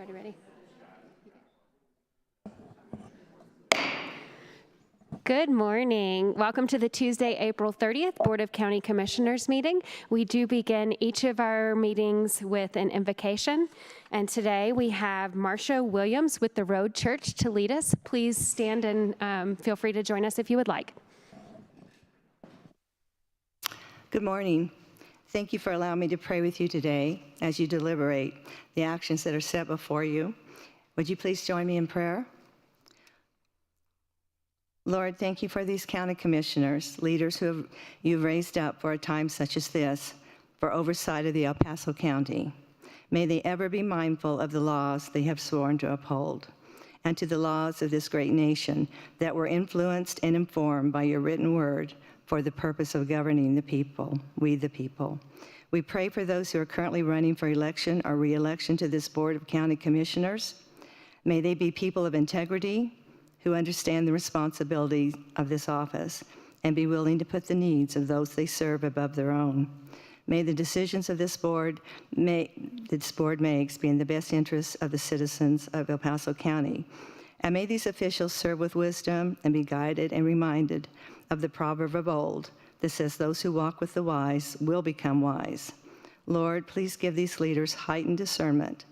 Ready? Good morning. Welcome to the Tuesday, April 30th Board of County Commissioners meeting. We do begin each of our meetings with an invocation. And today we have Marcia Williams with the Road Church to lead us. Please stand and feel free to join us if you would like. Good morning. Thank you for allowing me to pray with you today as you deliberate the actions that are set before you. Would you please join me in prayer? Lord, thank you for these county commissioners, leaders who you've raised up for a time such as this, for oversight of the El Paso County. May they ever be mindful of the laws they have sworn to uphold, and to the laws of this great nation that were influenced and informed by your written word for the purpose of governing the people, we the people. We pray for those who are currently running for election or re-election to this Board of County Commissioners. May they be people of integrity who understand the responsibility of this office and be willing to put the needs of those they serve above their own. May the decisions of this board makes be in the best interests of the citizens of El Paso County. And may these officials serve with wisdom and be guided and reminded of the proverb of old that says, those who walk with the wise will become wise. Lord, please give these leaders heightened discernment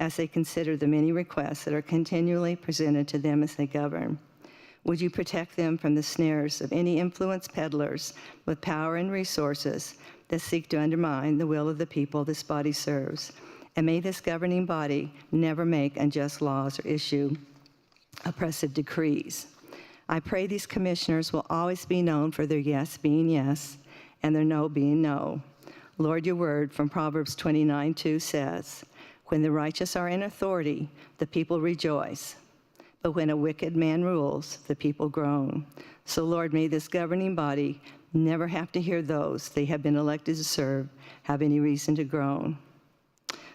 as they consider the many requests that are continually presented to them as they govern. Would you protect them from the snares of any influence peddlers with power and resources that seek to undermine the will of the people this body serves? And may this governing body never make unjust laws or issue oppressive decrees. I pray these commissioners will always be known for their yes being yes and their no being no. Lord, your word from Proverbs 29:2 says, when the righteous are in authority, the people rejoice. But when a wicked man rules, the people groan. So Lord, may this governing body never have to hear those they have been elected to serve have any reason to groan.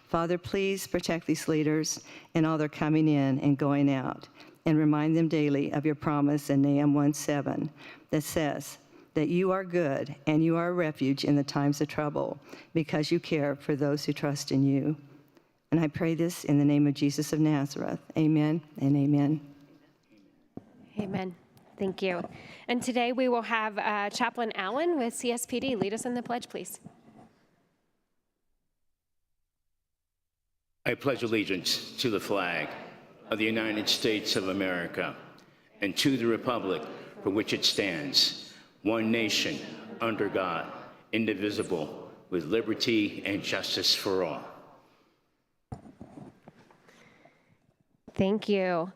Father, please protect these leaders and all their coming in and going out, and remind them daily of your promise in Nahum 1:7 that says that you are good and you are a refuge in the times of trouble because you care for those who trust in you. And I pray this in the name of Jesus of Nazareth. Amen and amen. Amen. Thank you. And today we will have Chaplain Allen with CSPD lead us in the pledge, please. I pledge allegiance to the flag of the United States of America and to the republic for which it stands, one nation, under God, indivisible, with liberty and justice for all. Thank you.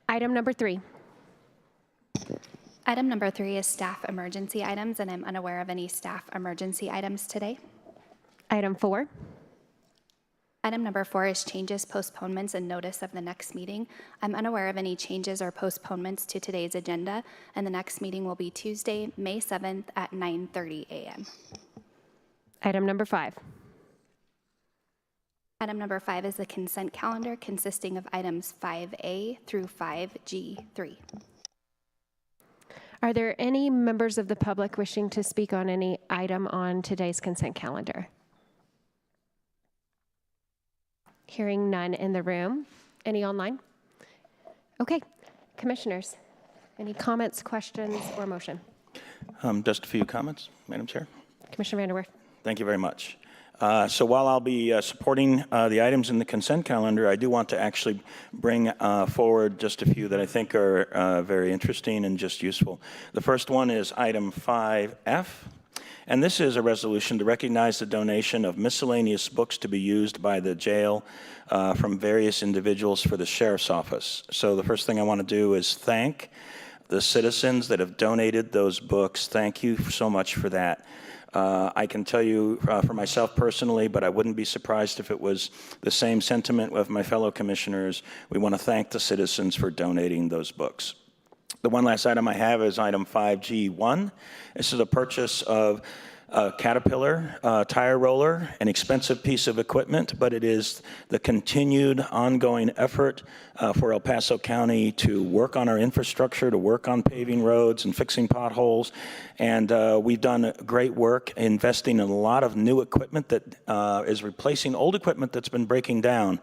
Item number 3. Item number 3 is staff emergency items, and I'm unaware of any staff emergency items today. Item 4. Item number 4 is changes, postponements, and notice of the next meeting. I'm unaware of any changes or postponements to today's agenda, and the next meeting will be Tuesday, May 7th at 9:30 a.m. Item number 5. Item number 5 is the consent calendar consisting of items 5A through 5G3. Are there any members of the public wishing to speak on any item on today's consent calendar? Hearing none in the room. Any online? Okay. Commissioners, any comments, questions, or motion? Just a few comments, Madam Chair. Commissioner Vanderwerf. Thank you very much. So while I'll be supporting the items in the consent calendar, I do want to actually bring forward just a few that I think are very interesting and just useful. The first one is item 5F, and this is a resolution to recognize the donation of miscellaneous books to be used by the jail from various individuals for the sheriff's office. So the first thing I want to do is thank the citizens that have donated those books. Thank you so much for that. I can tell you for myself personally, but I wouldn't be surprised if it was the same sentiment with my fellow commissioners. We want to thank the citizens for donating those books. The one last item I have is item 5G1. This is a purchase of a Caterpillar tire roller, an expensive piece of equipment, but it is the continued ongoing effort for El Paso County to work on our infrastructure, to work on paving roads and fixing potholes. And we've done great work investing in a lot of new equipment that is replacing old equipment that's been breaking down.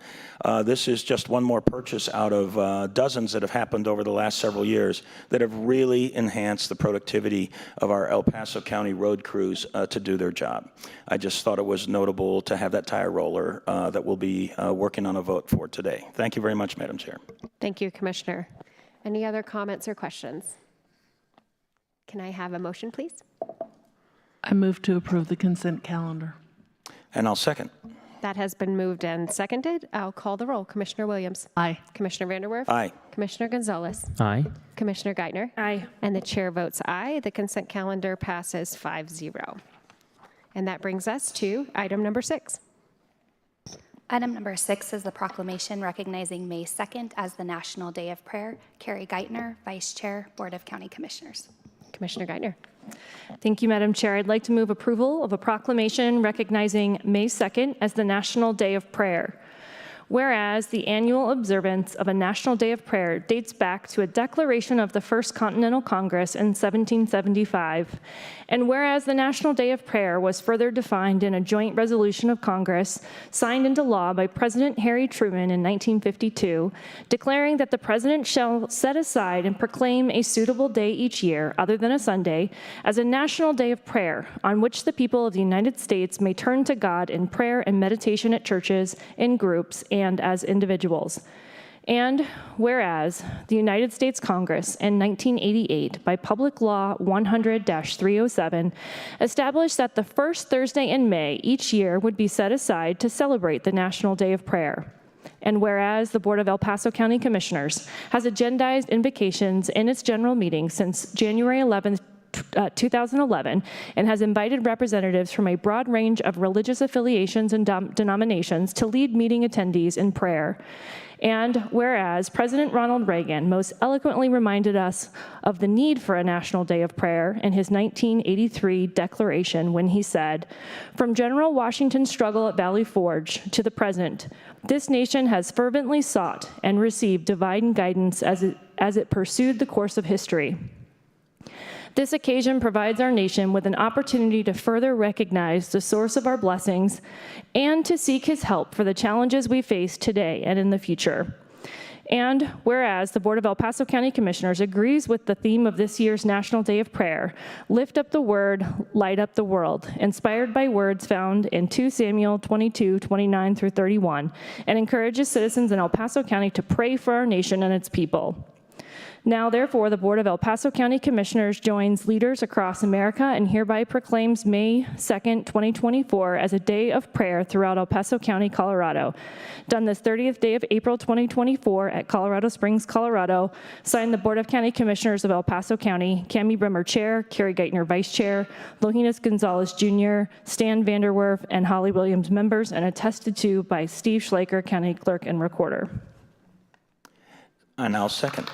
This is just one more purchase out of dozens that have happened over the last several years that have really enhanced the productivity of our El Paso County road crews to do their job. I just thought it was notable to have that tire roller that we'll be working on a vote for today. Thank you very much, Madam Chair. Thank you, Commissioner. Any other comments or questions? Can I have a motion, please? I move to approve the consent calendar. And I'll second. That has been moved and seconded. I'll call the roll. Commissioner Williams. Aye. Commissioner Vanderwerf. Aye. Commissioner Gonzalez. Aye. Commissioner Geithner. Aye. And the chair votes aye. The consent calendar passes 5-0. And that brings us to item number 6. Item number 6 is the proclamation recognizing May 2nd as the National Day of Prayer. Carrie Geithner, Vice Chair, Board of County Commissioners. Commissioner Geithner. Thank you, Madam Chair. I'd like to move approval of a proclamation recognizing May 2nd as the National Day of Prayer. Whereas the annual observance of a National Day of Prayer dates back to a declaration of the First Continental Congress in 1775, and whereas the National Day of Prayer was further defined in a joint resolution of Congress signed into law by President Harry Truman in 1952, declaring that the President shall set aside and proclaim a suitable day each year, other than a Sunday, as a National Day of Prayer, on which the people of the United States may turn to God in prayer and meditation at churches, in groups, and as individuals. And whereas the United States Congress in 1988, by Public Law 100-307, established that the first Thursday in May each year would be set aside to celebrate the National Day of Prayer. And whereas the Board of El Paso County Commissioners has agendized invocations in its general meeting since January 11th, 2011, and has invited representatives from a broad range of religious affiliations and denominations to lead meeting attendees in prayer. And whereas President Ronald Reagan most eloquently reminded us of the need for a National Day of Prayer in his 1983 declaration when he said, "From General Washington's struggle at Valley Forge to the present, this nation has fervently sought and received divine guidance as it pursued the course of history. This occasion provides our nation with an opportunity to further recognize the source of our blessings and to seek his help for the challenges we face today and in the future." And whereas the Board of El Paso County Commissioners agrees with the theme of this year's National Day of Prayer, lift up the word, light up the world, inspired by words found in 2 Samuel 22:29-31, and encourages citizens in El Paso County to pray for our nation and its people. Now, therefore, the Board of El Paso County Commissioners joins leaders across America and hereby proclaims May 2nd, 2024 as a day of prayer throughout El Paso County, Colorado. Done this 30th day of April 2024 at Colorado Springs, Colorado. Signed the Board of County Commissioners of El Paso County, Cammie Brimmer Chair, Carrie Geithner Vice Chair, Lojinas Gonzalez Jr., Stan Vanderwerf, and Holly Williams members, and attested to by Steve Schleicher, County Clerk and Recorder. And I'll second.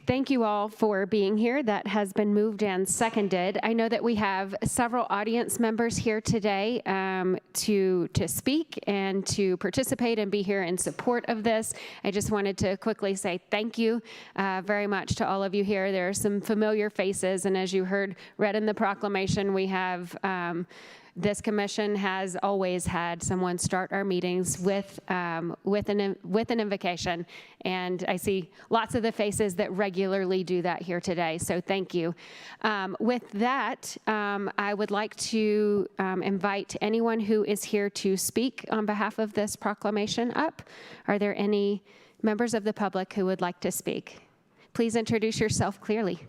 Thank you all for being here. That has been moved and seconded. I know that we have several audience members here today to speak and to participate and be here in support of this. I just wanted to quickly say thank you very much to all of you here. There are some familiar faces, and as you heard read in the proclamation, we have this commission has always had someone start our meetings with an invocation, and I see lots of the faces that regularly do that here today, so thank you. With that, I would like to invite anyone who is here to speak on behalf of this proclamation up. Are there any members of the public who would like to speak? Please introduce yourself clearly.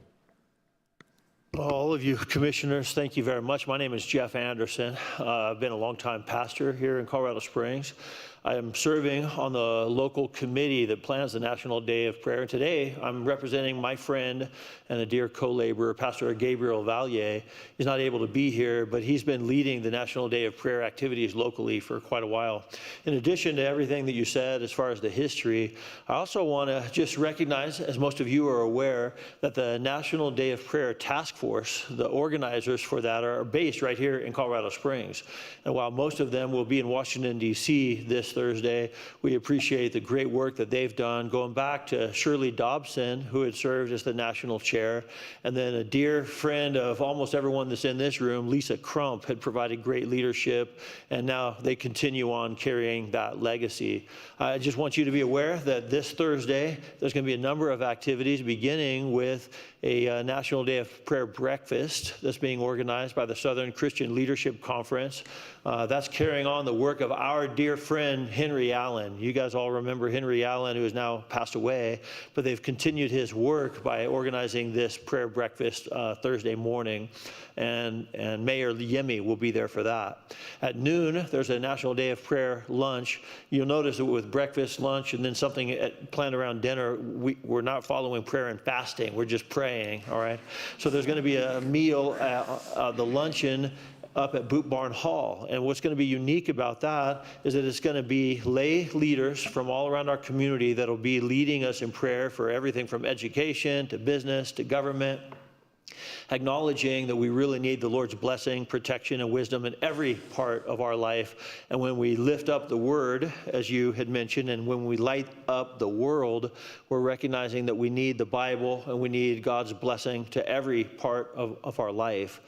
All of you commissioners, thank you very much. My name is Jeff Anderson. I've been a longtime pastor here in Colorado Springs. I am serving on the local committee that plans the National Day of Prayer. And today, I'm representing my friend and a dear co-laborer, Pastor Gabriel Valier. He's not able to be here, but he's been leading the National Day of Prayer activities locally for quite a while. In addition to everything that you said as far as the history, I also want to just recognize, as most of you are aware, that the National Day of Prayer Task Force, the organizers for that, are based right here in Colorado Springs. And while most of them will be in Washington, D.C. this Thursday, we appreciate the great work that they've done, going back to Shirley Dobson, who had served as the national chair, and then a dear friend of almost everyone that's in this room, Lisa Crump, had provided great leadership, and now they continue on carrying that legacy. I just want you to be aware that this Thursday, there's going to be a number of activities, beginning with a National Day of Prayer breakfast that's being organized by the Southern Christian Leadership Conference. That's carrying on the work of our dear friend, Henry Allen. You guys all remember Henry Allen, who has now passed away, but they've continued his work by organizing this prayer breakfast Thursday morning, and Mayor Yemi will be there for that. At noon, there's a National Day of Prayer lunch. You'll notice that with breakfast, lunch, and then something planned around dinner, we're not following prayer and fasting. We're just praying, all right? So there's going to be a meal, the luncheon, up at Boot Barn Hall. And what's going to be unique about that is that it's going to be lay leaders from all around our community that will be leading us in prayer for everything from education to business to government, acknowledging that we really need the Lord's blessing, protection, and wisdom in every part of our life. And when we lift up the word, as you had mentioned, and when we light up the world, we're recognizing that we need the Bible and we need God's blessing to every part of our life.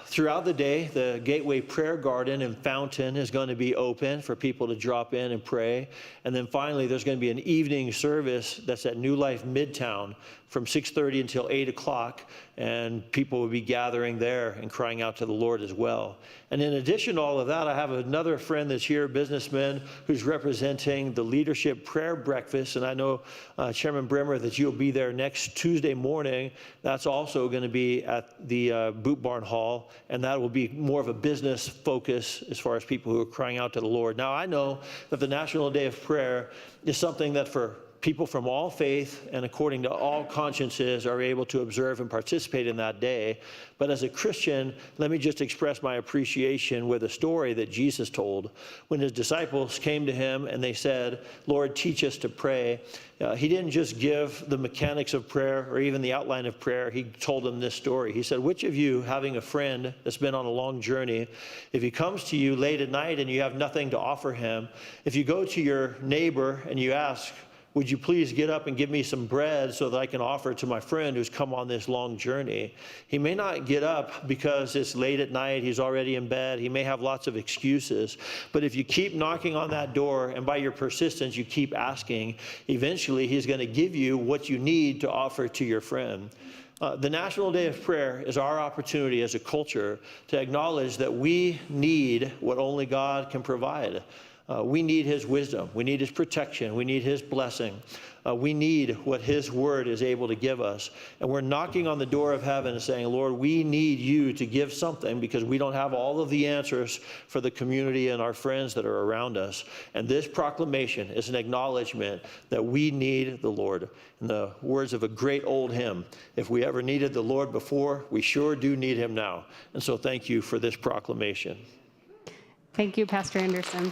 Throughout the day, the Gateway Prayer Garden and Fountain is going to be open for people to drop in and pray. And then finally, there's going to be an evening service that's at New Life Midtown from 6:30 until 8 o'clock, and people will be gathering there and crying out to the Lord as well. And in addition to all of that, I have another friend that's here, a businessman, who's representing the Leadership Prayer Breakfast, and I know, Chairman Bremer, that you'll be there next Tuesday morning. That's also going to be at the Boot Barn Hall, and that will be more of a business focus as far as people who are crying out to the Lord. Now, I know that the National Day of Prayer is something that for people from all faith and according to all consciences are able to observe and participate in that day. But as a Christian, let me just express my appreciation with a story that Jesus told. When his disciples came to him and they said, "Lord, teach us to pray," he didn't just give the mechanics of prayer or even the outline of prayer. He told them this story. He said, "Which of you, having a friend that's been on a long journey, if he comes to you late at night and you have nothing to offer him, if you go to your neighbor and you ask, 'Would you please get up and give me some bread so that I can offer to my friend who's come on this long journey?' He may not get up because it's late at night, he's already in bed, he may have lots of excuses. But if you keep knocking on that door and by your persistence you keep asking, eventually he's going to give you what you need to offer to your friend." The National Day of Prayer is our opportunity as a culture to acknowledge that we need what only God can provide. We need his wisdom. We need his protection. We need his blessing. We need what his word is able to give us. And we're knocking on the door of heaven and saying, "Lord, we need you to give something because we don't have all of the answers for the community and our friends that are around us." And this proclamation is an acknowledgement that we need the Lord. In the words of a great old hymn, if we ever needed the Lord before, we sure do need him now. And so thank you for this proclamation. Thank you, Pastor Anderson.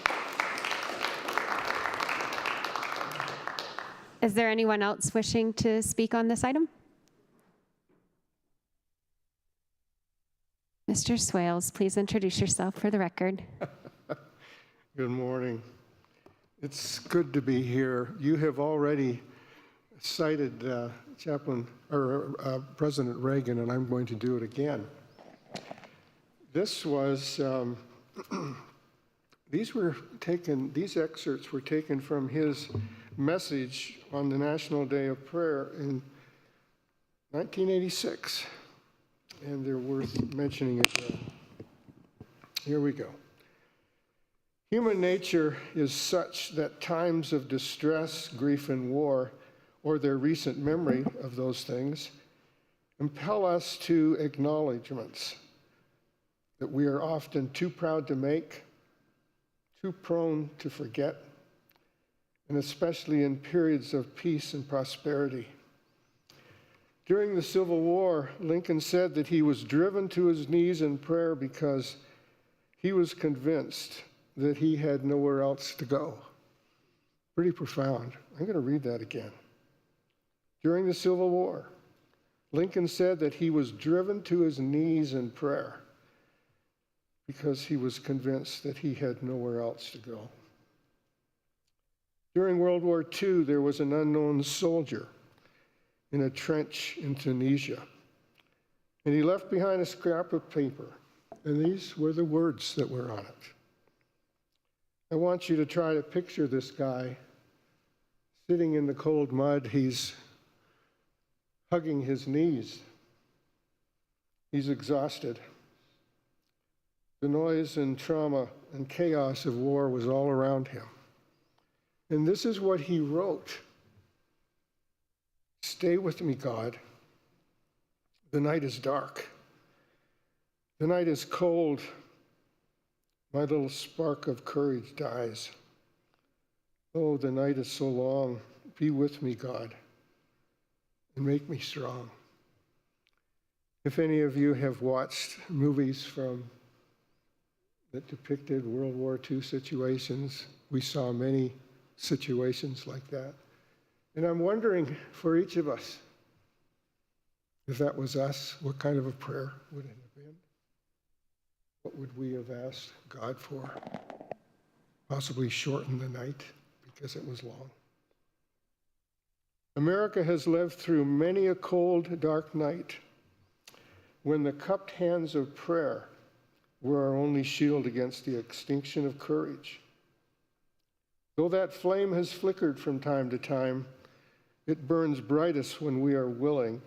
Is there anyone else wishing to speak on this item? Mr. Swales, please introduce yourself for the record. Good morning. It's good to be here. You have already cited President Reagan, and I'm going to do it again. This was, these excerpts were taken from his message on the National Day of Prayer in 1986, and they're worth mentioning it. Here we go. Human nature is such that times of distress, grief, and war, or their recent memory of those things, impel us to acknowledgments that we are often too proud to make, too prone to forget, and especially in periods of peace and prosperity. During the Civil War, Lincoln said that he was driven to his knees in prayer because he was convinced that he had nowhere else to go. Pretty profound. I'm going to read that again. During the Civil War, Lincoln said that he was driven to his knees in prayer because he was convinced that he had nowhere else to go. During World War II, there was an unknown soldier in a trench in Tunisia, and he left behind a scrap of paper, and these were the words that were on it. I want you to try to picture this guy sitting in the cold mud. He's hugging his knees. He's exhausted. The noise and trauma and chaos of war was all around him. And this is what he wrote. Stay with me, God. The night is dark. The night is cold. My little spark of courage dies. Oh, the night is so long. Be with me, God, and make me strong. If any of you have watched movies that depicted World War II situations, we saw many situations like that. And I'm wondering, for each of us, if that was us, what kind of a prayer would it have been? What would we have asked God for? Possibly shorten the night because it was long. America has lived through many a cold, dark night when the cupped hands of prayer were our only shield against the extinction of courage. Though that flame has flickered from time to time, it burns brightest when we are willing,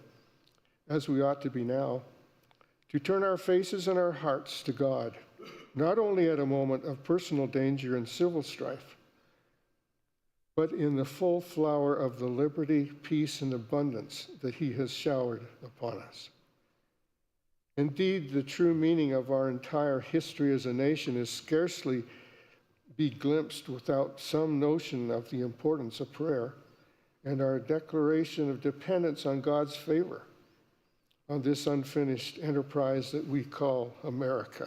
as we ought to be now, to turn our faces and our hearts to God, not only at a moment of personal danger and civil strife, but in the full flower of the liberty, peace, and abundance that He has showered upon us. Indeed, the true meaning of our entire history as a nation is scarcely be glimpsed without some notion of the importance of prayer and our declaration of dependence on God's favor on this unfinished enterprise that we call America.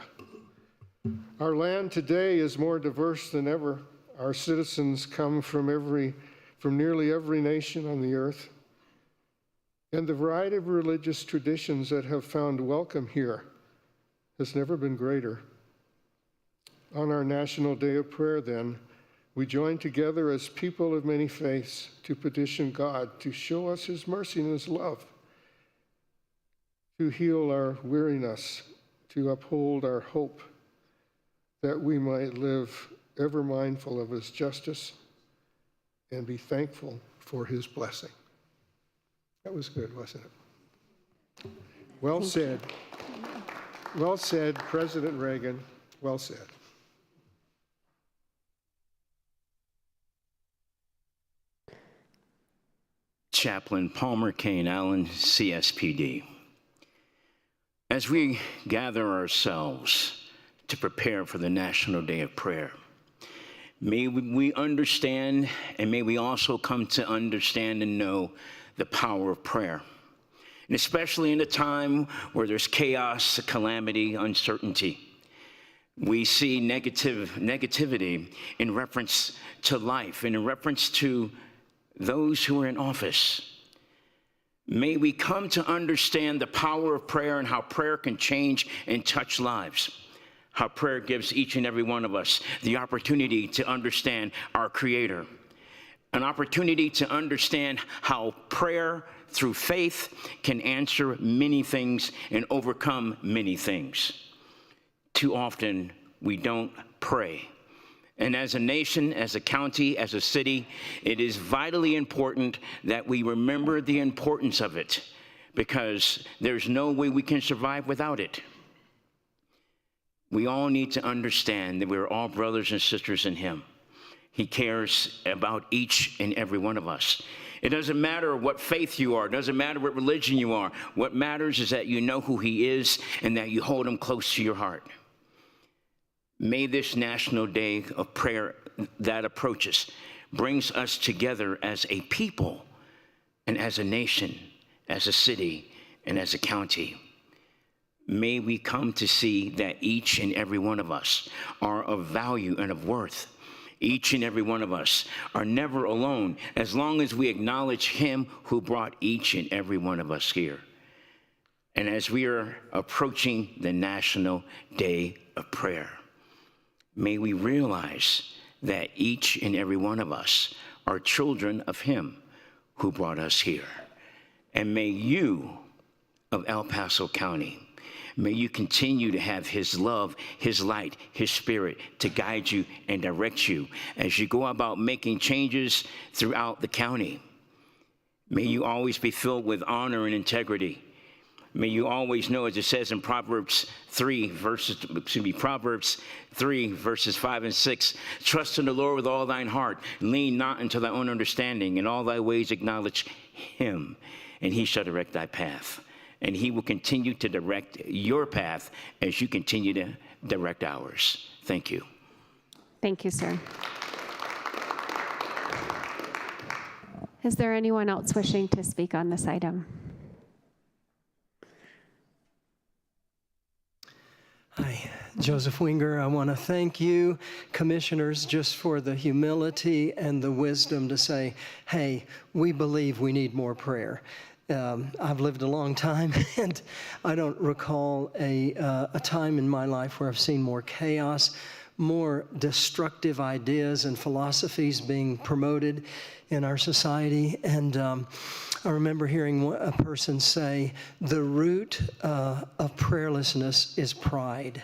Our land today is more diverse than ever. Our citizens come from nearly every nation on the earth. And the variety of religious traditions that have found welcome here has never been greater. On our National Day of Prayer, then, we join together as people of many faiths to petition God to show us His mercy and His love, to heal our weariness, to uphold our hope, that we might live ever mindful of His justice and be thankful for His blessing. That was good, wasn't it? Well said. Well said, President Reagan. Well said. Chaplain Palmer Kane Allen, CSPD. As we gather ourselves to prepare for the National Day of Prayer, may we understand, and may we also come to understand and know the power of prayer. And especially in a time where there's chaos, calamity, uncertainty. We see negativity in reference to life, and in reference to those who are in office. May we come to understand the power of prayer and how prayer can change and touch lives. How prayer gives each and every one of us the opportunity to understand our Creator. An opportunity to understand how prayer through faith can answer many things and overcome many things. Too often, we don't pray. And as a nation, as a county, as a city, it is vitally important that we remember the importance of it, because there's no way we can survive without it. We all need to understand that we're all brothers and sisters in Him. He cares about each and every one of us. It doesn't matter what faith you are. It doesn't matter what religion you are. What matters is that you know who He is and that you hold Him close to your heart. May this National Day of Prayer that approaches brings us together as a people and as a nation, as a city, and as a county. May we come to see that each and every one of us are of value and of worth. Each and every one of us are never alone as long as we acknowledge him who brought each and every one of us here. And as we are approaching the National Day of Prayer, may we realize that each and every one of us are children of him who brought us here. And may you of El Paso County, may you continue to have his love, his light, his spirit to guide you and direct you as you go about making changes throughout the county. May you always be filled with honor and integrity. May you always know, as it says in Proverbs 3, verses 5 and 6, trust in the Lord with all thine heart, lean not unto thy own understanding, in all thy ways acknowledge him, and he shall direct thy path. And he will continue to direct your path as you continue to direct ours. Thank you. Thank you, sir. Is there anyone else wishing to speak on this item? Hi, Joseph Winger. I want to thank you, commissioners, just for the humility and the wisdom to say, hey, we believe we need more prayer. I've lived a long time, and I don't recall a time in my life where I've seen more chaos, more destructive ideas and philosophies being promoted in our society. And I remember hearing a person say, the root of prayerlessness is pride.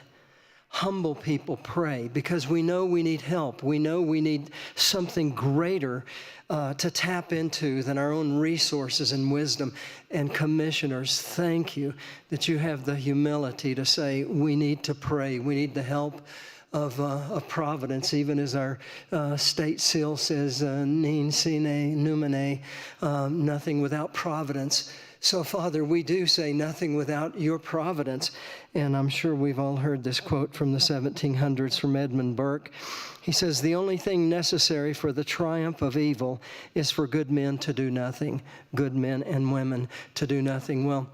Humble people pray because we know we need help. We know we need something greater to tap into than our own resources and wisdom. And commissioners, thank you that you have the humility to say we need to pray. We need the help of providence, even as our state seal says, "Nin sine numine," nothing without providence. So, Father, we do say nothing without your providence. And I'm sure we've all heard this quote from the 1700s from Edmund Burke. He says, the only thing necessary for the triumph of evil is for good men to do nothing, good men and women to do nothing. Well,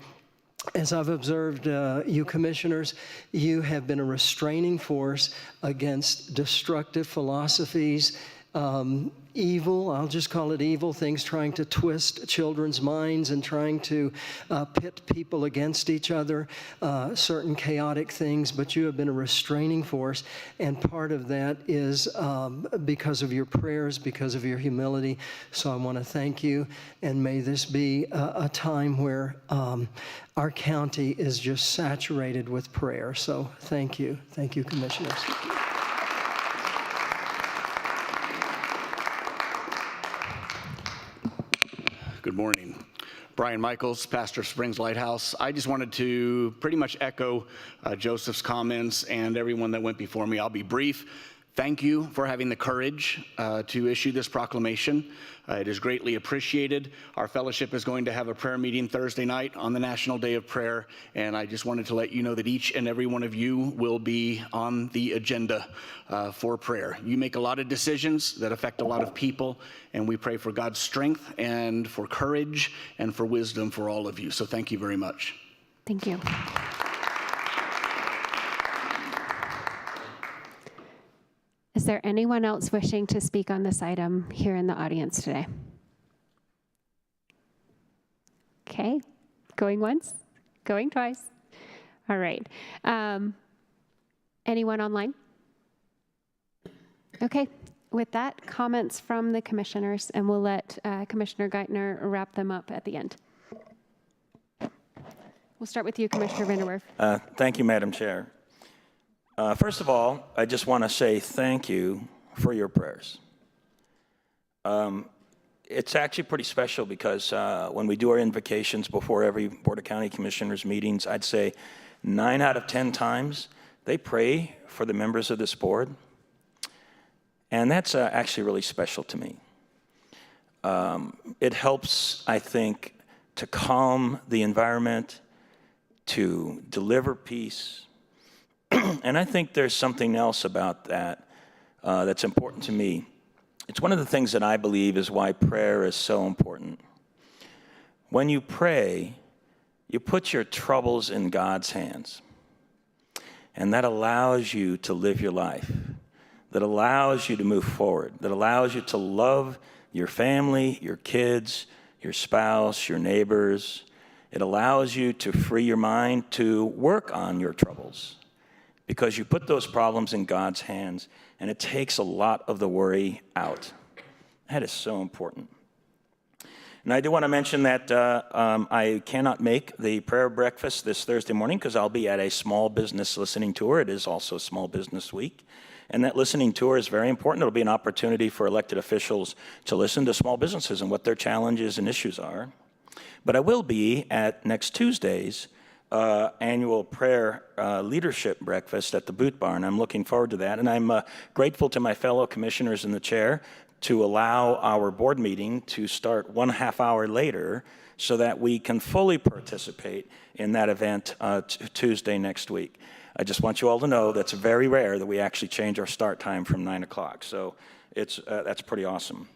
as I've observed you commissioners, you have been a restraining force against destructive philosophies, evil, I'll just call it evil, things trying to twist children's minds and trying to pit people against each other, certain chaotic things, but you have been a restraining force, and part of that is because of your prayers, because of your humility. So I want to thank you, and may this be a time where our county is just saturated with prayer. So thank you, commissioners. Good morning. Brian Michaels, pastor of Springs Lighthouse. I just wanted to pretty much echo Joseph's comments and everyone that went before me. I'll be brief. Thank you for having the courage to issue this proclamation. It is greatly appreciated. Our fellowship is going to have a prayer meeting Thursday night on the National Day of Prayer, and I just wanted to let you know that each and every one of you will be on the agenda for prayer. You make a lot of decisions that affect a lot of people, and we pray for God's strength and for courage and for wisdom for all of you. So thank you very much. Thank you. Is there anyone else wishing to speak on this item here in the audience today? Okay, going once, going twice. All right. Anyone online? Okay, with that, comments from the commissioners, and we'll let Commissioner Geithner wrap them up at the end. We'll start with you, Commissioner Vanderwerf. Thank you, Madam Chair. First of all, I just want to say thank you for your prayers. It's actually pretty special because when we do our invocations before every Board of County Commissioners meetings, I'd say 9 out of 10 times they pray for the members of this board. And that's actually really special to me. It helps, I think, to calm the environment, to deliver peace, And I think there's something else about that that's important to me. It's one of the things that I believe is why prayer is so important. When you pray, you put your troubles in God's hands. And that allows you to live your life, that allows you to move forward, that allows you to love your family, your kids, your spouse, your neighbors. It allows you to free your mind to work on your troubles because you put those problems in God's hands, and it takes a lot of the worry out. That is so important. And I do want to mention that I cannot make the prayer breakfast this Thursday morning because I'll be at a small business listening tour. It is also Small Business Week. And that listening tour is very important. It'll be an opportunity for elected officials to listen to small businesses and what their challenges and issues are. But I will be at next Tuesday's annual prayer leadership breakfast at the Boot Barn. I'm looking forward to that. And I'm grateful to my fellow commissioners in the chair to allow our board meeting to start 1/2 hour later so that we can fully participate in that event Tuesday next week. I just want you all to know that's very rare that we actually change our start time from 9 o'clock. So that's pretty awesome.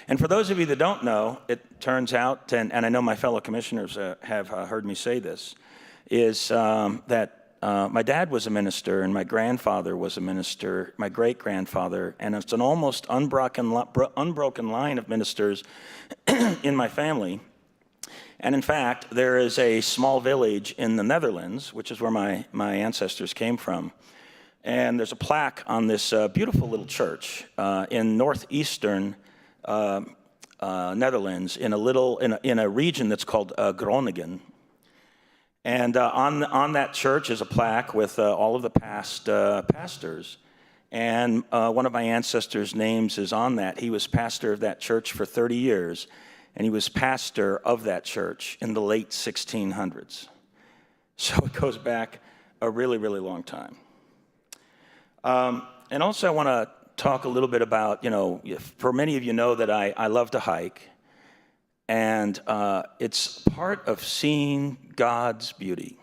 And for those of you that don't know, it turns out, and I know my fellow commissioners have heard me say this, is that my dad was a minister, and my grandfather was a minister, my great-grandfather, and it's an almost unbroken line of ministers in my family. And in fact, there is a small village in the Netherlands, which is where my ancestors came from, and there's a plaque on this beautiful little church in northeastern Netherlands, in a region that's called Groningen. And on that church is a plaque with all of the past pastors. And one of my ancestors' names is on that. He was pastor of that church for 30 years, and he was pastor of that church in the late 1600s. So it goes back a really, really long time. And also I want to talk a little bit about, for many of you know that I love to hike. And it's part of seeing God's beauty.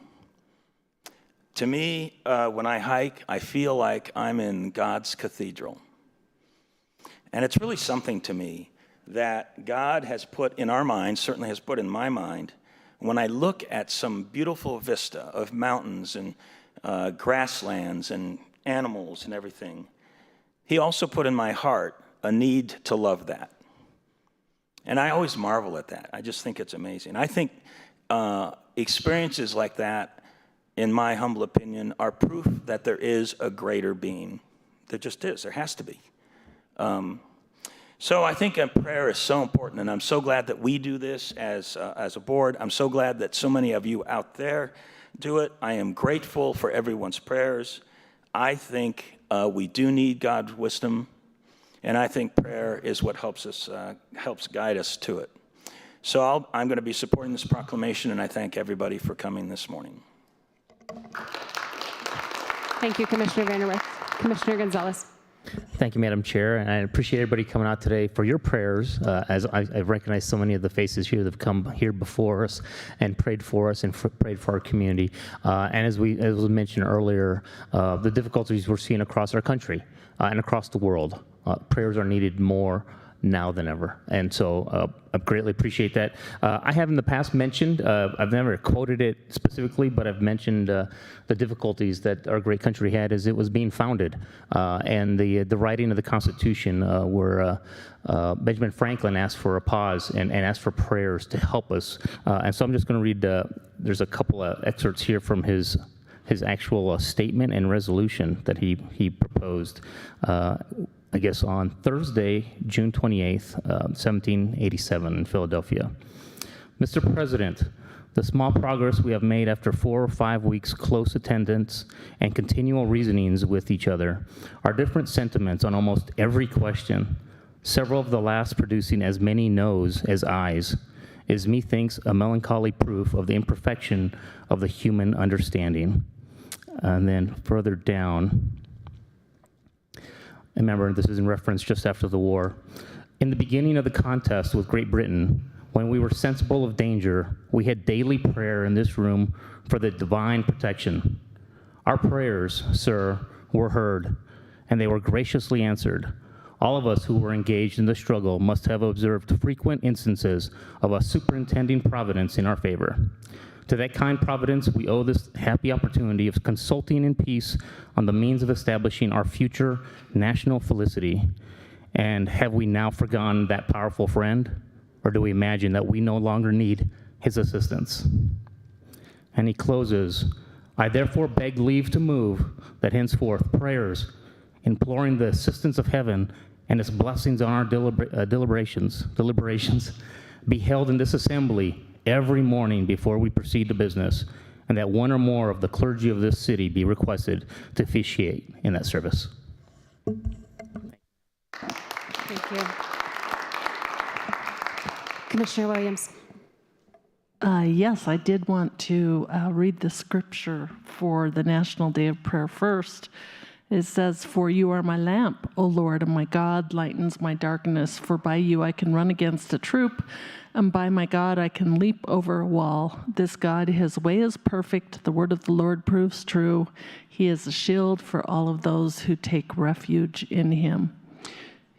To me, when I hike, I feel like I'm in God's cathedral. And it's really something to me that God has put in our minds, certainly has put in my mind, when I look at some beautiful vista of mountains and grasslands and animals and everything. He also put in my heart a need to love that. And I always marvel at that. I just think it's amazing. I think experiences like that, in my humble opinion, are proof that there is a greater being. There just is. There has to be. So I think prayer is so important, and I'm so glad that we do this as a board. I'm so glad that so many of you out there do it. I am grateful for everyone's prayers. I think we do need God's wisdom. And I think prayer is what helps guide us to it. So I'm going to be supporting this proclamation, and I thank everybody for coming this morning. Thank you, Commissioner Vanderwerf. Commissioner Gonzalez. Thank you, Madam Chair, and I appreciate everybody coming out today for your prayers, as I recognize so many of the faces here that have come here before us and prayed for us and prayed for our community. And as was mentioned earlier, the difficulties we're seeing across our country and across the world. Prayers are needed more now than ever. And so I greatly appreciate that. I have in the past mentioned, I've never quoted it specifically, but I've mentioned the difficulties that our great country had as it was being founded. And the writing of the Constitution where Benjamin Franklin asked for a pause and asked for prayers to help us. And so I'm just going to read, there's a couple of excerpts here from his actual statement and resolution that he proposed. I guess on Thursday, June 28th, 1787 in Philadelphia. Mr. President, the small progress we have made after 4 or 5 weeks close attendance and continual reasonings with each other, our different sentiments on almost every question, several of the last producing as many no's as ayes, is methinks a melancholy proof of the imperfection of the human understanding. And then further down, remember, this is in reference just after the war. In the beginning of the contest with Great Britain, when we were sensible of danger, we had daily prayer in this room for the divine protection. Our prayers, sir, were heard, and they were graciously answered. All of us who were engaged in the struggle must have observed frequent instances of a superintending providence in our favor. To that kind providence, we owe this happy opportunity of consulting in peace on the means of establishing our future national felicity. And have we now forgotten that powerful friend? Or do we imagine that we no longer need his assistance? And he closes, I therefore beg leave to move that henceforth prayers imploring the assistance of heaven and its blessings on our deliberations be held in this assembly every morning before we proceed to business, and that one or more of the clergy of this city be requested to officiate in that service. Thank you. Commissioner Williams. Yes, I did want to read the scripture for the National Day of Prayer first. It says, for you are my lamp, O Lord, and my God lightens my darkness. For by you I can run against a troop, and by my God I can leap over a wall. This God, his way is perfect. The word of the Lord proves true. He is a shield for all of those who take refuge in him.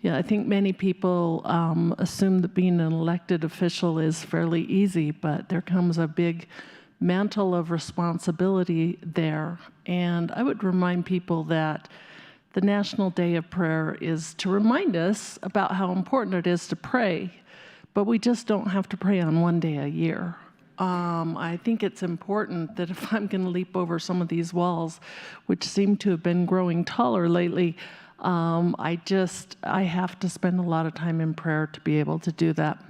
Yeah, I think many people assume that being an elected official is fairly easy, but there comes a big mantle of responsibility there. And I would remind people that the National Day of Prayer is to remind us about how important it is to pray, but we just don't have to pray on one day a year. I think it's important that if I'm going to leap over some of these walls, which seem to have been growing taller lately, I have to spend a lot of time in prayer to be able to do that.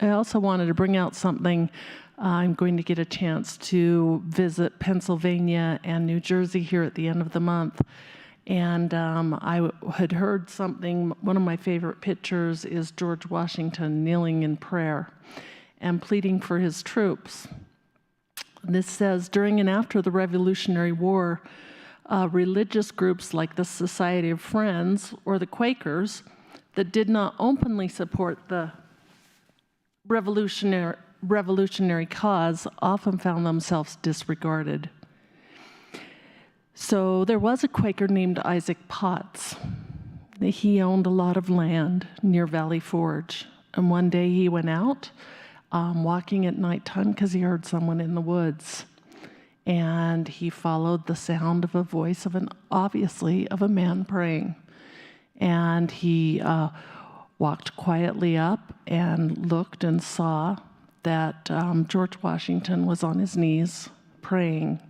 I also wanted to bring out something. I'm going to get a chance to visit Pennsylvania and New Jersey here at the end of the month. And I had heard something, one of my favorite pictures is George Washington kneeling in prayer and pleading for his troops. This says, during and after the Revolutionary War, religious groups like the Society of Friends or the Quakers that did not openly support the revolutionary cause often found themselves disregarded. So there was a Quaker named Isaac Potts. He owned a lot of land near Valley Forge. And one day he went out walking at nighttime because he heard someone in the woods. And he followed the sound of a voice obviously of a man praying. And he walked quietly up and looked and saw that George Washington was on his knees praying,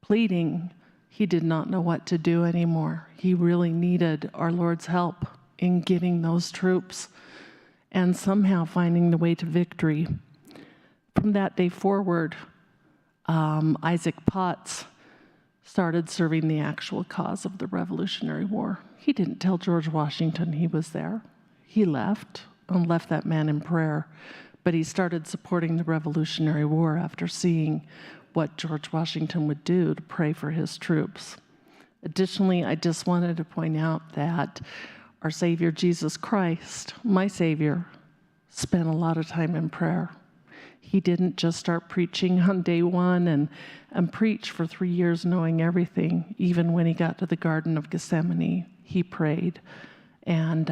pleading. He did not know what to do anymore. He really needed our Lord's help in getting those troops and somehow finding the way to victory. From that day forward, Isaac Potts started serving the actual cause of the Revolutionary War. He didn't tell George Washington he was there. He left and left that man in prayer, but he started supporting the Revolutionary War after seeing what George Washington would do to pray for his troops. Additionally, I just wanted to point out that our Savior Jesus Christ, my Savior, spent a lot of time in prayer. He didn't just start preaching on day one and preach for 3 years knowing everything. Even when he got to the Garden of Gethsemane, he prayed. And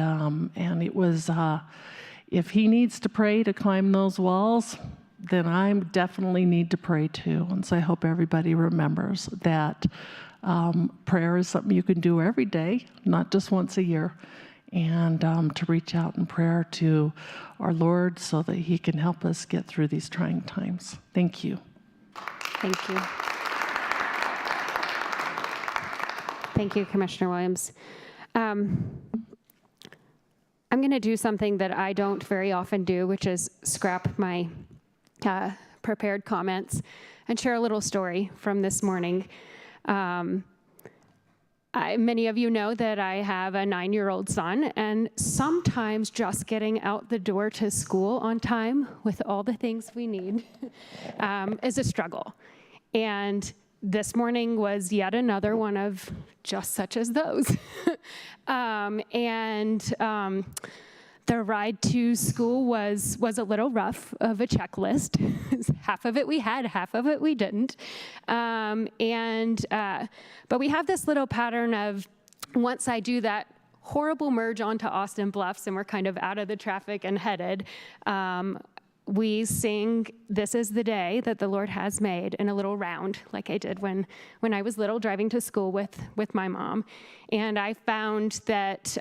it was, if he needs to pray to climb those walls, then I definitely need to pray too. And so I hope everybody remembers that prayer is something you can do every day, not just once a year, and to reach out in prayer to our Lord so that he can help us get through these trying times. Thank you. Thank you. Thank you, Commissioner Williams. I'm going to do something that I don't very often do, which is scrap my prepared comments and share a little story from this morning. Many of you know that I have a 9-year-old son, and sometimes just getting out the door to school on time with all the things we need is a struggle. And this morning was yet another one of just such as those. The The ride to school was a little rough of a checklist. Half of it we had, half of it we didn't. But we have this little pattern of, once I do that horrible merge onto Austin Bluffs and we're kind of out of the traffic and headed, we sing "This is the Day That the Lord Has Made" in a little round, like I did when I was little, driving to school with my mom. And I found that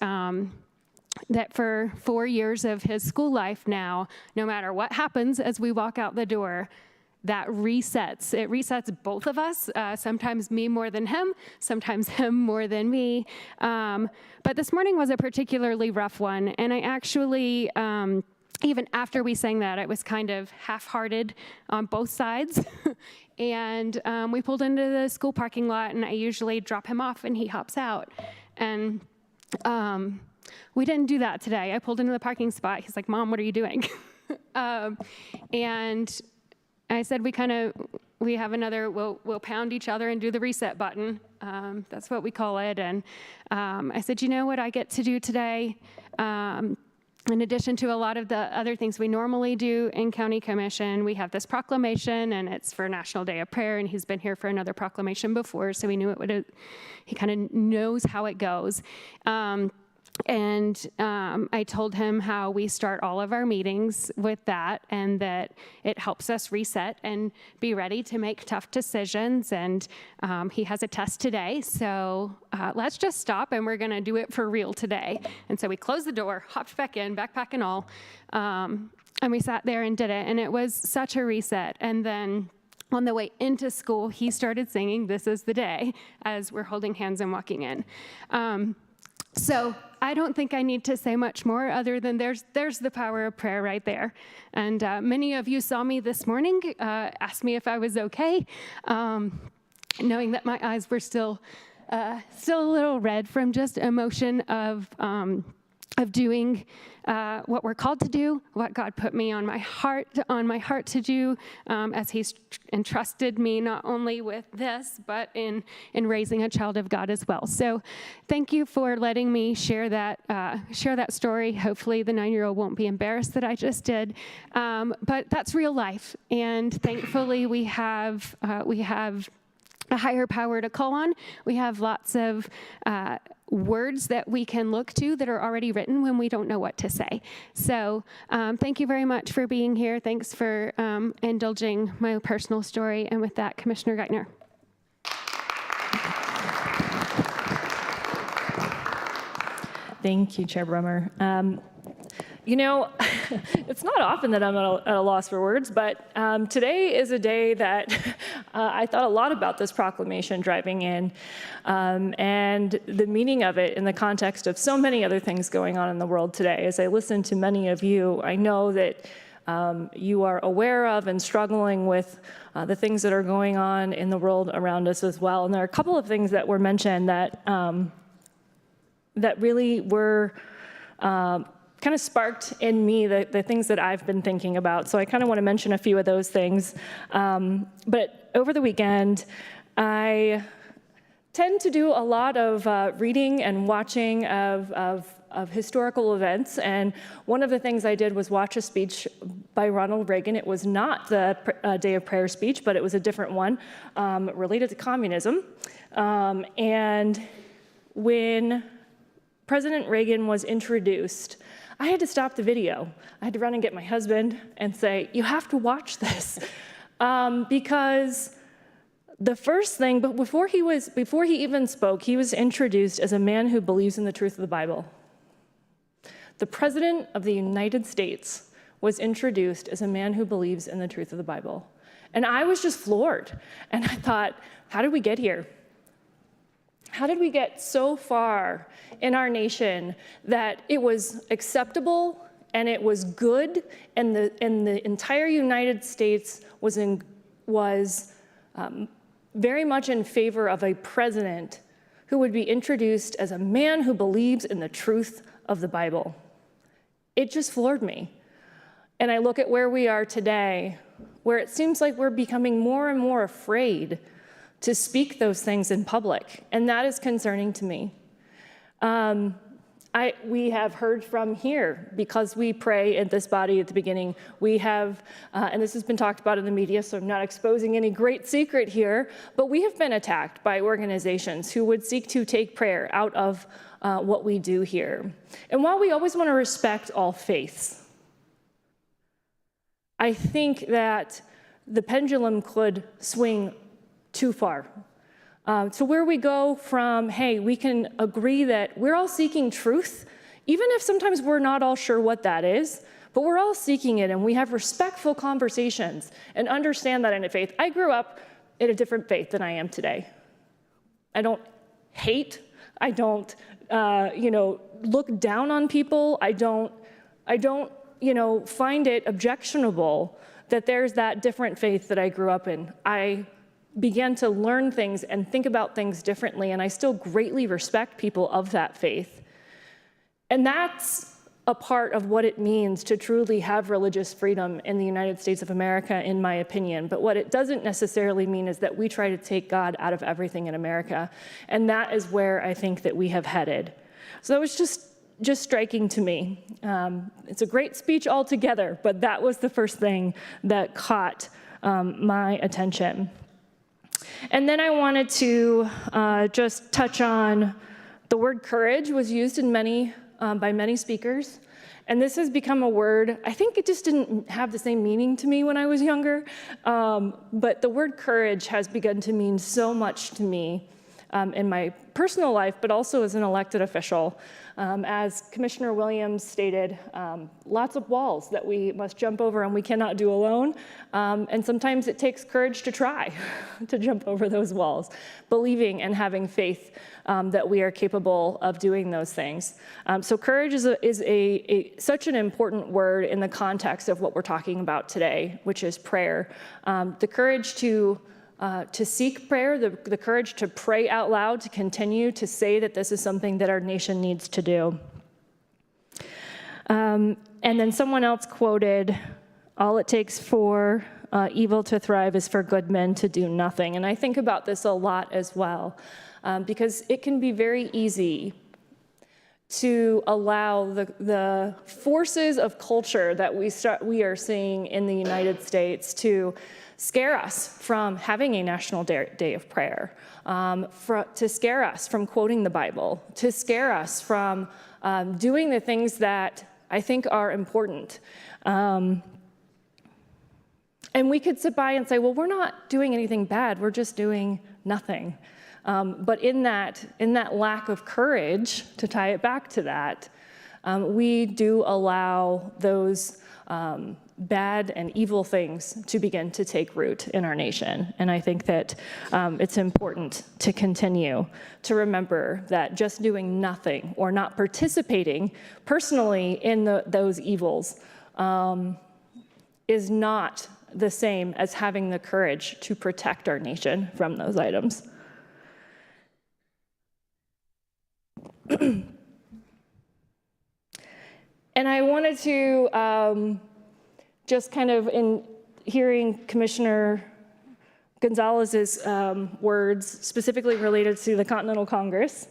that for 4 years of his school life now, no matter what happens as we walk out the door, that resets. It resets both of us, sometimes me more than him, sometimes him more than me. But this morning was a particularly rough one, and I actually, even after we sang that, it was kind of half-hearted on both sides. And we pulled into the school parking lot, and I usually drop him off, and he hops out. And we didn't do that today. I pulled into the parking spot. He's like, "Mom, what are you doing?" And I said, we have another, we'll pound each other and do the reset button. That's what we call it. And I said, "You know what I get to do today? In addition to a lot of the other things we normally do in County Commission, we have this proclamation, and it's for National Day of Prayer, and he's been here for another proclamation before, so we knew he kind of knows how it goes. I told him how we start all of our meetings with that, and that it helps us reset and be ready to make tough decisions. And he has a test today, so let's just stop, and we're going to do it for real today. And so we closed the door, hopped back in, backpack and all, and we sat there and did it. And it was such a reset. And then on the way into school, he started singing "This is the Day" as we're holding hands and walking in. So I don't think I need to say much more other than there's the power of prayer right there. And many of you saw me this morning, asked me if I was okay, knowing that my eyes were still a little red from just emotion of doing what we're called to do, what God put me on my heart to do, as He's entrusted me not only with this, but in raising a child of God as well. So, thank you for letting me share that story. Hopefully, the 9-year-old won't be embarrassed that I just did, but that's real life, and thankfully, we have a higher power to call on. We have lots of words that we can look to that are already written when we don't know what to say. So thank you very much for being here. Thanks for indulging my personal story. And with that, Commissioner Geithner. Thank you, Chair Brummer. It's not often that I'm at a loss for words, but today is a day that I thought a lot about this proclamation driving in, and the meaning of it in the context of so many other things going on in the world today. As I listen to many of you, I know that you are aware of and struggling with the things that are going on in the world around us as well. And there are a couple of things that were mentioned that that really were kind of sparked in me the things that I've been thinking about. So I kind of want to mention a few of those things. But over the weekend, I tend to do a lot of reading and watching of historical events. And one of the things I did was watch a speech by Ronald Reagan. It was not the Day of Prayer speech, but it was a different one related to communism. And when President Reagan was introduced, I had to stop the video. I had to run and get my husband and say, "You have to watch this," because the first thing, but before he even spoke, he was introduced as a man who believes in the truth of the Bible. The President of the United States was introduced as a man who believes in the truth of the Bible. And I was just floored. And I thought, how did we get here? How did we get so far in our nation that it was acceptable and it was good, and the entire United States was very much in favor of a president who would be introduced as a man who believes in the truth of the Bible? It just floored me. And I look at where we are today, where it seems like we're becoming more and more afraid to speak those things in public, and that is concerning to me. We have heard from here, because we pray at this body at the beginning. We have, and this has been talked about in the media, so I'm not exposing any great secret here, but we have been attacked by organizations who would seek to take prayer out of what we do here. And while we always want to respect all faiths, I think that the pendulum could swing too far. So where we go from, hey, we can agree that we're all seeking truth, even if sometimes we're not all sure what that is, but we're all seeking it, and we have respectful conversations and understand that in a faith. I grew up in a different faith than I am today. I don't hate, I don't, look down on people. I don't, find it objectionable that there's that different faith that I grew up in. I began to learn things and think about things differently, and I still greatly respect people of that faith. And that's a part of what it means to truly have religious freedom in the United States of America, in my opinion. But what it doesn't necessarily mean is that we try to take God out of everything in America. And that is where I think that we have headed. So that was just striking to me. It's a great speech altogether, but that was the first thing that caught my attention. And then I wanted to just touch on the word courage was used in by many speakers. And this has become a word, I think it just didn't have the same meaning to me when I was younger. But the word courage has begun to mean so much to me in my personal life, but also as an elected official. As Commissioner Williams stated, lots of walls that we must jump over and we cannot do alone. And sometimes it takes courage to try to jump over those walls, believing and having faith that we are capable of doing those things. So courage is such an important word in the context of what we're talking about today, which is prayer. The courage to seek prayer, the courage to pray out loud, to continue to say that this is something that our nation needs to do. And then someone else quoted, "All it takes for evil to thrive is for good men to do nothing." And I think about this a lot as well, because it can be very easy to allow the forces of culture that we are seeing in the United States to scare us from having a national day of prayer, to scare us from quoting the Bible, to scare us from doing the things that I think are important. And we could sit by and say, well, we're not doing anything bad, we're just doing nothing. But in that lack of courage, to tie it back to that, we do allow those bad and evil things to begin to take root in our nation. And I think that it's important to continue to remember that just doing nothing or not participating personally in those evils is not the same as having the courage to protect our nation from those items. And I wanted to just kind of, in hearing Commissioner Gonzalez's words specifically related to the Continental Congress,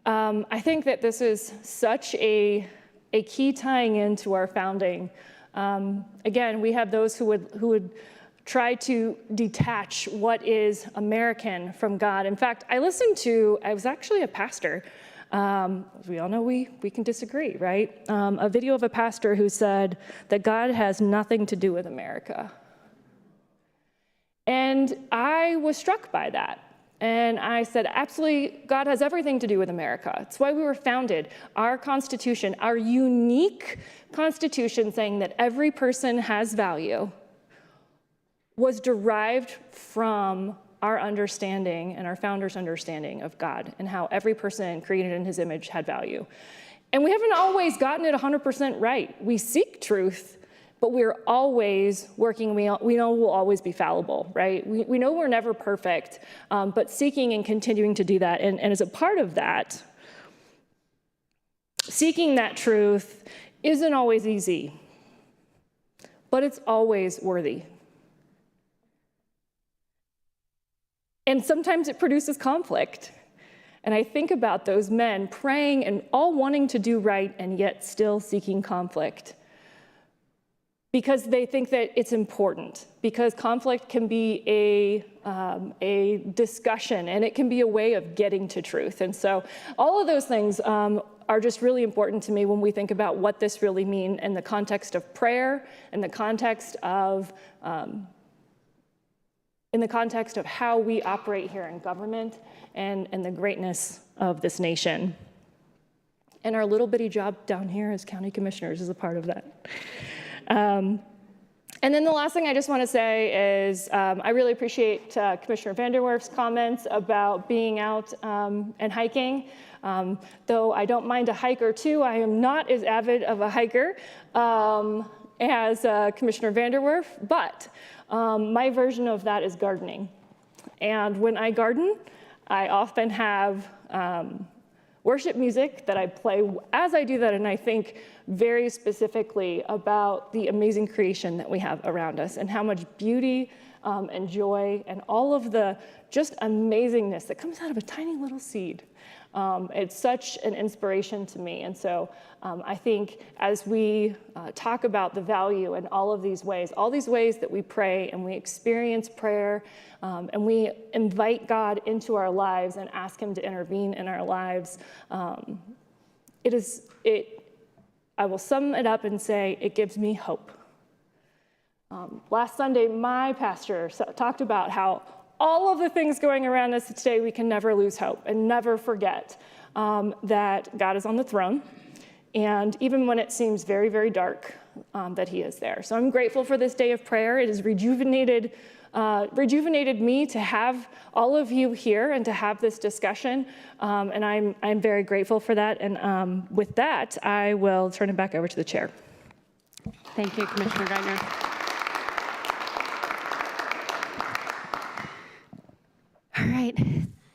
I think that this is such a key tying into our founding. Again, we have those who would try to detach what is American from God. In fact, I was actually a pastor. We all know we can disagree, right? A video of a pastor who said that God has nothing to do with America. And I was struck by that. And I said, absolutely, God has everything to do with America. It's why we were founded. Our Constitution, our unique Constitution saying that every person has value, was derived from our understanding and our founders' understanding of God and how every person created in his image had value. And we haven't always gotten it 100% right. We seek truth, but we're always working. We know we'll always be fallible, right? We know we're never perfect, but seeking and continuing to do that. And as a part of that, seeking that truth isn't always easy, but it's always worthy. And sometimes it produces conflict. And I think about those men praying and all wanting to do right and yet still seeking conflict. Because they think that it's important, because conflict can be a discussion and it can be a way of getting to truth. And so all of those things are just really important to me when we think about what this really means in the context of prayer, in the context of how we operate here in government and the greatness of this nation. And our little bitty job down here as county commissioners is a part of that. And then the last thing I just want to say is I really appreciate Commissioner Vanderwerf's comments about being out and hiking. Though I don't mind a hike or two, I am not as avid of a hiker as Commissioner Vanderwerf, but my version of that is gardening. And when I garden, I often have worship music that I play as I do that, and I think very specifically about the amazing creation that we have around us and how much beauty and joy and all of the just amazingness that comes out of a tiny little seed. It's such an inspiration to me. And so I think as we talk about the value in all these ways that we pray and we experience prayer and we invite God into our lives and ask him to intervene in our lives, I will sum it up and say it gives me hope. Last Sunday, my pastor talked about how all of the things going around us today, we can never lose hope and never forget that God is on the throne. And even when it seems very, very dark, that he is there. So I'm grateful for this day of prayer. It has rejuvenated me to have all of you here and to have this discussion. And I'm very grateful for that. And with that, I will turn it back over to the chair. Thank you, Commissioner Geithner. All right.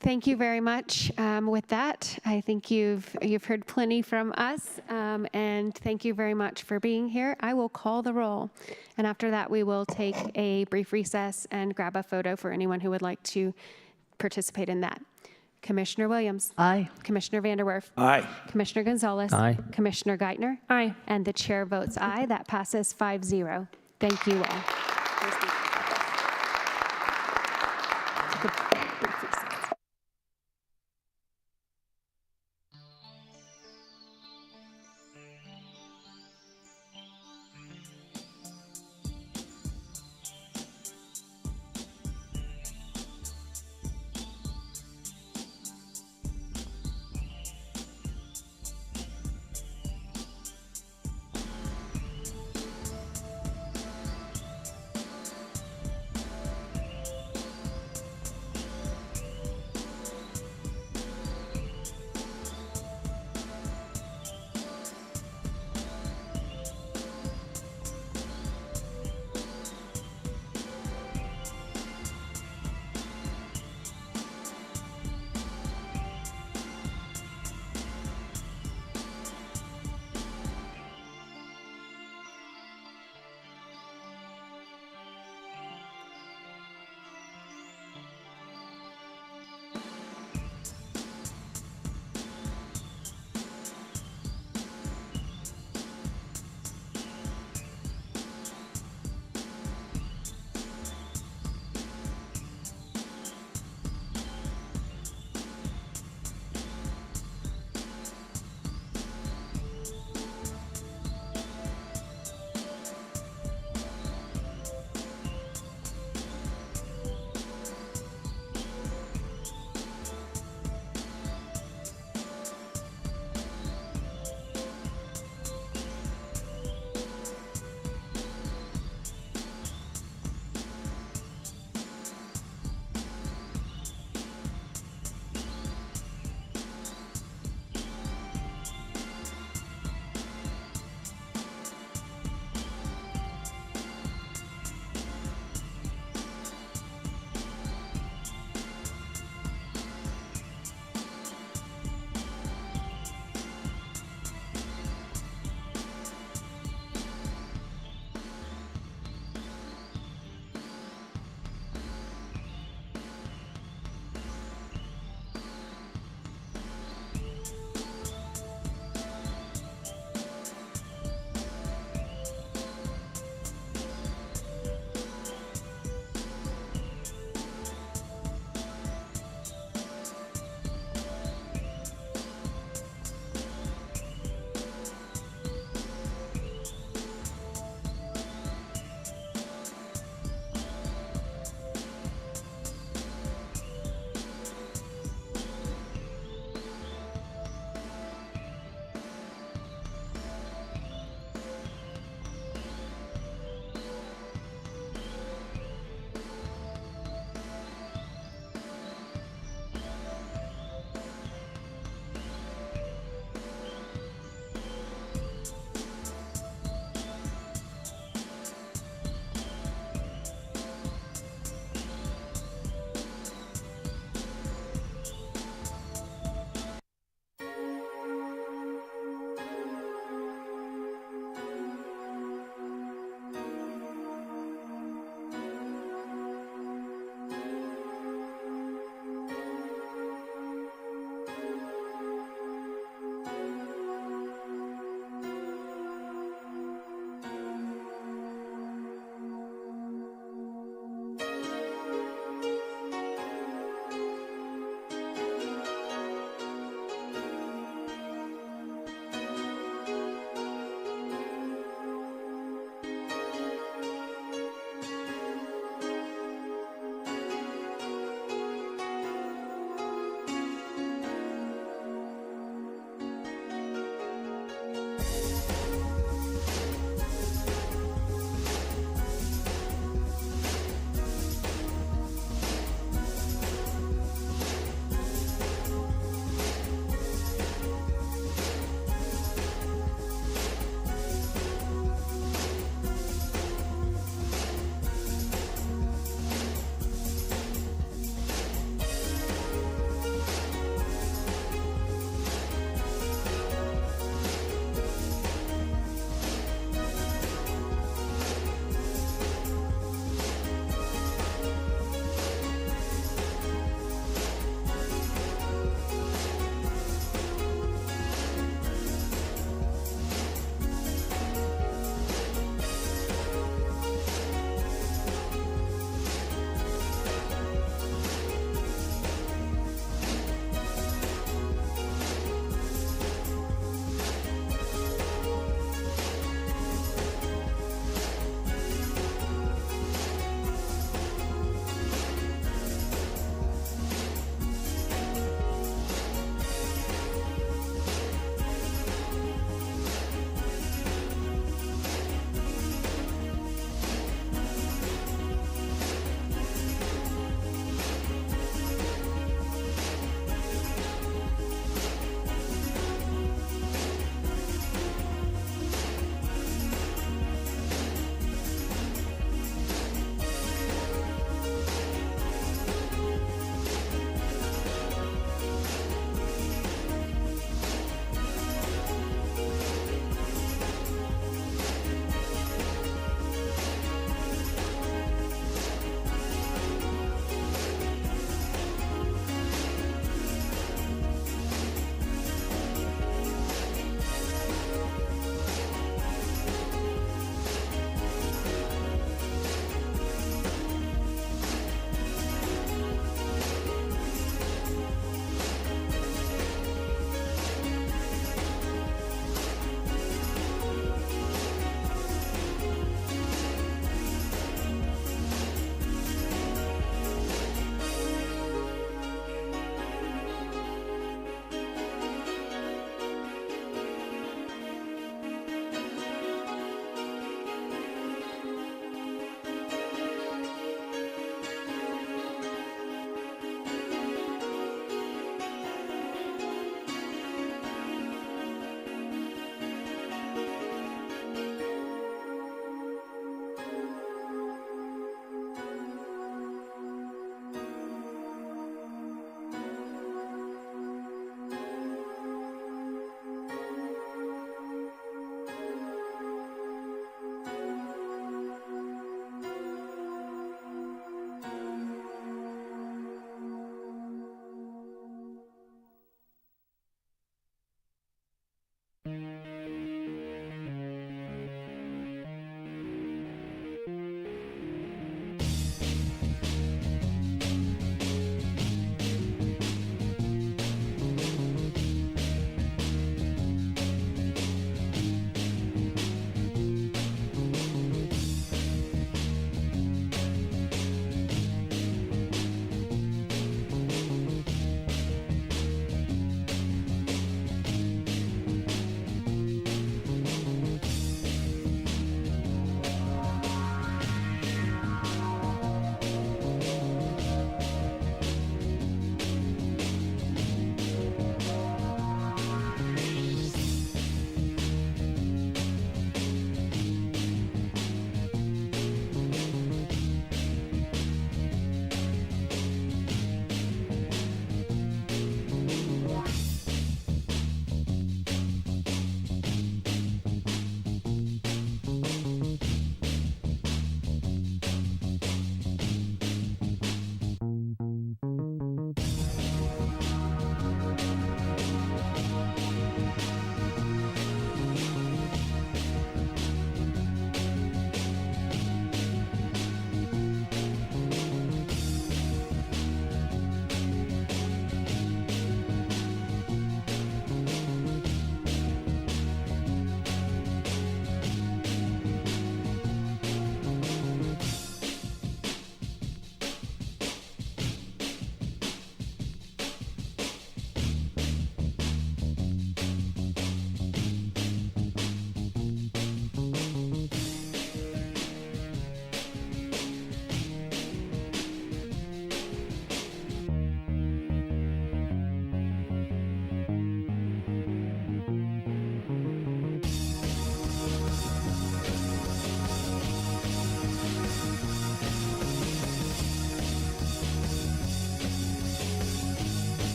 Thank you very much. With that, I think you've heard plenty from us, and thank you very much for being here. I will call the roll, and after that, we will take a brief recess and grab a photo for anyone who would like to participate in that. Commissioner Williams. Aye. Commissioner Vanderwerf. Aye. Commissioner Gonzalez. Aye. Commissioner Geithner. Aye. And the chair votes aye. That passes 5-0. Thank you all.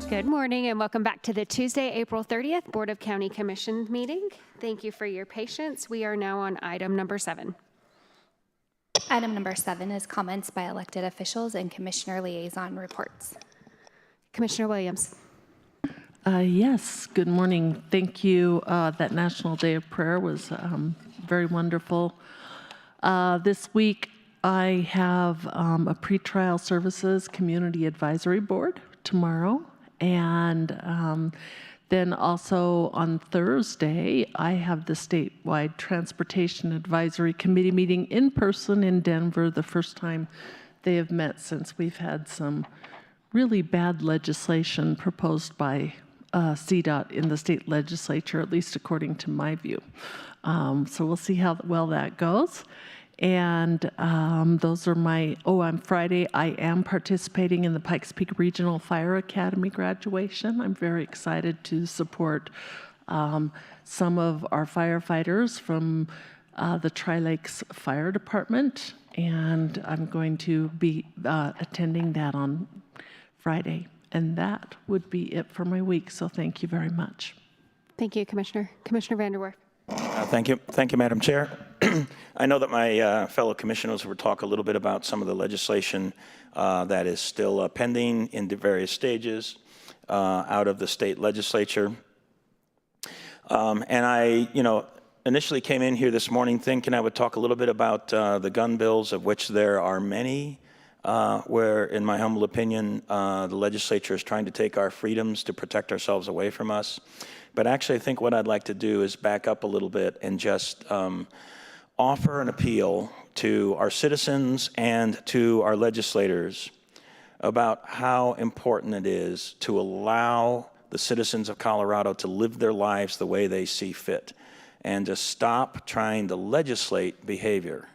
Good morning and welcome back to the Tuesday, April 30th Board of County Commission meeting. Thank you for your patience. We are now on item number 7. Item number 7 is comments by elected officials and commissioner liaison reports. Commissioner Williams. Yes, good morning. Thank you. That National Day of Prayer was very wonderful. This week, I have a pretrial services community advisory board tomorrow. And then also on Thursday, I have the statewide transportation advisory committee meeting in person in Denver, the first time they have met since we've had some really bad legislation proposed by CDOT in the state legislature, at least according to my view. So we'll see how well that goes. And those are on Friday, I am participating in the Pikes Peak Regional Fire Academy graduation. I'm very excited to support some of our firefighters from the Tri-Lakes Fire Department, and I'm going to be attending that on Friday. And that would be it for my week, so thank you very much. Thank you, Commissioner. Commissioner Vanderwerf. Thank you. Thank you, Madam Chair. I know that my fellow commissioners will talk a little bit about some of the legislation that is still pending in the various stages out of the state legislature. And I, initially came in here this morning thinking I would talk a little bit about the gun bills, of which there are many, where, in my humble opinion, the legislature is trying to take our freedoms to protect ourselves away from us. But actually, I think what I'd like to do is back up a little bit and just offer an appeal to our citizens and to our legislators about how important it is to allow the citizens of Colorado to live their lives the way they see fit and to stop trying to legislate behavior.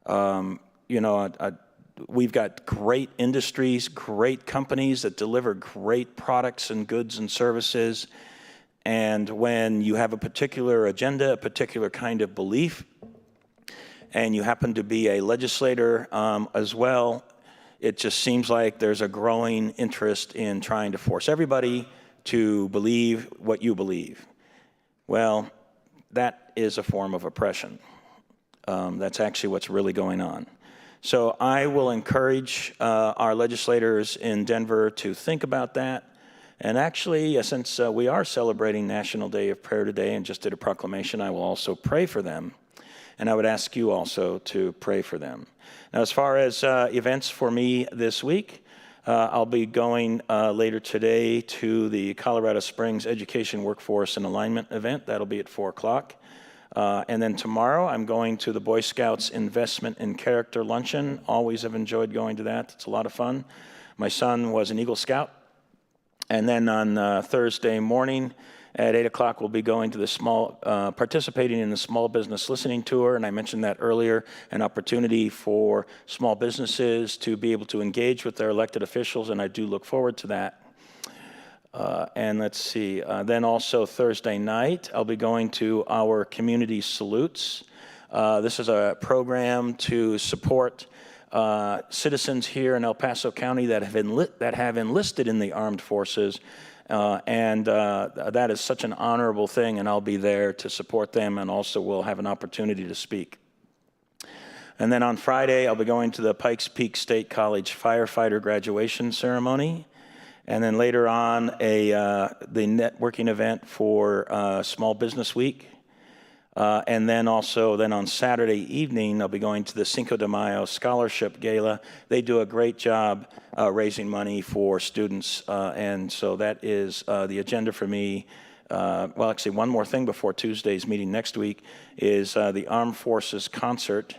We've got great industries, great companies that deliver great products and goods and services. And when you have a particular agenda, a particular kind of belief, and you happen to be a legislator as well, it just seems like there's a growing interest in trying to force everybody to believe what you believe. Well, that is a form of oppression. That's actually what's really going on. So I will encourage our legislators in Denver to think about that. And actually, since we are celebrating National Day of Prayer today and just did a proclamation, I will also pray for them. And I would ask you also to pray for them. Now, as far as events for me this week, I'll be going later today to the Colorado Springs Education Workforce and Alignment event. That'll be at 4 o'clock. And then tomorrow, I'm going to the Boy Scouts Investment in Character Luncheon. Always have enjoyed going to that. It's a lot of fun. My son was an Eagle Scout. And then on Thursday morning at 8 o'clock, we'll be going to participating in the Small Business Listening Tour. And I mentioned that earlier, an opportunity for small businesses to be able to engage with their elected officials, and I do look forward to that. And let's see, then also Thursday night, I'll be going to our Community Salutes. This is a program to support citizens here in El Paso County that have enlisted in the armed forces, and that is such an honorable thing, and I'll be there to support them, and also will have an opportunity to speak. And then on Friday, I'll be going to the Pikes Peak State College firefighter graduation ceremony, and then later on the networking event for Small Business Week. And then also on Saturday evening, I'll be going to the Cinco de Mayo Scholarship Gala. They do a great job raising money for students, and so that is the agenda for me. Well, actually, one more thing before Tuesday's meeting next week is the Armed Forces Concert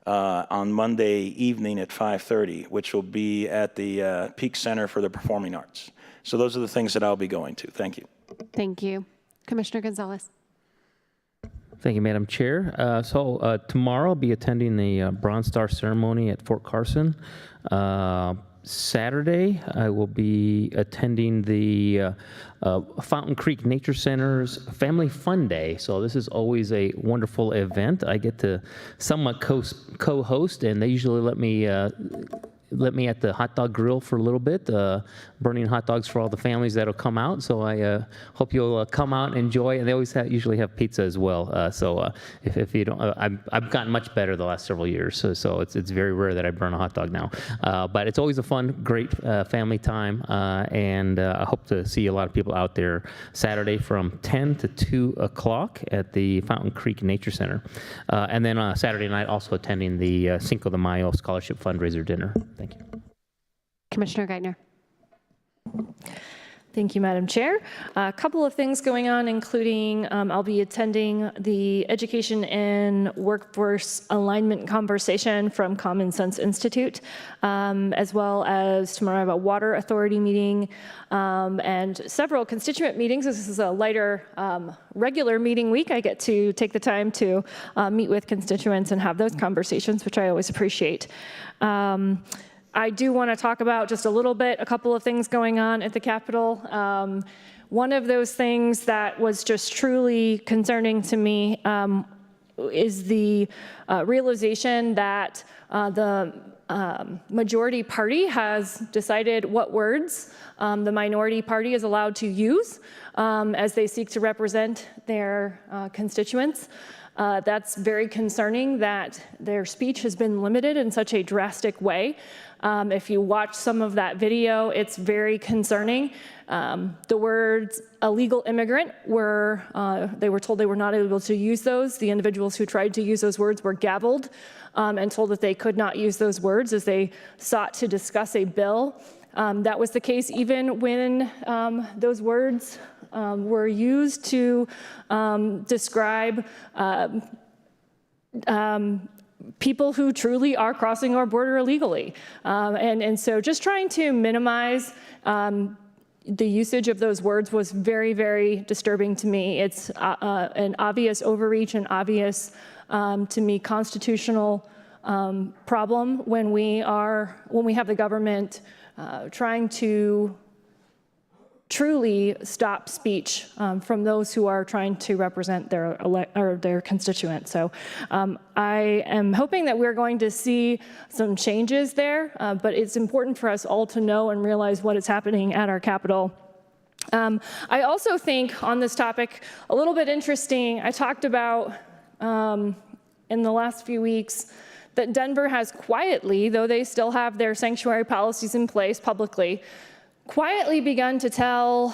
on Monday evening at 5:30, which will be at the Peak Center for the Performing Arts. So those are the things that I'll be going to. Thank you. Thank you. Commissioner Gonzalez. Thank you, Madam Chair. So tomorrow I'll be attending the Bronze Star ceremony at Fort Carson. Saturday, I will be attending the Fountain Creek Nature Center's Family Fun Day. So this is always a wonderful event. I get to somewhat co-host, and they usually let me let me at the hot dog grill for a little bit, burning hot dogs for all the families that'll come out. So I hope you'll come out and enjoy. And they always usually have pizza as well. So if you don't, I've gotten much better the last several years. So it's very rare that I burn a hot dog now. But it's always a fun, great family time. And I hope to see a lot of people out there Saturday from 10 to 2 o'clock at the Fountain Creek Nature Center. And then Saturday night, also attending the Cinco de Mayo Scholarship Fundraiser Dinner. Thank you. Commissioner Geithner. Thank you, Madam Chair. A couple of things going on, including I'll be attending the Education and Workforce Alignment Conversation from Common Sense Institute, as well as tomorrow I have a Water Authority meeting and several constituent meetings. This is a lighter, regular meeting week. I get to take the time to meet with constituents and have those conversations, which I always appreciate. I do want to talk about just a little bit, a couple of things going on at the Capitol. One of those things that was just truly concerning to me is the realization that the majority party has decided what words the minority party is allowed to use as they seek to represent their constituents. That's very concerning that their speech has been limited in such a drastic way. If you watch some of that video, it's very concerning. The words illegal immigrant they were told they were not able to use those. The individuals who tried to use those words were gavelled and told that they could not use those words as they sought to discuss a bill. That was the case even when those words were used to describe people who truly are crossing our border illegally. And so just trying to minimize the usage of those words was very, very disturbing to me. It's an obvious overreach and obvious, to me, constitutional problem when we have the government trying to truly stop speech from those who are trying to represent their constituents. So I am hoping that we're going to see some changes there, but it's important for us all to know and realize what is happening at our Capitol. I also think on this topic, a little bit interesting, I talked about in the last few weeks that Denver has quietly, though they still have their sanctuary policies in place publicly, quietly begun to tell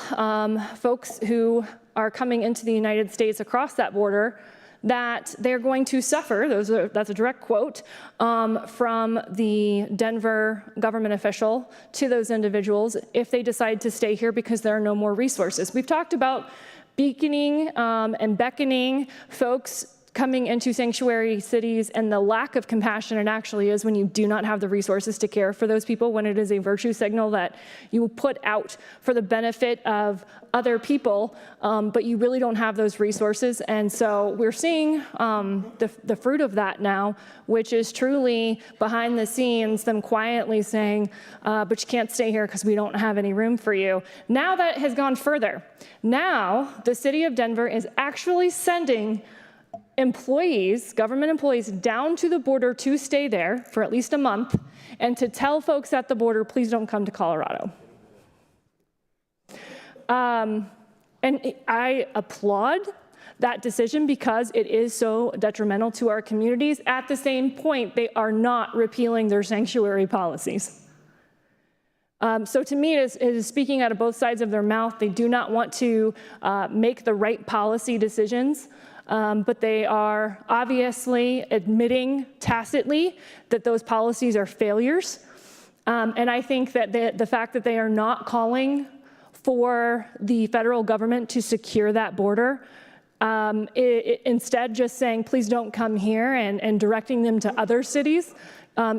folks who are coming into the United States across that border that they're going to suffer, that's a direct quote, from the Denver government official to those individuals if they decide to stay here because there are no more resources. We've talked about beaconing and beckoning folks coming into sanctuary cities and the lack of compassion it actually is when you do not have the resources to care for those people, when it is a virtue signal that you put out for the benefit of other people, but you really don't have those resources. And so we're seeing the fruit of that now, which is truly behind the scenes, them quietly saying, but you can't stay here because we don't have any room for you. Now that has gone further. Now the city of Denver is actually sending employees, government employees, down to the border to stay there for at least a month and to tell folks at the border, please don't come to Colorado. And I applaud that decision because it is so detrimental to our communities. At the same point, they are not repealing their sanctuary policies. So to me, it is speaking out of both sides of their mouth. They do not want to make the right policy decisions. But they are obviously admitting tacitly that those policies are failures. And I think that the fact that they are not calling for the federal government to secure that border, instead just saying, please don't come here and directing them to other cities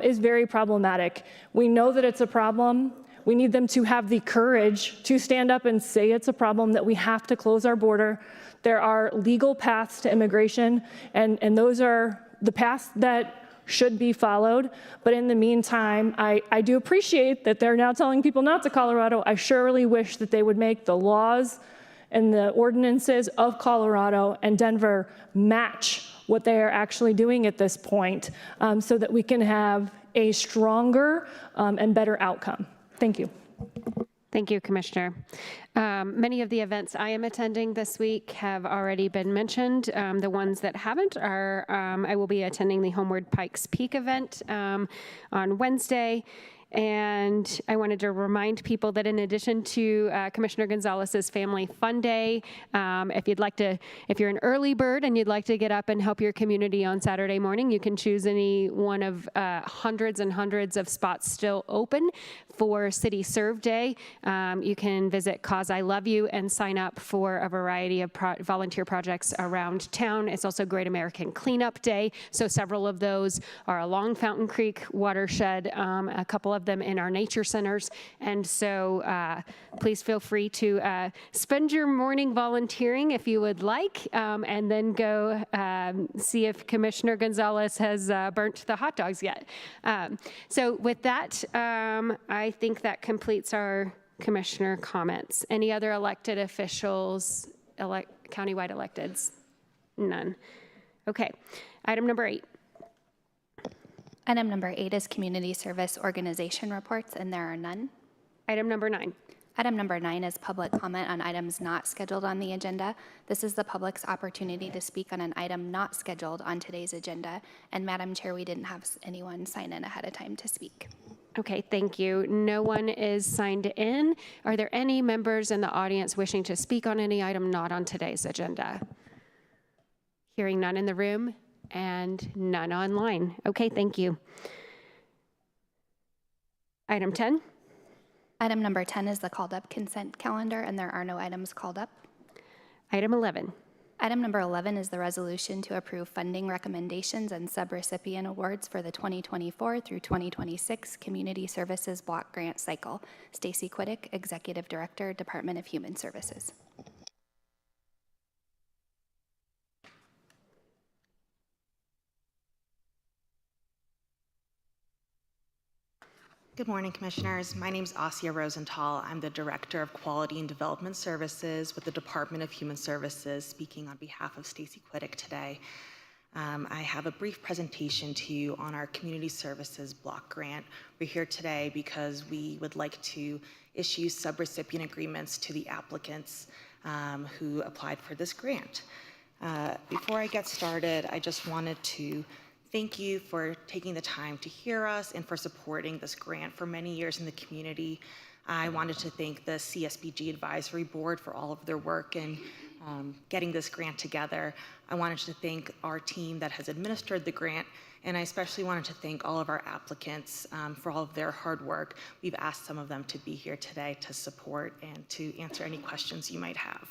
is very problematic. We know that it's a problem. We need them to have the courage to stand up and say it's a problem, that we have to close our border. There are legal paths to immigration, and those are the paths that should be followed. But in the meantime, I do appreciate that they're now telling people not to Colorado. I surely wish that they would make the laws and the ordinances of Colorado and Denver match what they are actually doing at this point, so that we can have a stronger and better outcome. Thank you. Thank you, Commissioner. Many of the events I am attending this week have already been mentioned. The ones that haven't are, I will be attending the Homeward Pikes Peak event on Wednesday. And I wanted to remind people that in addition to Commissioner Gonzalez's Family Fun Day, if you're an early bird and you'd like to get up and help your community on Saturday morning, you can choose any one of hundreds and hundreds of spots still open for City Serve Day. You can visit Cause I Love You and sign up for a variety of volunteer projects around town. It's also Great American Cleanup Day, so several of those are along Fountain Creek watershed, a couple of them in our nature centers. And so please feel free to spend your morning volunteering if you would like, and then go see if Commissioner Gonzalez has burnt the hot dogs yet. So with that, I think that completes our commissioner comments. Any other elected officials, countywide electeds? None. Okay. Item number 8. Item number 8 is community service organization reports, and there are none. Item number 9. Item number 9 is public comment on items not scheduled on the agenda. This is the public's opportunity to speak on an item not scheduled on today's agenda. And Madam Chair, we didn't have anyone sign in ahead of time to speak. Okay, thank you. No one is signed in. Are there any members in the audience wishing to speak on any item not on today's agenda? Hearing none in the room and none online. Okay, thank you. Item 10. Item number 10 is the called up consent calendar, and there are no items called up. Item 11. Item number 11 is the resolution to approve funding recommendations and subrecipient awards for the 2024 through 2026 Community Services Block Grant Cycle. Stacy Quiddick, Executive Director, Department of Human Services. Good morning, Commissioners. My name is Asia Rosenthal. I'm the Director of Quality and Development Services with the Department of Human Services, speaking on behalf of Stacy Quiddick today. I have a brief presentation to you on our Community Services Block Grant. We're here today because we would like to issue subrecipient agreements to the applicants who applied for this grant. Before I get started, I just wanted to thank you for taking the time to hear us and for supporting this grant for many years in the community. I wanted to thank the CSBG Advisory Board for all of their work in getting this grant together. I wanted to thank our team that has administered the grant, and I especially wanted to thank all of our applicants for all of their hard work. We've asked some of them to be here today to support and to answer any questions you might have.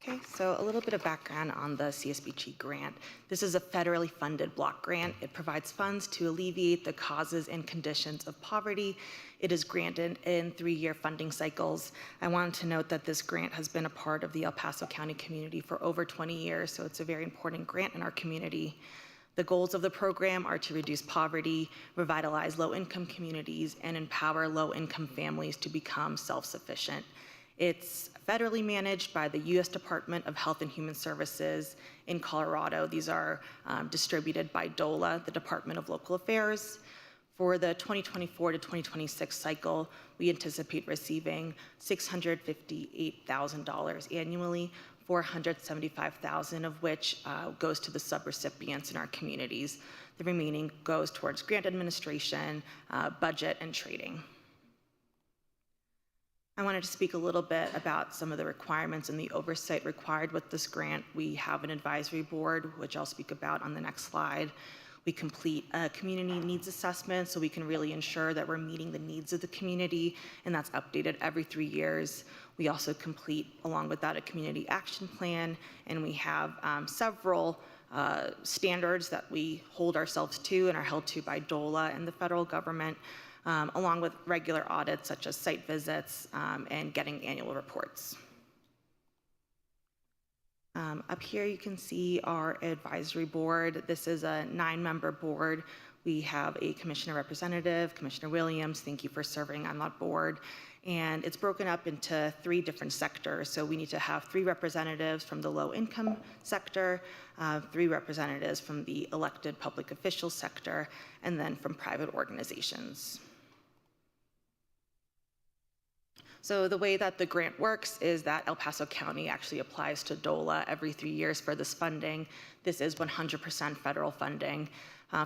Okay, so a little bit of background on the CSBG grant. This is a federally funded block grant. It provides funds to alleviate the causes and conditions of poverty. It is granted in 3-year funding cycles. I wanted to note that this grant has been a part of the El Paso County community for over 20 years, so it's a very important grant in our community. The goals of the program are to reduce poverty, revitalize low-income communities, and empower low-income families to become self-sufficient. It's federally managed by the U.S. Department of Health and Human Services in Colorado. These are distributed by DOLA, the Department of Local Affairs. For the 2024 to 2026 cycle, we anticipate receiving $658,000 annually, $475,000 of which goes to the subrecipients in our communities. The remaining goes towards grant administration, budget, and trading. I wanted to speak a little bit about some of the requirements and the oversight required with this grant. We have an advisory board, which I'll speak about on the next slide. We complete a community needs assessment so we can really ensure that we're meeting the needs of the community, and that's updated every 3 years. We also complete, along with that, a community action plan, and we have several standards that we hold ourselves to and are held to by DOLA and the federal government, along with regular audits such as site visits and getting annual reports. Up here you can see our advisory board. This is a 9-member board. We have a commissioner representative, Commissioner Williams. Thank you for serving on that board. And it's broken up into 3 different sectors. So we need to have 3 representatives from the low income sector, 3 representatives from the elected public official sector, and then from private organizations. So the way that the grant works is that El Paso County actually applies to DOLA every 3 years for this funding. This is 100% federal funding.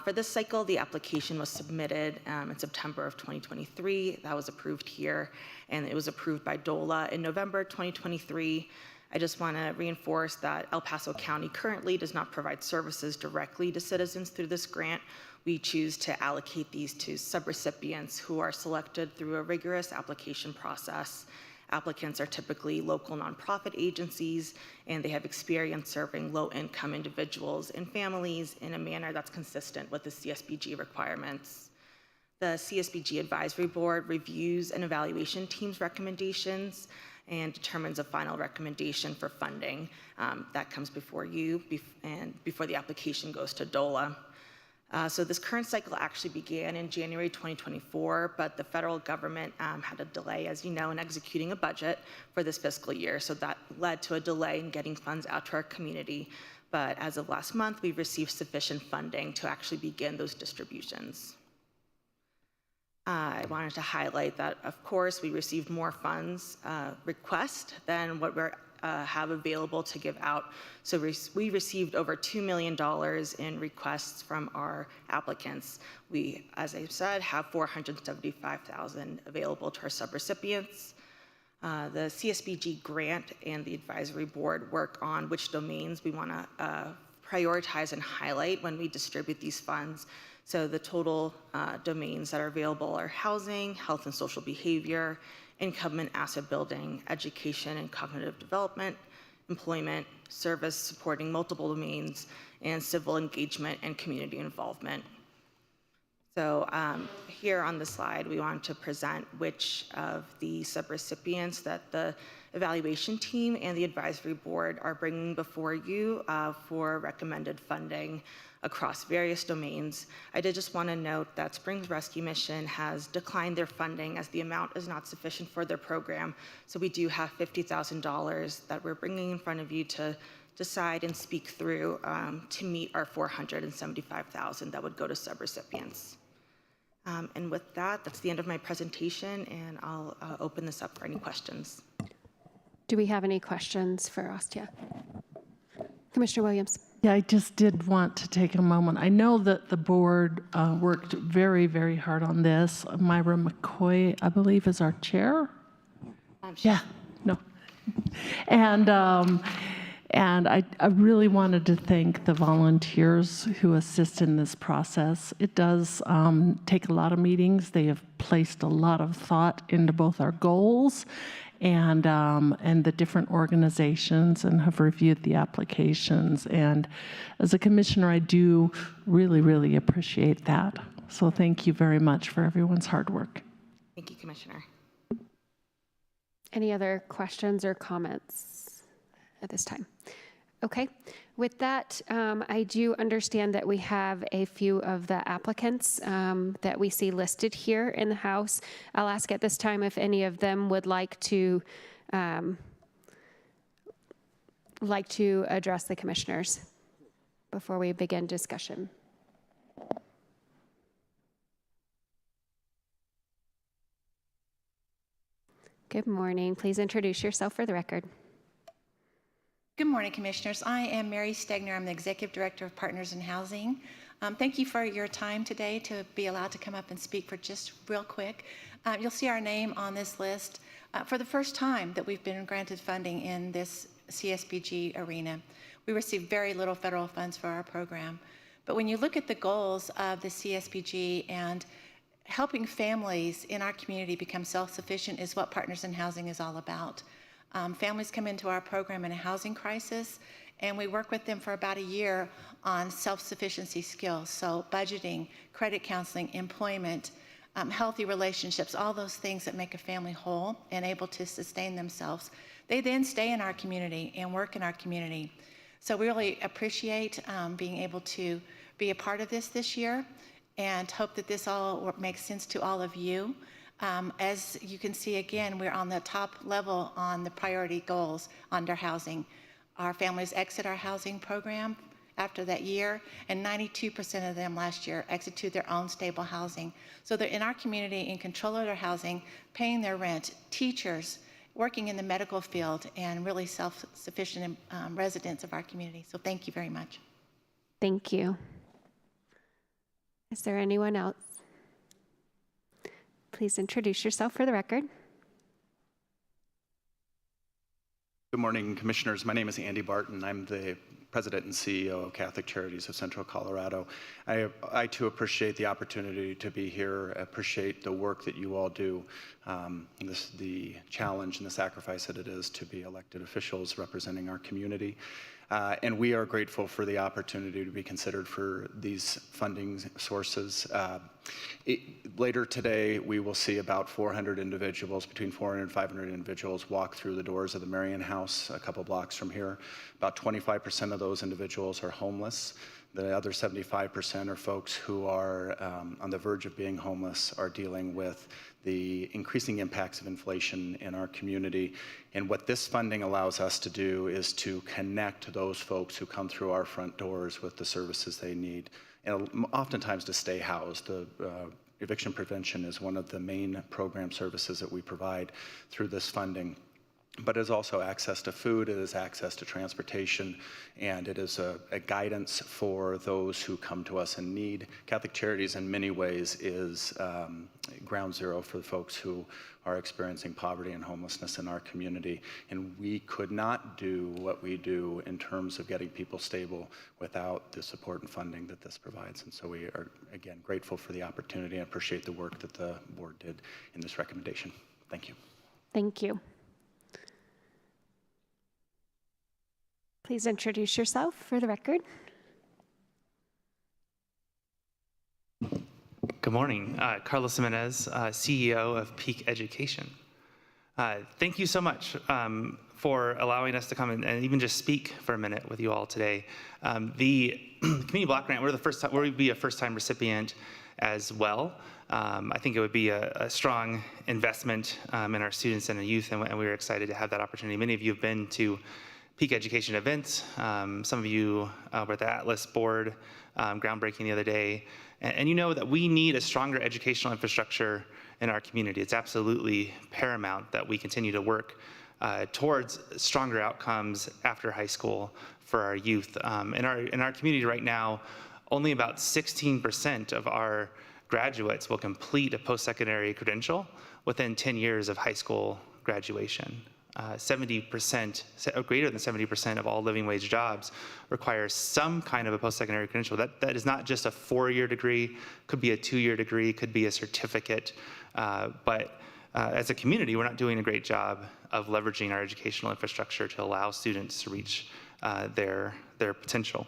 For this cycle, the application was submitted in September of 2023. That was approved here, and it was approved by DOLA in November 2023. I just want to reinforce that El Paso County currently does not provide services directly to citizens through this grant. We choose to allocate these to subrecipients who are selected through a rigorous application process. Applicants are typically local nonprofit agencies, and they have experience serving low-income individuals and families in a manner that's consistent with the CSBG requirements. The CSBG Advisory Board reviews an evaluation team's recommendations and determines a final recommendation for funding that comes before you and before the application goes to DOLA. So this current cycle actually began in January 2024, but the federal government had a delay, as you know, in executing a budget for this fiscal year. So that led to a delay in getting funds out to our community. But as of last month, we've received sufficient funding to actually begin those distributions. I wanted to highlight that, of course, we received more funds request than what we're have available to give out. So we received over $2 million in requests from our applicants. We, as I said, have $475,000 available to our subrecipients. The CSBG grant and the advisory board work on which domains we want to prioritize and highlight when we distribute these funds. So the total domains that are available are housing, health and social behavior, income and asset building, education and cognitive development, employment, service supporting multiple domains, and civil engagement and community involvement. So here on the slide, we want to present which of the subrecipients that the evaluation team and the advisory board are bringing before you for recommended funding across various domains. I did just want to note that Springs Rescue Mission has declined their funding as the amount is not sufficient for their program. So we do have $50,000 that we're bringing in front of you to decide and speak through to meet our $475,000 that would go to subrecipients. And with that, that's the end of my presentation, and I'll open this up for any questions. Do we have any questions for Astia? Commissioner Williams. Yeah, I just did want to take a moment. I know that the board worked very, very hard on this. Myra McCoy, I believe, is our chair. Yeah, no. And I really wanted to thank the volunteers who assist in this process. It does take a lot of meetings. They have placed a lot of thought into both our goals and the different organizations, and have reviewed the applications. And as a commissioner, I do really, really appreciate that. So thank you very much for everyone's hard work. Thank you, Commissioner. Any other questions or comments at this time? Okay. With that, I do understand that we have a few of the applicants that we see listed here in the House. I'll ask at this time if any of them would like to address the commissioners before we begin discussion. Good morning. Please introduce yourself for the record. Good morning, Commissioners. I am Mary Stegner. I'm the Executive Director of Partners in Housing. Thank you for your time today to be allowed to come up and speak for just real quick. You'll see our name on this list for the first time that we've been granted funding in this CSBG arena. We receive very little federal funds for our program. But when you look at the goals of the CSBG and helping families in our community become self-sufficient is what Partners in Housing is all about. Families come into our program in a housing crisis, and we work with them for about a year on self-sufficiency skills. So budgeting, credit counseling, employment, healthy relationships, all those things that make a family whole and able to sustain themselves. They then stay in our community and work in our community. So we really appreciate being able to be a part of this year, and hope that this all makes sense to all of you. As you can see, again, we're on the top level on the priority goals under housing. Our families exit our housing program after that year, and 92% of them last year exit to their own stable housing. So they're in our community, in control of their housing, paying their rent, teachers, working in the medical field, and really self-sufficient residents of our community. So thank you very much. Thank you. Is there anyone else? Please introduce yourself for the record. Good morning, Commissioners. My name is Andy Barton. I'm the President and CEO of Catholic Charities of Central Colorado. I too appreciate the opportunity to be here, appreciate the work that you all do, the challenge and the sacrifice that it is to be elected officials representing our community. And we are grateful for the opportunity to be considered for these funding sources. Later today, we will see about 400 individuals, between 400 and 500 individuals, walk through the doors of the Marion House a couple blocks from here. About 25% of those individuals are homeless. The other 75% are folks who are on the verge of being homeless, are dealing with the increasing impacts of inflation in our community. And what this funding allows us to do is to connect those folks who come through our front doors with the services they need, and oftentimes to stay housed. Eviction prevention is one of the main program services that we provide through this funding. But it is also access to food, it is access to transportation, and it is a guidance for those who come to us in need. Catholic Charities in many ways is ground zero for the folks who are experiencing poverty and homelessness in our community. And we could not do what we do in terms of getting people stable without the support and funding that this provides. And so we are, again, grateful for the opportunity and appreciate the work that the board did in this recommendation. Thank you. Thank you. Please introduce yourself for the record. Good morning. Carlos Jimenez, CEO of Peak Education. Thank you so much for allowing us to come and even just speak for a minute with you all today. The Community Block Grant, we'd be a first-time recipient as well. I think it would be a strong investment in our students and our youth, and we're excited to have that opportunity. Many of you have been to Peak Education events. Some of you were at the Atlas board groundbreaking the other day. And you know that we need a stronger educational infrastructure in our community. It's absolutely paramount that we continue to work towards stronger outcomes after high school for our youth. In our community right now, only about 16% of our graduates will complete a post-secondary credential within 10 years of high school graduation. 70%, or greater than 70% of all living wage jobs require some kind of a post-secondary credential. That is not just a 4-year degree, could be a 2-year degree, could be a certificate. But as a community, we're not doing a great job of leveraging our educational infrastructure to allow students to reach their potential.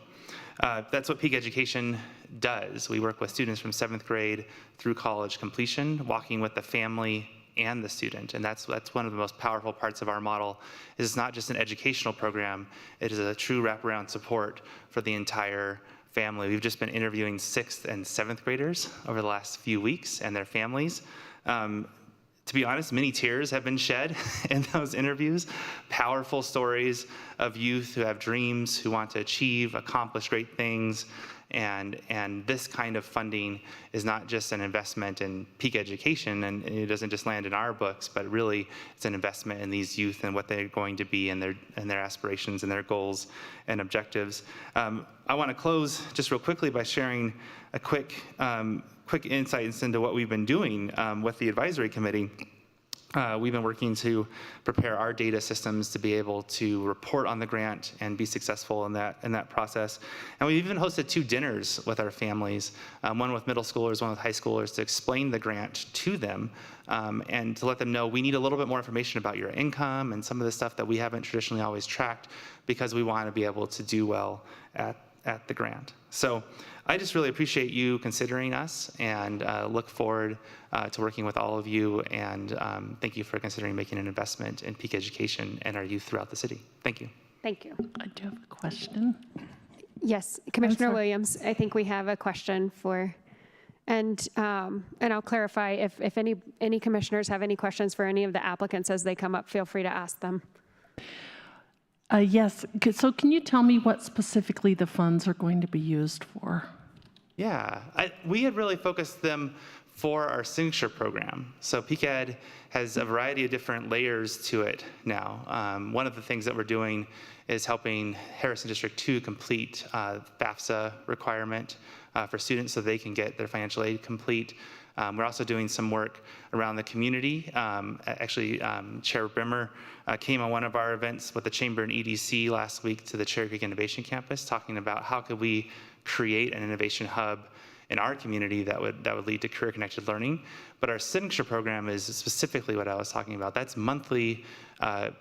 That's what Peak Education does. We work with students from 7th grade through college completion, walking with the family and the student, and that's one of the most powerful parts of our model. It's not just an educational program, it is a true wraparound support for the entire family. We've just been interviewing 6th and 7th graders over the last few weeks and their families. To be honest, many tears have been shed in those interviews. Powerful stories of youth who have dreams, who want to achieve, accomplish great things. And this kind of funding is not just an investment in Peak Education, and it doesn't just land in our books, but really it's an investment in these youth and what they're going to be and their aspirations and their goals and objectives. I want to close just real quickly by sharing a quick insights into what we've been doing with the advisory committee. We've been working to prepare our data systems to be able to report on the grant and be successful in that process. And we've even hosted 2 dinners with our families, one with middle schoolers, one with high schoolers, to explain the grant to them and to let them know we need a little bit more information about your income and some of the stuff that we haven't traditionally always tracked, because we want to be able to do well at at the grant. So I just really appreciate you considering us, and look forward to working with all of you, and thank you for considering making an investment in Peak Education and our youth throughout the city. Thank you. Thank you. I do have a question. Yes, Commissioner Williams, I think we have a question for, and I'll clarify, if any commissioners have any questions for any of the applicants as they come up, feel free to ask them. Yes, so can you tell me what specifically the funds are going to be used for? Yeah, we had really focused them for our signature program. So Peak Ed has a variety of different layers to it now. One of the things that we're doing is helping Harrison District 2 complete FAFSA requirement for students so they can get their financial aid complete. We're also doing some work around the community. Chair Brimmer came on one of our events with the Chamber and EDC last week to the Cherry Creek Innovation Campus, talking about how could we create an innovation hub in our community that would lead to career-connected learning. But our signature program is specifically what I was talking about. That's monthly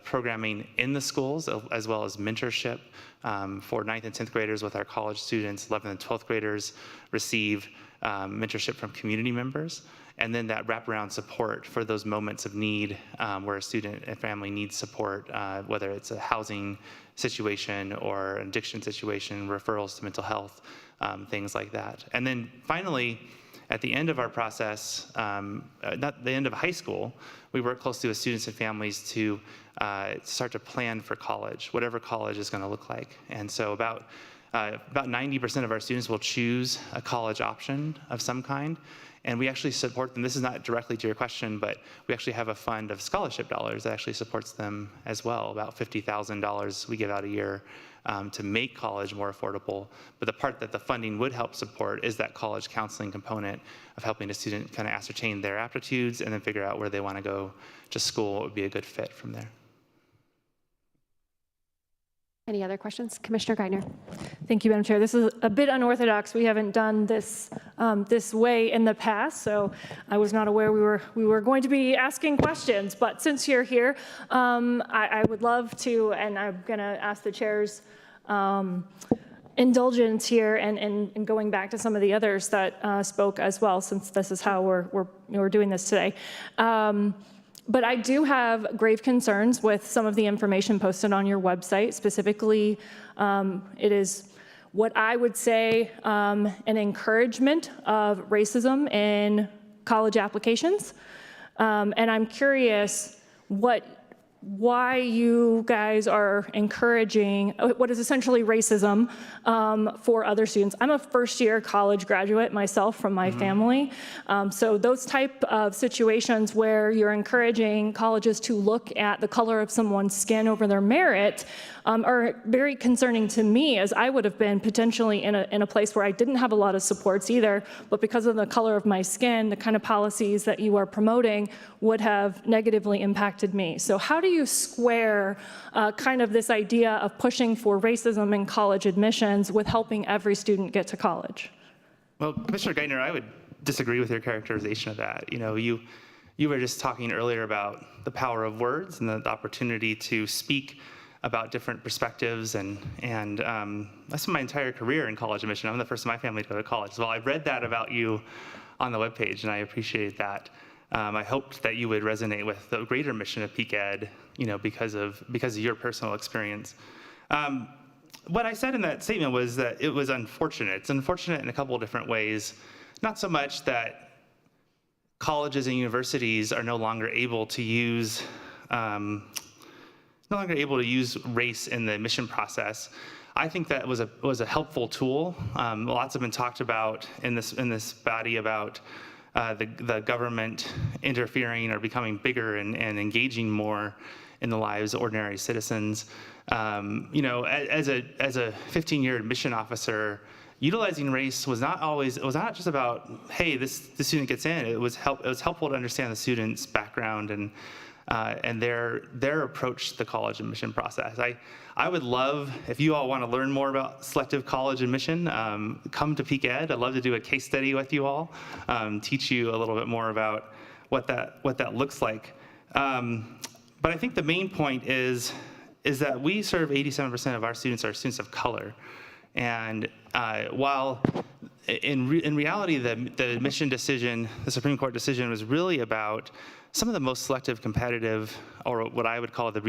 programming in the schools, as well as mentorship for 9th and 10th graders with our college students. 11th and 12th graders receive mentorship from community members, and then that wraparound support for those moments of need where a student and family needs support, whether it's a housing situation or an addiction situation, referrals to mental health, things like that. And then finally, at the end of our process, not the end of high school, we work closely with students and families to start to plan for college, whatever college is going to look like. And so about 90% of our students will choose a college option of some kind, and we actually support them. This is not directly to your question, but we actually have a fund of scholarship dollars that actually supports them as well, about $50,000 we give out a year to make college more affordable. But the part that the funding would help support is that college counseling component of helping a student kind of ascertain their aptitudes and then figure out where they want to go to school, what would be a good fit from there. Any other questions? Commissioner Geithner. Thank you, Madam Chair. This is a bit unorthodox. We haven't done this this way in the past, so I was not aware we were going to be asking questions. But since you're here, I would love to, and I'm going to ask the chair's indulgence here, and going back to some of the others that spoke as well, since this is how we're doing this today. But I do have grave concerns with some of the information posted on your website. Specifically, it is what I would say an encouragement of racism in college applications. And I'm curious why you guys are encouraging what is essentially racism for other students. I'm a first-year college graduate myself from my family. So those type of situations where you're encouraging colleges to look at the color of someone's skin over their merit are very concerning to me, as I would have been potentially in a place where I didn't have a lot of supports either, but because of the color of my skin, the kind of policies that you are promoting would have negatively impacted me. So how do you square kind of this idea of pushing for racism in college admissions with helping every student get to college? Well, Commissioner Geithner, I would disagree with your characterization of that. You know, you were just talking earlier about the power of words and the opportunity to speak about different perspectives, and that's my entire career in college admission. I'm the first in my family to go to college. Well, I read that about you on the webpage, and I appreciate that. I hoped that you would resonate with the greater mission of Peak Ed, you know, because of your personal experience. What I said in that statement was that it was unfortunate. It's unfortunate in a couple of different ways. Not so much that colleges and universities are no longer able to use race in the admission process. I think that was a helpful tool. Lots have been talked about in this body about the government interfering or becoming bigger and engaging more in the lives of ordinary citizens. You know, as a 15-year admission officer, utilizing race was not just about, hey, the student gets in. It was helpful to understand the student's background and their approach to the college admission process. I would love, if you all want to learn more about selective college admission, come to Peak Ed. I'd love to do a case study with you all, teach you a little bit more about what that looks like. But I think the main point is that we serve 87% of our students are students of color. And while in reality, the admission decision, the Supreme Court decision, was really about some of the most selective, competitive, or what I would call the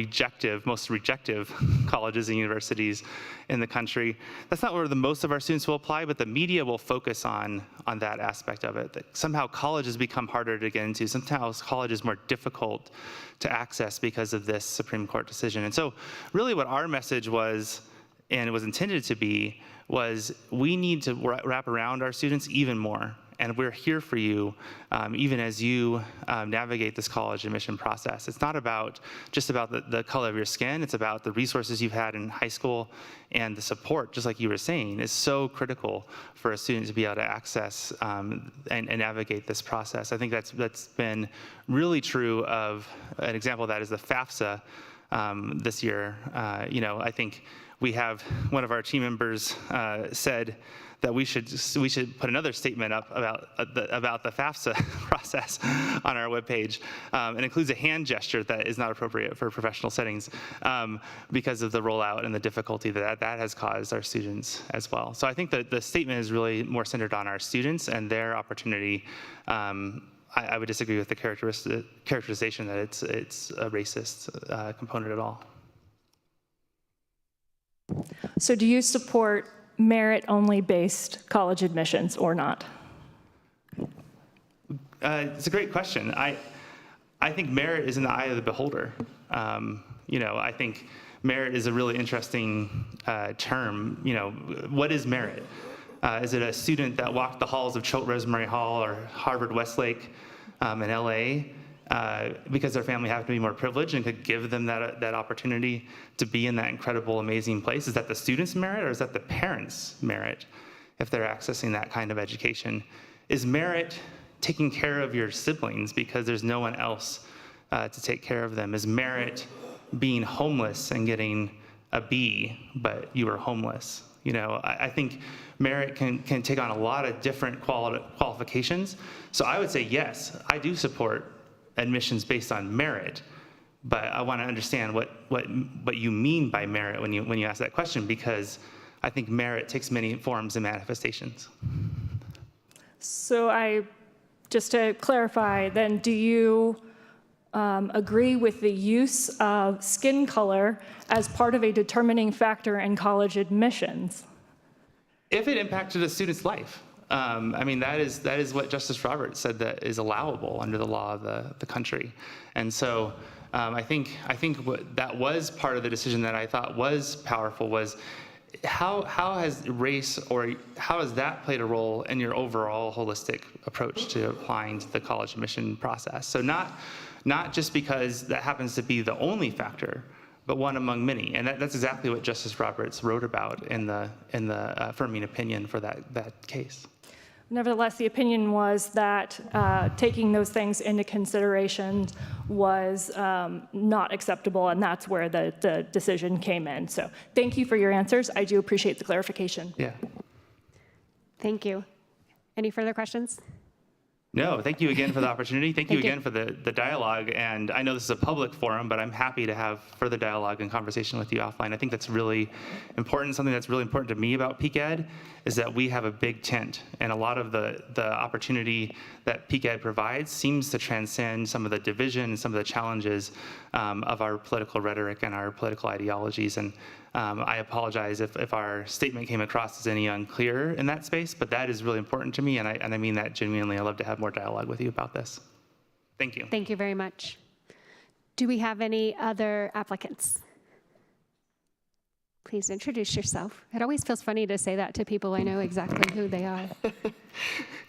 most rejective colleges and universities in the country. That's not where the most of our students will apply, but the media will focus on that aspect of it, that somehow college has become harder to get into, somehow college is more difficult to access because of this Supreme Court decision. And so really what our message was, and it was intended to be, was we need to wrap around our students even more. And we're here for you, even as you navigate this college admission process. It's not just about the color of your skin. It's about the resources you've had in high school, and the support, just like you were saying, is so critical for a student to be able to access and navigate this process. I think that's been really true of an example of that is the FAFSA this year. I think we have one of our team members said that we should put another statement up about the FAFSA process on our webpage. It includes a hand gesture that is not appropriate for professional settings because of the rollout and the difficulty that has caused our students as well. So I think that the statement is really more centered on our students and their opportunity. I would disagree with the characterization that it's a racist component at all. So do you support merit-only based college admissions or not? It's a great question. I think merit is in the eye of the beholder. I think merit is a really interesting term. What is merit? Is it a student that walked the halls of Choate Rosemary Hall or Harvard Westlake in LA because their family happened to be more privileged and could give them that opportunity to be in that incredible, amazing place? Is that the student's merit, or is that the parents' merit if they're accessing that kind of education? Is merit taking care of your siblings because there's no one else to take care of them? Is merit being homeless and getting a B, but you were homeless? I think merit can take on a lot of different qualifications. So I would say, yes, I do support admissions based on merit, but I want to understand what you mean by merit when you ask that question, because I think merit takes many forms and manifestations. So just to clarify, then, do you agree with the use of skin color as part of a determining factor in college admissions? If it impacted a student's life. That is what Justice Roberts said that is allowable under the law of the country. And so I think that was part of the decision that I thought was powerful, was how has race, or how has that played a role in your overall holistic approach to applying to the college admission process? So not just because that happens to be the only factor, but one among many. And that's exactly what Justice Roberts wrote about in the affirming opinion for that case. Nevertheless, the opinion was that taking those things into consideration was not acceptable, and that's where the decision came in. So thank you for your answers. I do appreciate the clarification. Yeah. Thank you. Any further questions? No, thank you again for the opportunity. Thank you again for the dialogue. And I know this is a public forum, but I'm happy to have further dialogue and conversation with you offline. I think that's really important. Something that's really important to me about Peak Ed is that we have a big tent, and a lot of the opportunity that Peak Ed provides seems to transcend some of the division and some of the challenges of our political rhetoric and our political ideologies. And I apologize if our statement came across as any unclear in that space, but that is really important to me, and I mean that genuinely. I'd love to have more dialogue with you about this. Thank you. Thank you very much. Do we have any other applicants? Please introduce yourself. It always feels funny to say that to people I know exactly who they are.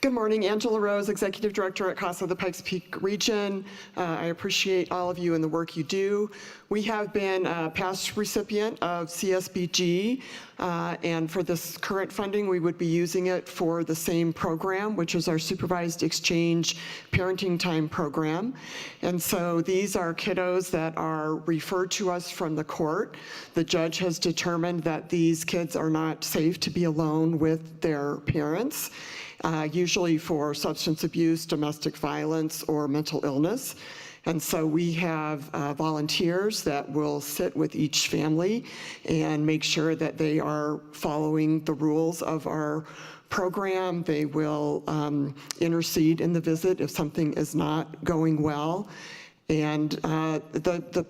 Good morning, Angela Rose, Executive Director at CASA of the Pikes Peak region. I appreciate all of you and the work you do. We have been a past recipient of CSBG, and for this current funding, we would be using it for the same program, which is our Supervised Exchange Parenting Time program. And so these are kiddos that are referred to us from the court. The judge has determined that these kids are not safe to be alone with their parents, usually for substance abuse, domestic violence, or mental illness. And so we have volunteers that will sit with each family and make sure that they are following the rules of our program. They will intercede in the visit if something is not going well. And the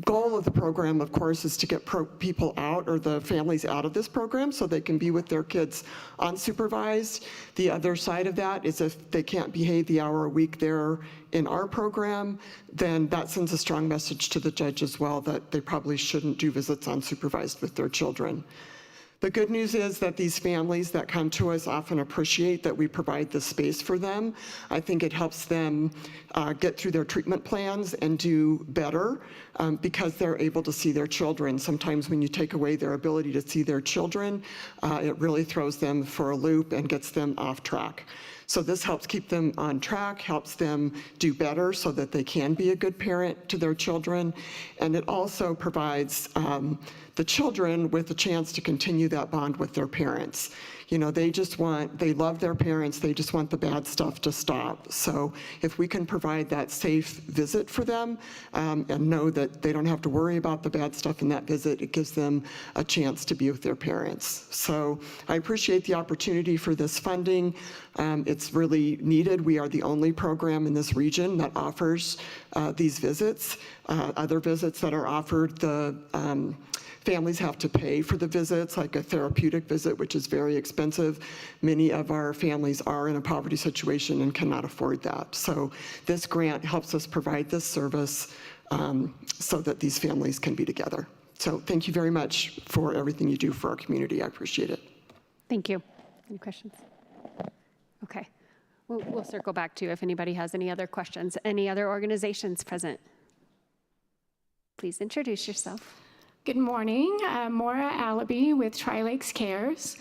goal of the program, of course, is to get people out, or the families out of this program, so they can be with their kids unsupervised. The other side of that is if they can't behave the hour a week there in our program, then that sends a strong message to the judge as well that they probably shouldn't do visits unsupervised with their children. The good news is that these families that come to us often appreciate that we provide the space for them. I think it helps them get through their treatment plans and do better because they're able to see their children. Sometimes when you take away their ability to see their children, it really throws them for a loop and gets them off track. So this helps keep them on track, helps them do better so that they can be a good parent to their children. And it also provides the children with a chance to continue that bond with their parents. You know, they love their parents, they just want the bad stuff to stop. So if we can provide that safe visit for them and know that they don't have to worry about the bad stuff in that visit, it gives them a chance to be with their parents. So I appreciate the opportunity for this funding. It's really needed. We are the only program in this region that offers these visits. Other visits that are offered, the families have to pay for the visits, like a therapeutic visit, which is very expensive. Many of our families are in a poverty situation and cannot afford that. So this grant helps us provide this service so that these families can be together. So thank you very much for everything you do for our community. I appreciate it. Thank you. Any questions? Okay. We'll circle back to you if anybody has any other questions. Any other organizations present? Please introduce yourself. Good morning, Maura Allaby with Tri-Lakes Cares.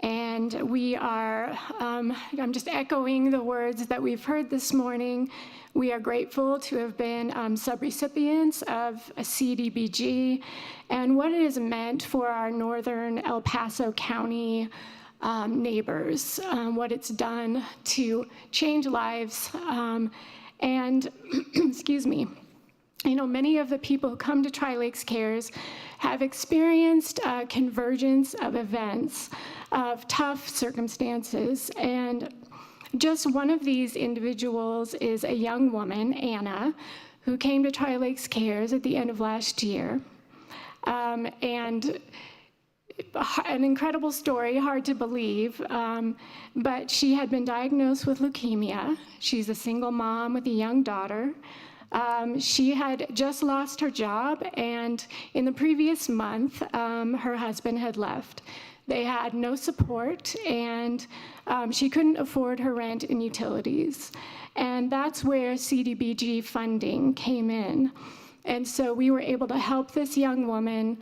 And we are, I'm just echoing the words that we've heard this morning. We are grateful to have been subrecipients of a CDBG and what it has meant for our northern El Paso County neighbors, what it's done to change lives. And, excuse me, you know, many of the people who come to Tri-Lakes Cares have experienced a convergence of events, of tough circumstances. And just one of these individuals is a young woman, Anna, who came to Tri-Lakes Cares at the end of last year. And an incredible story, hard to believe, but she had been diagnosed with leukemia. She's a single mom with a young daughter. She had just lost her job, and in the previous month, her husband had left. They had no support, and she couldn't afford her rent and utilities. And that's where CDBG funding came in. And so we were able to help this young woman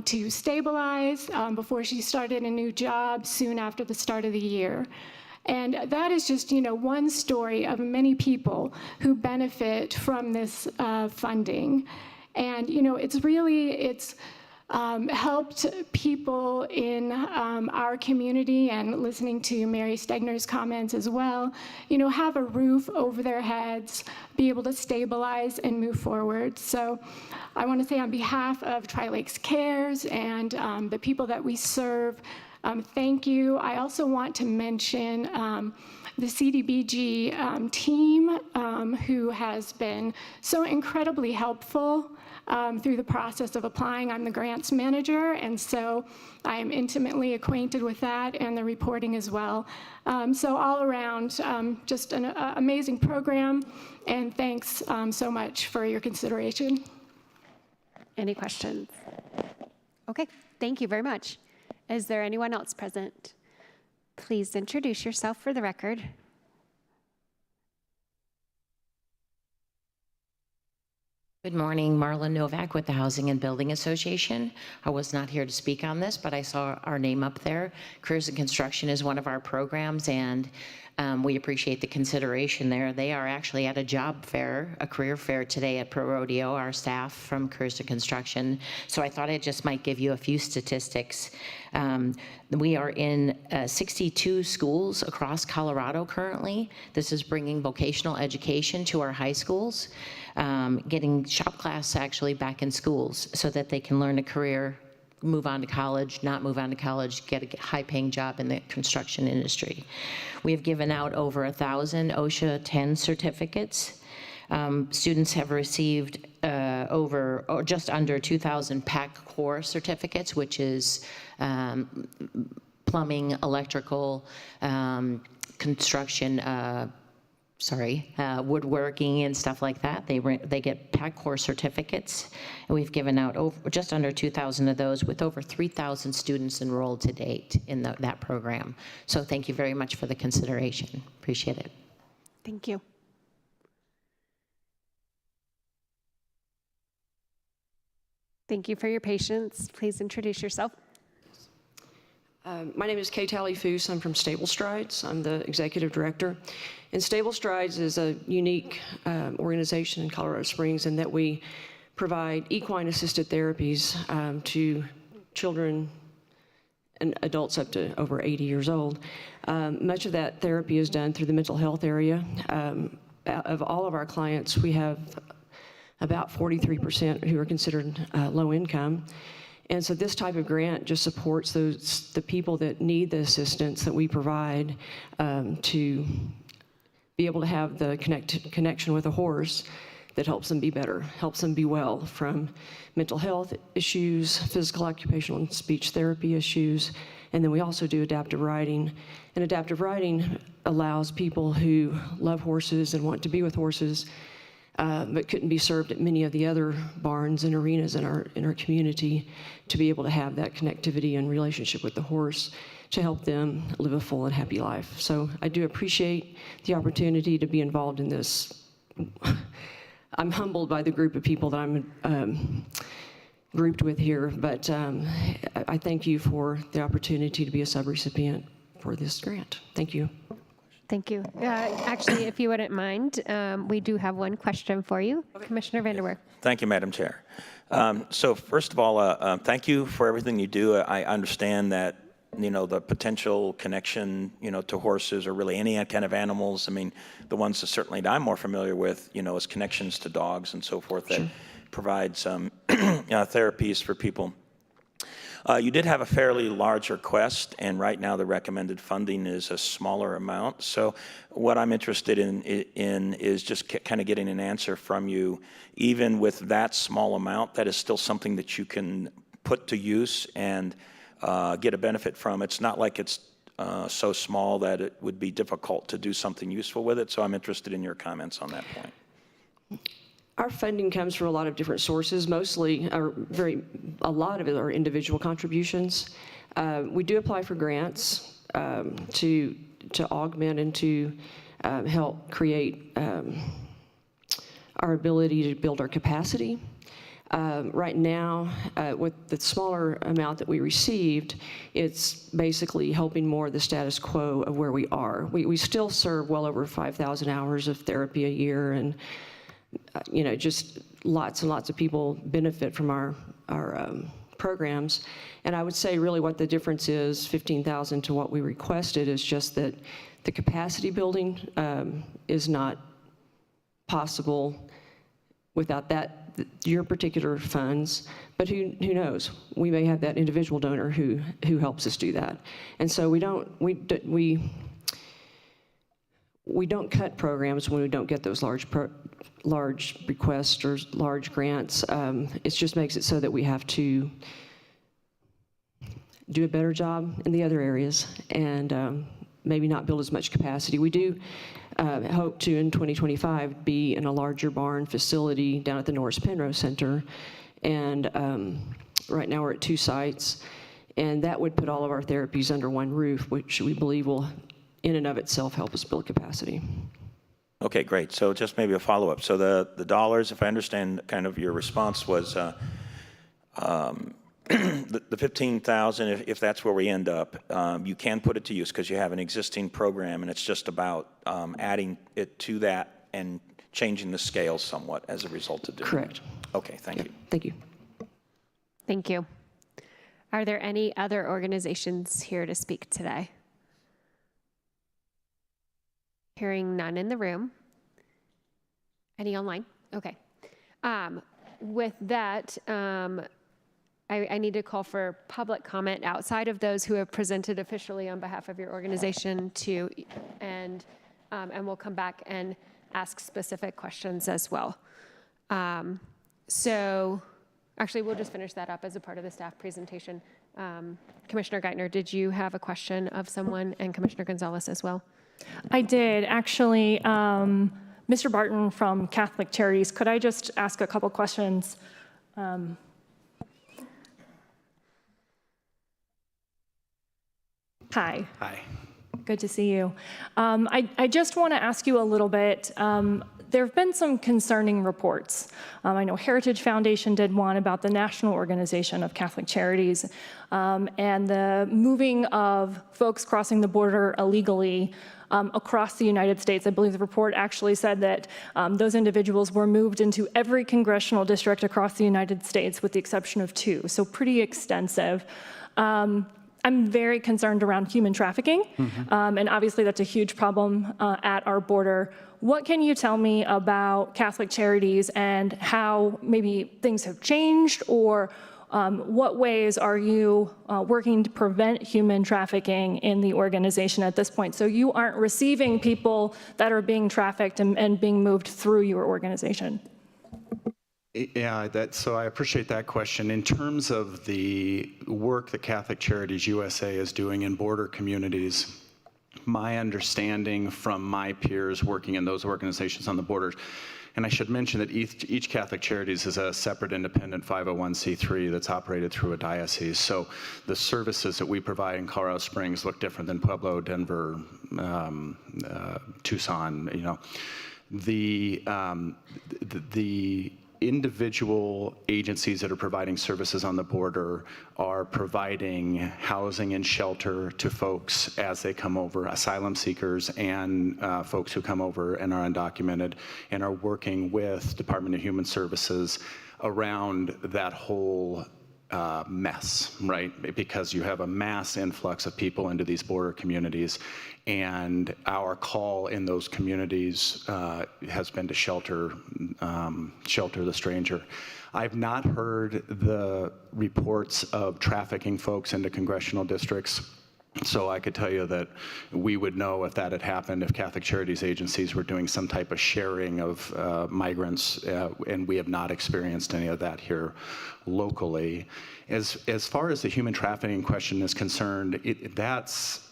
to stabilize before she started a new job soon after the start of the year. And that is just, you know, one story of many people who benefit from this funding. And, you know, it's helped people in our community, and listening to Mary Stegner's comments as well, you know, have a roof over their heads, be able to stabilize and move forward. So I want to say on behalf of Tri-Lakes Cares and the people that we serve, thank you. I also want to mention the CDBG team who has been so incredibly helpful through the process of applying. I'm the grants manager, and so I am intimately acquainted with that and the reporting as well. So all around, just an amazing program, and thanks so much for your consideration. Any questions? Okay, thank you very much. Is there anyone else present? Please introduce yourself for the record. Good morning, Marla Novak with the Housing and Building Association. I was not here to speak on this, but I saw our name up there. Careers in Construction is one of our programs, and We appreciate the consideration there. They are actually at a job fair, a career fair today at Pro Rodeo, our staff from Careers to Construction. So I thought I just might give you a few statistics. We are in 62 schools across Colorado currently. This is bringing vocational education to our high schools, getting shop class actually back in schools so that they can learn a career, move on to college, not move on to college, get a high-paying job in the construction industry. We have given out over 1,000 OSHA 10 certificates. Students have received just under 2,000 PAC Core certificates, which is plumbing, electrical, construction, woodworking and stuff like that. They get PAC Core certificates, and we've given out just under 2,000 of those with over 3,000 students enrolled to date in that program. So thank you very much for the consideration. Appreciate it. Thank you. Thank you for your patience. Please introduce yourself. My name is Kay Tally Foose. I'm from Stable Strides. I'm the executive director. And Stable Strides is a unique organization in Colorado Springs in that we provide equine-assisted therapies to children and adults up to over 80 years old. Much of that therapy is done through the mental health area. Of all of our clients, we have about 43% who are considered low income. And so this type of grant just supports the people that need the assistance that we provide to be able to have the connection with a horse that helps them be better, helps them be well from mental health issues, physical, occupational, and speech therapy issues. And then we also do adaptive riding. And adaptive riding allows people who love horses and want to be with horses but couldn't be served at many of the other barns and arenas in our community to be able to have that connectivity and relationship with the horse to help them live a full and happy life. So I do appreciate the opportunity to be involved in this. I'm humbled by the group of people that I'm grouped with here, but I thank you for the opportunity to be a subrecipient for this grant. Thank you. Thank you. Actually, if you wouldn't mind, we do have one question for you. Commissioner Vanderwerf. Thank you, Madam Chair. So first of all, thank you for everything you do. I understand that, the potential connection, to horses or really any kind of animals. I mean, the ones that certainly I'm more familiar with, is connections to dogs and so forth that provide some therapies for people. You did have a fairly large request, and right now the recommended funding is a smaller amount. So what I'm interested in is just kind of getting an answer from you. Even with that small amount, that is still something that you can put to use and get a benefit from. It's not like it's so small that it would be difficult to do something useful with it. So I'm interested in your comments on that point. Our funding comes from a lot of different sources. Mostly, a lot of it are individual contributions. We do apply for grants to augment and to help create our ability to build our capacity. Right now, with the smaller amount that we received, it's basically helping more the status quo of where we are. We still serve well over 5,000 hours of therapy a year, and just lots and lots of people benefit from our programs. And I would say really what the difference is, 15,000 to what we requested, is just that the capacity building is not possible without your particular funds. But who knows? We may have that individual donor who helps us do that. And so we don't cut programs when we don't get those large requests or large grants. It just makes it so that we have to do a better job in the other areas and maybe not build as much capacity. We do hope to, in 2025, be in a larger barn facility down at the Norris Penrose Center. And right now we're at 2 sites. And that would put all of our therapies under one roof, which we believe will, in and of itself, help us build capacity. Okay, great. So just maybe a follow-up. So the dollars, if I understand kind of your response, was the 15,000, if that's where we end up, you can put it to use because you have an existing program, and it's just about adding it to that and changing the scale somewhat as a result of doing Correct. it. Okay, thank you. Thank you. Thank you. Are there any other organizations here to speak today? Hearing none in the room. Any online? Okay. With that, I need to call for public comment outside of those who have presented officially on behalf of your organization and we'll come back and ask specific questions as well. So actually, we'll just finish that up as a part of the staff presentation. Commissioner Geithner, did you have a question of someone, and Commissioner Gonzalez as well? I did, actually. Mr. Barton from Catholic Charities, could I just ask a couple questions? Hi. Hi. Good to see you. I just want to ask you a little bit. There have been some concerning reports. I know Heritage Foundation did one about the National Organization of Catholic Charities and the moving of folks crossing the border illegally across the United States. I believe the report actually said that those individuals were moved into every congressional district across the United States with the exception of 2, so pretty extensive. I'm very concerned around human trafficking, and obviously that's a huge problem at our border. What can you tell me about Catholic Charities and how maybe things have changed, or what ways are you working to prevent human trafficking in the organization at this point, so you aren't receiving people that are being trafficked and being moved through your organization? Yeah, so I appreciate that question. In terms of the work that Catholic Charities USA is doing in border communities, my understanding from my peers working in those organizations on the borders, and I should mention that each Catholic Charities is a separate independent 501c3 that's operated through a diocese. So the services that we provide in Colorado Springs look different than Pueblo, Denver, Tucson. You know, the individual agencies that are providing services on the border are providing housing and shelter to folks as they come over, asylum seekers and folks who come over and are undocumented, and are working with Department of Human Services around that whole mess, right? Because you have a mass influx of people into these border communities, and our call in those communities has been to shelter the stranger. I've not heard the reports of trafficking folks into congressional districts. So I could tell you that we would know if that had happened, if Catholic Charities agencies were doing some type of sharing of migrants, and we have not experienced any of that here locally. As far as the human trafficking question is concerned, that's,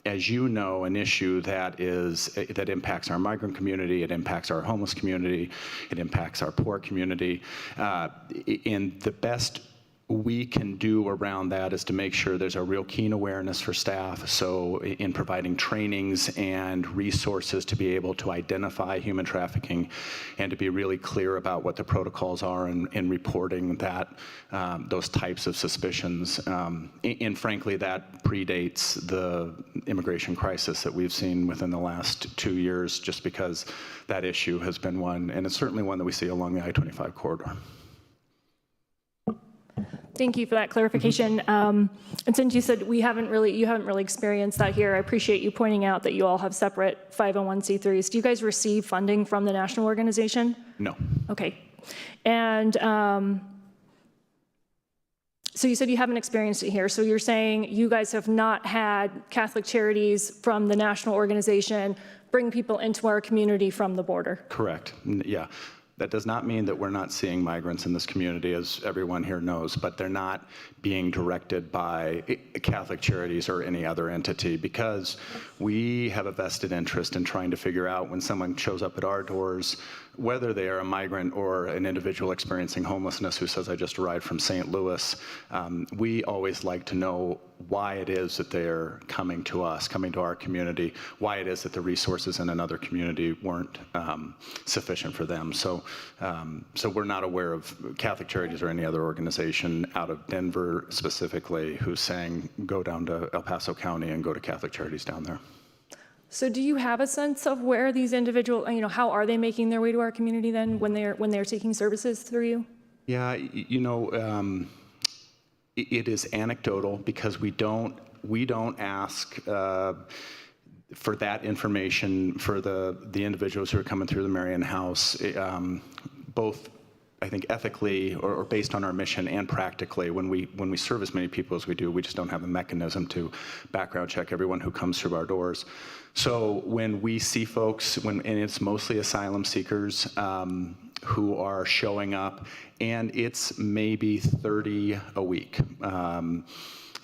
as you know, an issue that impacts our migrant community, it impacts our homeless community, it impacts our poor community. And the best we can do around that is to make sure there's a real keen awareness for staff. So in providing trainings and resources to be able to identify human trafficking and to be really clear about what the protocols are in reporting that, those types of suspicions. And frankly, that predates the immigration crisis that we've seen within the last 2 years, just because that issue has been one, and it's certainly one that we see along the I-25 corridor. Thank you for that clarification. And since you said you haven't really experienced that here, I appreciate you pointing out that you all have separate 501c3s. Do you guys receive funding from the national organization? No. Okay. And so you said you haven't experienced it here. So you're saying you guys have not had Catholic Charities from the national organization bring people into our community from the border? Correct. Yeah. That does not mean that we're not seeing migrants in this community, as everyone here knows, but they're not being directed by Catholic Charities or any other entity, because we have a vested interest in trying to figure out when someone shows up at our doors, whether they are a migrant or an individual experiencing homelessness who says, I just arrived from St. Louis. We always like to know why it is that they're coming to us, coming to our community, why it is that the resources in another community weren't sufficient for them. So we're not aware of Catholic Charities or any other organization out of Denver specifically who's saying go down to El Paso County and go to Catholic Charities down there. So do you have a sense of where these individuals, how are they making their way to our community then when they're seeking services through you? Yeah, it is anecdotal because we don't ask for that information for the individuals who are coming through the Marian House, both I think ethically or based on our mission and practically. When we serve as many people as we do, we just don't have a mechanism to background check everyone who comes through our doors. So when we see folks, and it's mostly asylum seekers who are showing up, and it's maybe 30 a week.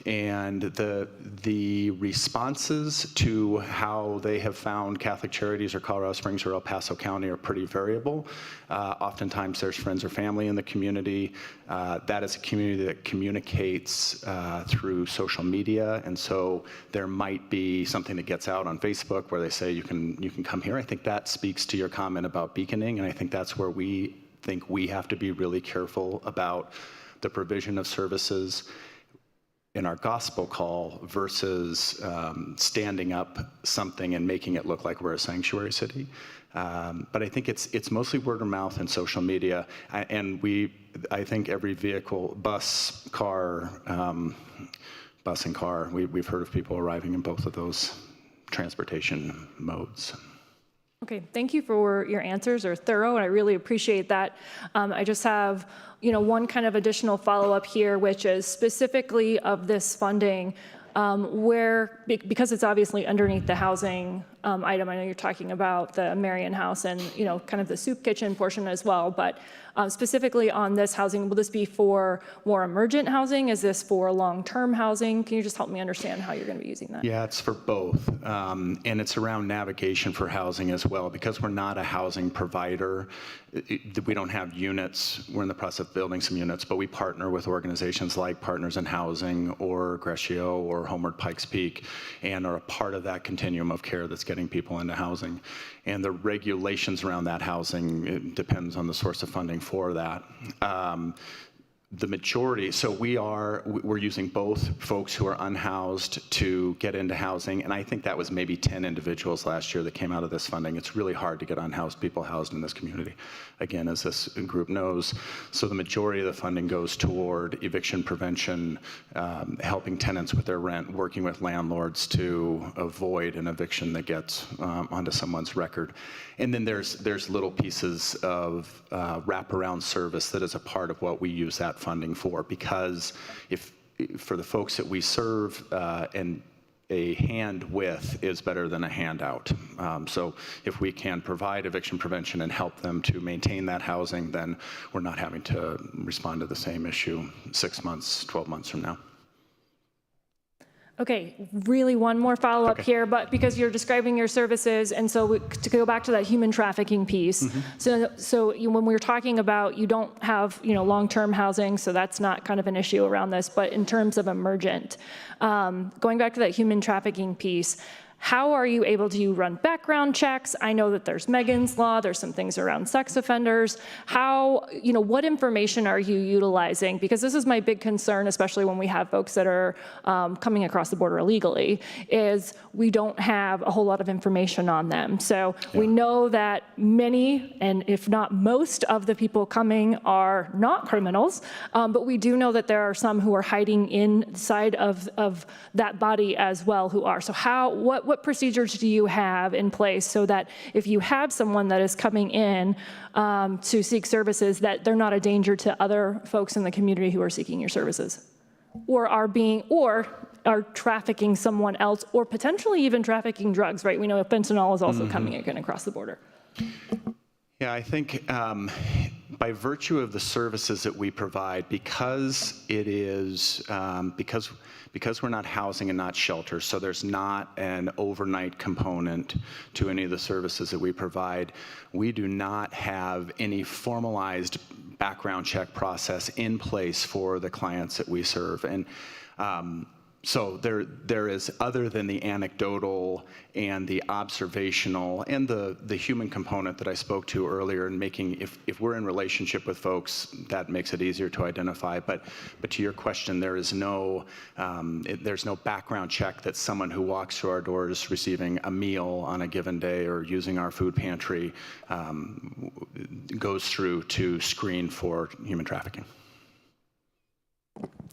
And the responses to how they have found Catholic Charities or Colorado Springs or El Paso County are pretty variable. Oftentimes there's friends or family in the community. That is a community that communicates through social media, and so there might be something that gets out on Facebook where they say you can come here. I think that speaks to your comment about beaconing, and I think that's where we think we have to be really careful about the provision of services in our gospel call versus standing up something and making it look like we're a sanctuary city. But I think it's mostly word of mouth and social media. And I think every vehicle, bus and car, we've heard of people arriving in both of those transportation modes. Okay, thank you for your answers. They're thorough, and I really appreciate that. I just have, one kind of additional follow-up here, which is specifically of this funding, because it's obviously underneath the housing item. I know you're talking about the Marian House and, kind of the soup kitchen portion as well, but specifically on this housing, will this be for more emergent housing? Is this for long-term housing? Can you just help me understand how you're going to be using that? Yeah, it's for both. And it's around navigation for housing as well. Because we're not a housing provider, we don't have units. We're in the process of building some units, but we partner with organizations like Partners in Housing or Grescio or Homeward Pikes Peak, and are a part of that continuum of care that's getting people into housing. And the regulations around that housing, it depends on the source of funding for that. The majority, so we're using both folks who are unhoused to get into housing, and I think that was maybe 10 individuals last year that came out of this funding. It's really hard to get unhoused people housed in this community, again, as this group knows. So the majority of the funding goes toward eviction prevention, helping tenants with their rent, working with landlords to avoid an eviction that gets onto someone's record. And then there's little pieces of wraparound service that is a part of what we use that funding for, because for the folks that we serve, and a hand with is better than a handout. So if we can provide eviction prevention and help them to maintain that housing, then we're not having to respond to the same issue 6 months, 12 months from now. Okay, really one more follow-up here, but because you're describing your services, and so to go back to that human trafficking piece, so when we're talking about, you don't have long-term housing, so that's not kind of an issue around this, but in terms of emergent, going back to that human trafficking piece, how are you able to run background checks? I know that there's Megan's Law, there's some things around sex offenders. What information are you utilizing? Because this is my big concern, especially when we have folks that are coming across the border illegally, is we don't have a whole lot of information on them. So we know that many, and if not most, of the people coming are not criminals, but we do know that there are some who are hiding inside of that body as well who are. So what procedures do you have in place so that if you have someone that is coming in to seek services, that they're not a danger to other folks in the community who are seeking your services, or are trafficking someone else, or potentially even trafficking drugs, right? We know fentanyl is also coming again across the border. Yeah, I think by virtue of the services that we provide, because it is, because we're not housing and not shelter, so there's not an overnight component to any of the services that we provide, we do not have any formalized background check process in place for the clients that we serve. And So there is, other than the anecdotal and the observational and the human component that I spoke to earlier, and making, if we're in relationship with folks, that makes it easier to identify. But to your question, there is there's no background check that someone who walks through our doors receiving a meal on a given day or using our food pantry goes through to screen for human trafficking.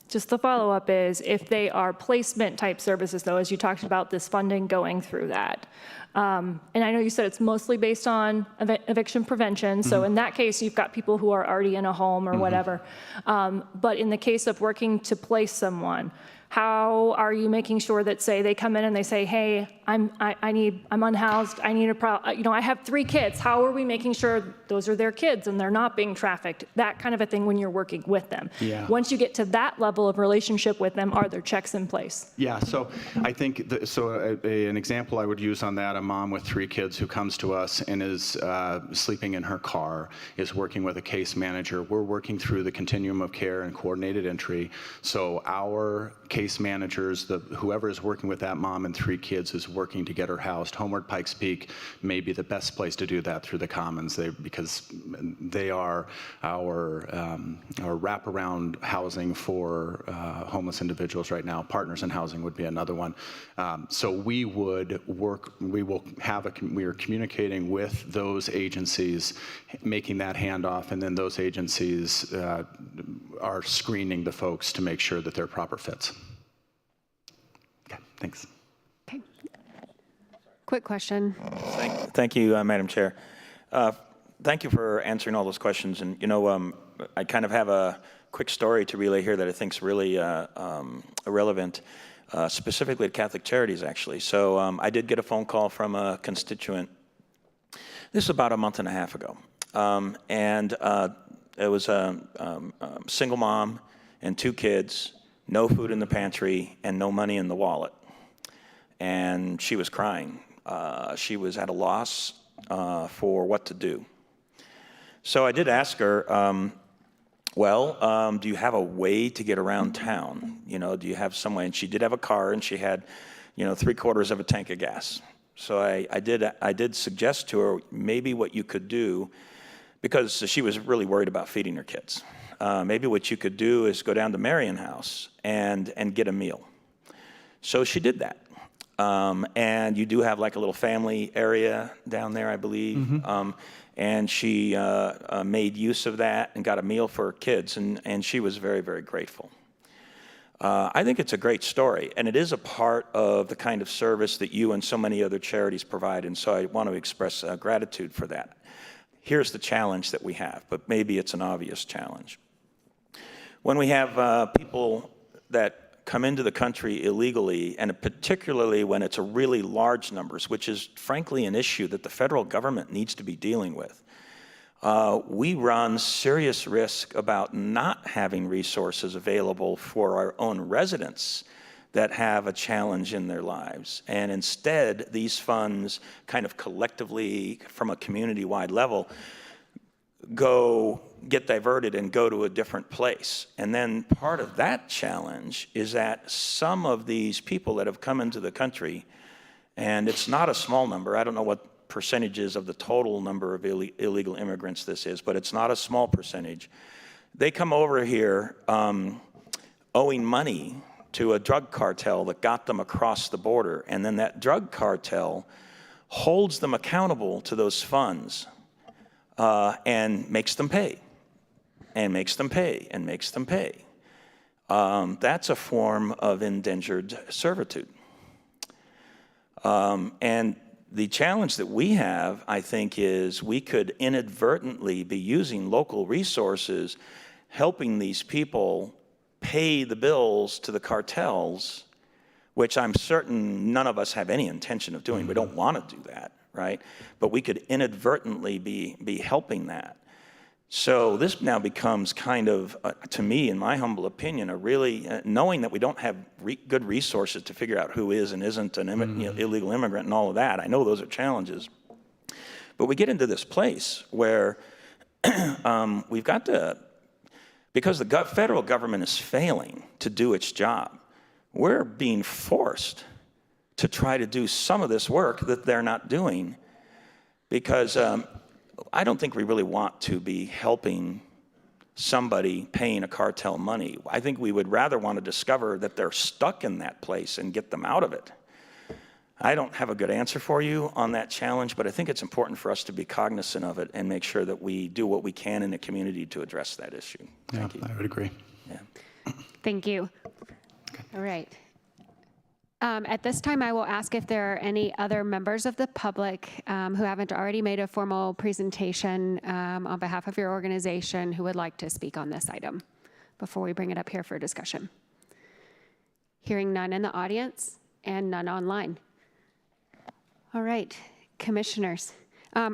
Just the follow-up is, if they are placement type services, though, as you talked about this funding going through that. And I know you said it's mostly based on eviction prevention. So in that case, you've got people who are already in a home or whatever. But in the case of working to place someone, how are you making sure that, say, they come in and they say, hey, I'm unhoused, I need I have 3 kids. How are we making sure those are their kids and they're not being trafficked? That kind of a thing when you're working with them. Yeah. Once you get to that level of relationship with them, are there checks in place? Yeah, so I think, an example I would use on that, a mom with 3 kids who comes to us and is sleeping in her car, is working with a case manager. We're working through the continuum of care and coordinated entry. So our case managers, whoever is working with that mom and 3 kids is working to get her housed. Homeward Pikes Peak may be the best place to do that through the Commons, because they are our wraparound housing for homeless individuals right now. Partners in Housing would be another one. So we are communicating with those agencies, making that handoff, and then those agencies are screening the folks to make sure that they're proper fits. Okay, thanks. Okay. Quick question. Thank you, Madam Chair. Thank you for answering all those questions. And, I kind of have a quick story to relay here that I think is really relevant, specifically to Catholic Charities, actually. So I did get a phone call from a constituent. This was about a month and a half ago. And it was a single mom and 2 kids, no food in the pantry, and no money in the wallet. And she was crying. She was at a loss for what to do. So I did ask her, do you have a way to get around town? Do you have some way? And she did have a car, and she had, 3/4 of a tank of gas. So I did suggest to her maybe what you could do, because she was really worried about feeding her kids. Maybe what you could do is go down to Marion House and get a meal. So she did that. And you do have like a little family area down there, I believe. And she made use of that and got a meal for her kids, and she was very, very grateful. I think it's a great story, and it is a part of the kind of service that you and so many other charities provide, and so I want to express gratitude for that. Here's the challenge that we have, but maybe it's an obvious challenge. When we have people that come into the country illegally, and particularly when it's a really large numbers, which is frankly an issue that the federal government needs to be dealing with, we run serious risk about not having resources available for our own residents that have a challenge in their lives. And instead, these funds kind of collectively, from a community-wide level, get diverted and go to a different place. And then part of that challenge is that some of these people that have come into the country, and it's not a small number, I don't know what percentages of the total number of illegal immigrants this is, but it's not a small percentage. They come over here owing money to a drug cartel that got them across the border, and then that drug cartel holds them accountable to those funds and makes them pay, and makes them pay, and makes them pay. That's a form of indentured servitude. And the challenge that we have, I think, is we could inadvertently be using local resources, helping these people pay the bills to the cartels, which I'm certain none of us have any intention of doing. We don't want to do that, right? But we could inadvertently be helping that. So this now becomes kind of, to me, in my humble opinion, a really, knowing that we don't have good resources to figure out who is and isn't an illegal immigrant and all of that. I know those are challenges. But we get into this place where we've got to, because the federal government is failing to do its job, we're being forced to try to do some of this work that they're not doing, because I don't think we really want to be helping somebody paying a cartel money. I think we would rather want to discover that they're stuck in that place and get them out of it. I don't have a good answer for you on that challenge, but I think it's important for us to be cognizant of it and make sure that we do what we can in the community to address that issue. Thank you. I would agree. Yeah. Thank you. All right. At this time, I will ask if there are any other members of the public who haven't already made a formal presentation on behalf of your organization who would like to speak on this item before we bring it up here for discussion. Hearing none in the audience and none online. All right, commissioners. Let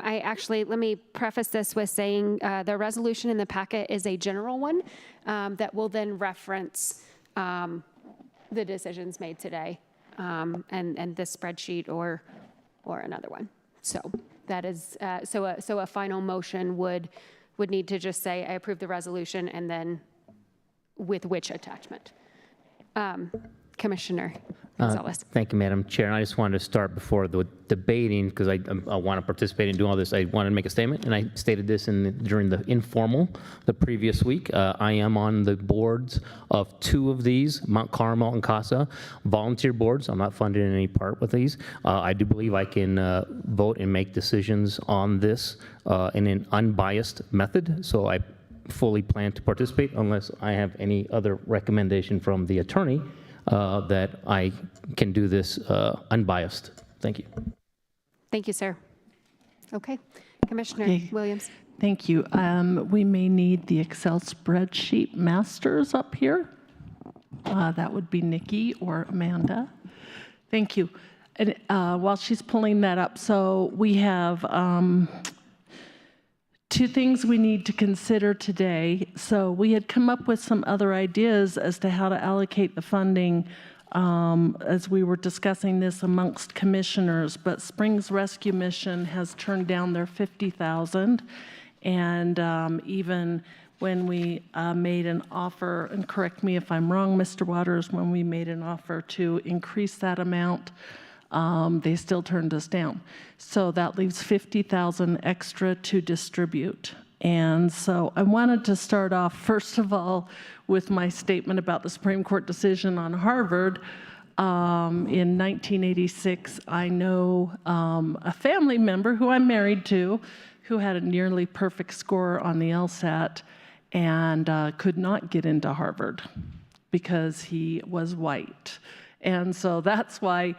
me preface this with saying the resolution in the packet is a general one that will then reference the decisions made today. And this spreadsheet or another one. So that is so a final motion would need to just say I approve the resolution and then with which attachment. Commissioner Gonzalez. Thank you, Madam Chair. And I just wanted to start before the debating, because I want to participate in doing all this. I wanted to make a statement, and I stated this during the informal the previous week. I am on the boards of 2 of these, Mount Carmel and CASA, volunteer boards. I'm not funded in any part with these. I do believe I can vote and make decisions on this in an unbiased method. So I fully plan to participate unless I have any other recommendation from the attorney that I can do this unbiased. Thank you. Thank you, sir. Okay, Commissioner Williams. Thank you. We may need the Excel spreadsheet masters up here. That would be Nikki or Amanda. Thank you. And while she's pulling that up, so we have 2 things we need to consider today. So we had come up with some other ideas as to how to allocate the funding as we were discussing this amongst commissioners, but Springs Rescue Mission has turned down their $50,000, and even when we made an offer, and correct me if I'm wrong, Mr. Waters, when we made an offer to increase that amount, they still turned us down. So that leaves $50,000 extra to distribute. And so I wanted to start off, first of all, with my statement about the Supreme Court decision on Harvard. In 1986, I know a family member who I'm married to who had a nearly perfect score on the LSAT and could not get into Harvard because he was white. And so that's why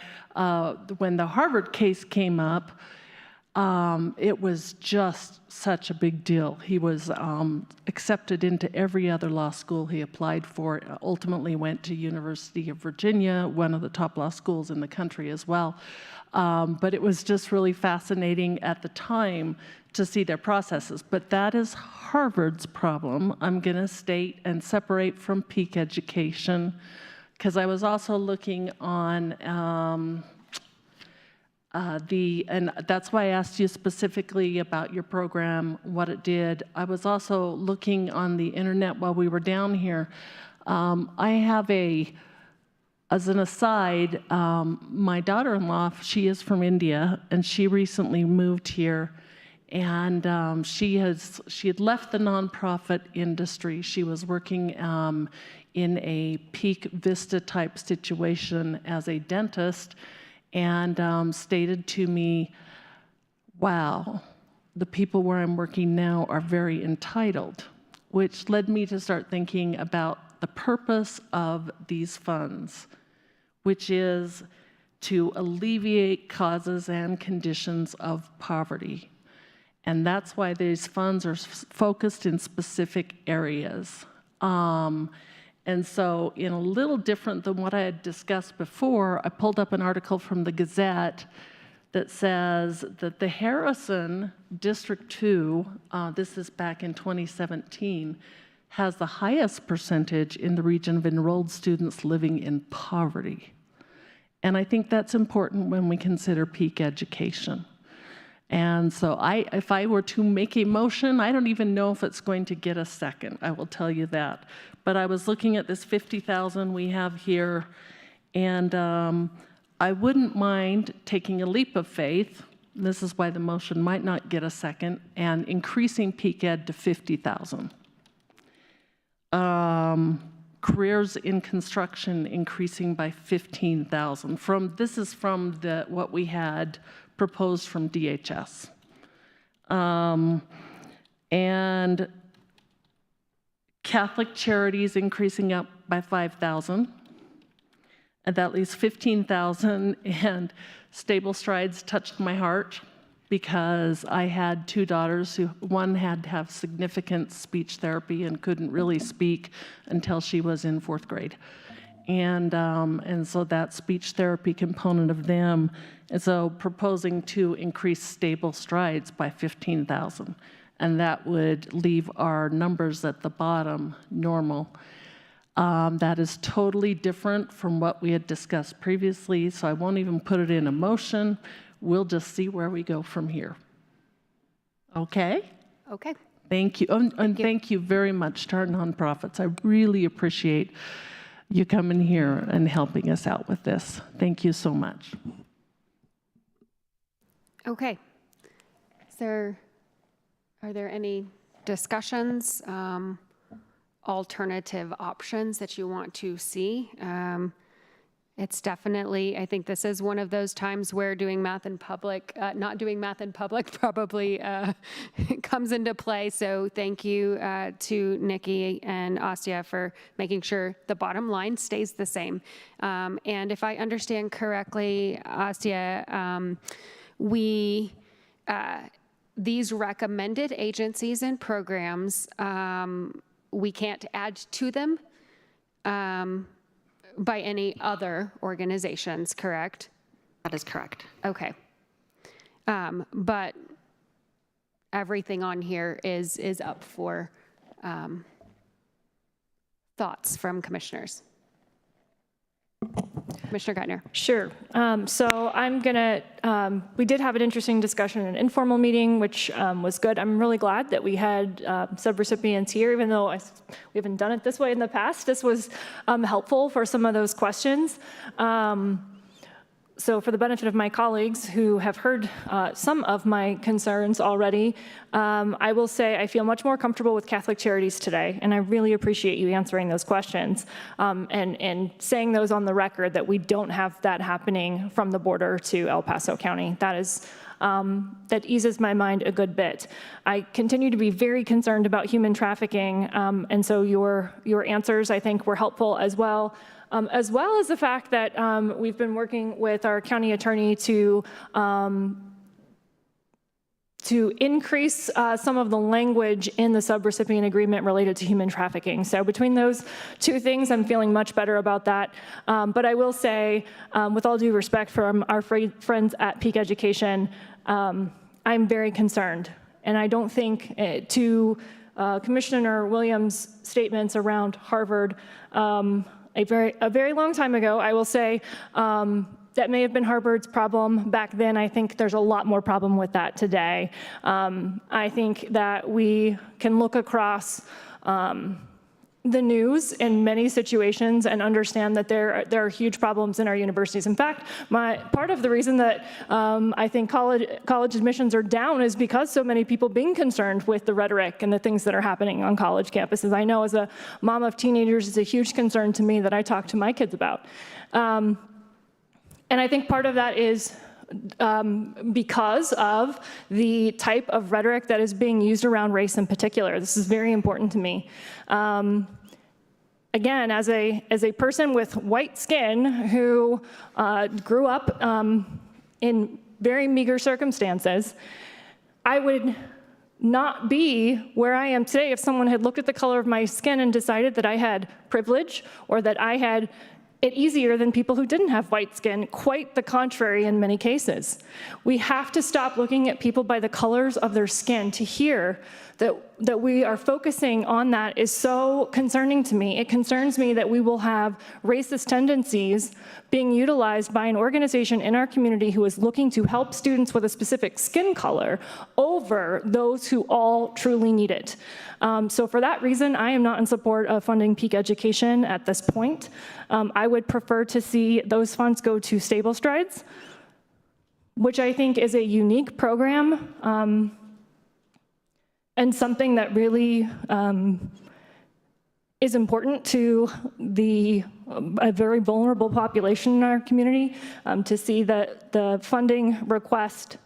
when the Harvard case came up, it was just such a big deal. He was accepted into every other law school he applied for, ultimately went to University of Virginia, one of the top law schools in the country as well. But it was just really fascinating at the time to see their processes. But that is Harvard's problem, I'm going to state, and separate from Peak Education, because I was also looking on and that's why I asked you specifically about your program, what it did. I was also looking on the internet while we were down here. I have as an aside, my daughter-in-law, she is from India, and she recently moved here. And she had left the nonprofit industry. She was working in a Peak Vista type situation as a dentist, and stated to me, wow, the people where I'm working now are very entitled, which led me to start thinking about the purpose of these funds, which is to alleviate causes and conditions of poverty. And that's why these funds are focused in specific areas. And so, in a little different than what I had discussed before, I pulled up an article from the Gazette that says that the Harrison District 2, this is back in 2017, has the highest percentage in the region of enrolled students living in poverty. And I think that's important when we consider Peak Education. And so if I were to make a motion, I don't even know if it's going to get a second, I will tell you that. But I was looking at this $50,000 we have here, And I wouldn't mind taking a leap of faith, this is why the motion might not get a second, and increasing peak ed to 50,000. Careers in construction increasing by 15,000. This is from what we had proposed from DHS. And Catholic Charities increasing up by 5,000. And that leaves 15,000, and Stable Strides touched my heart because I had two daughters who, one had to have significant speech therapy and couldn't really speak until she was in 4th grade. And so that speech therapy component of them, and so proposing to increase Stable Strides by 15,000. And that would leave our numbers at the bottom normal. That is totally different from what we had discussed previously, so I won't even put it in a motion. We'll just see where we go from here. Okay? Okay. Thank you. And thank you very much to our nonprofits. I really appreciate you coming here and helping us out with this. Thank you so much. Okay. Are there any discussions, alternative options that you want to see? It's definitely, I think this is one of those times where doing math in public, not doing math in public probably comes into play. So thank you to Nikki and Asya for making sure the bottom line stays the same. And if I understand correctly, Asya, these recommended agencies and programs, we can't add to them by any other organizations, correct? That is correct. Okay. But everything on here is up for thoughts from commissioners. Commissioner Geithner. Sure. So I'm gonna, we did have an interesting discussion in an informal meeting, which was good. I'm really glad that we had subrecipients here, even though we haven't done it this way in the past. This was helpful for some of those questions. So for the benefit of my colleagues who have heard some of my concerns already, I will say I feel much more comfortable with Catholic Charities today, and I really appreciate you answering those questions and saying those on the record that we don't have that happening from the border to El Paso County. That is that eases my mind a good bit. I continue to be very concerned about human trafficking, and so your answers, I think, were helpful as well as the fact that we've been working with our county attorney to increase some of the language in the subrecipient agreement related to human trafficking. So between those two things, I'm feeling much better about that. But I will say, with all due respect from our friends at Peak Education, I'm very concerned. And I don't think to Commissioner Williams' statements around Harvard, a very long time ago, I will say, that may have been Harvard's problem back then. I think there's a lot more problem with that today. I think that we can look across the news in many situations and understand that there are huge problems in our universities. In fact, part of the reason that I think college admissions are down is because so many people being concerned with the rhetoric and the things that are happening on college campuses. I know as a mom of teenagers, it's a huge concern to me that I talk to my kids about. And I think part of that is because of the type of rhetoric that is being used around race in particular. This is very important to me. Again, as a person with white skin who grew up in very meager circumstances, I would not be where I am today if someone had looked at the color of my skin and decided that I had privilege or that I had it easier than people who didn't have white skin. Quite the contrary in many cases. We have to stop looking at people by the colors of their skin to hear that that we are focusing on that is so concerning to me. It concerns me that we will have racist tendencies being utilized by an organization in our community who is looking to help students with a specific skin color over those who all truly need it. So for that reason, I am not in support of funding Peak Education at this point. I would prefer to see those funds go to Stable Strides, which I think is a unique program and something that really is important to a very vulnerable population in our community. To see that the funding request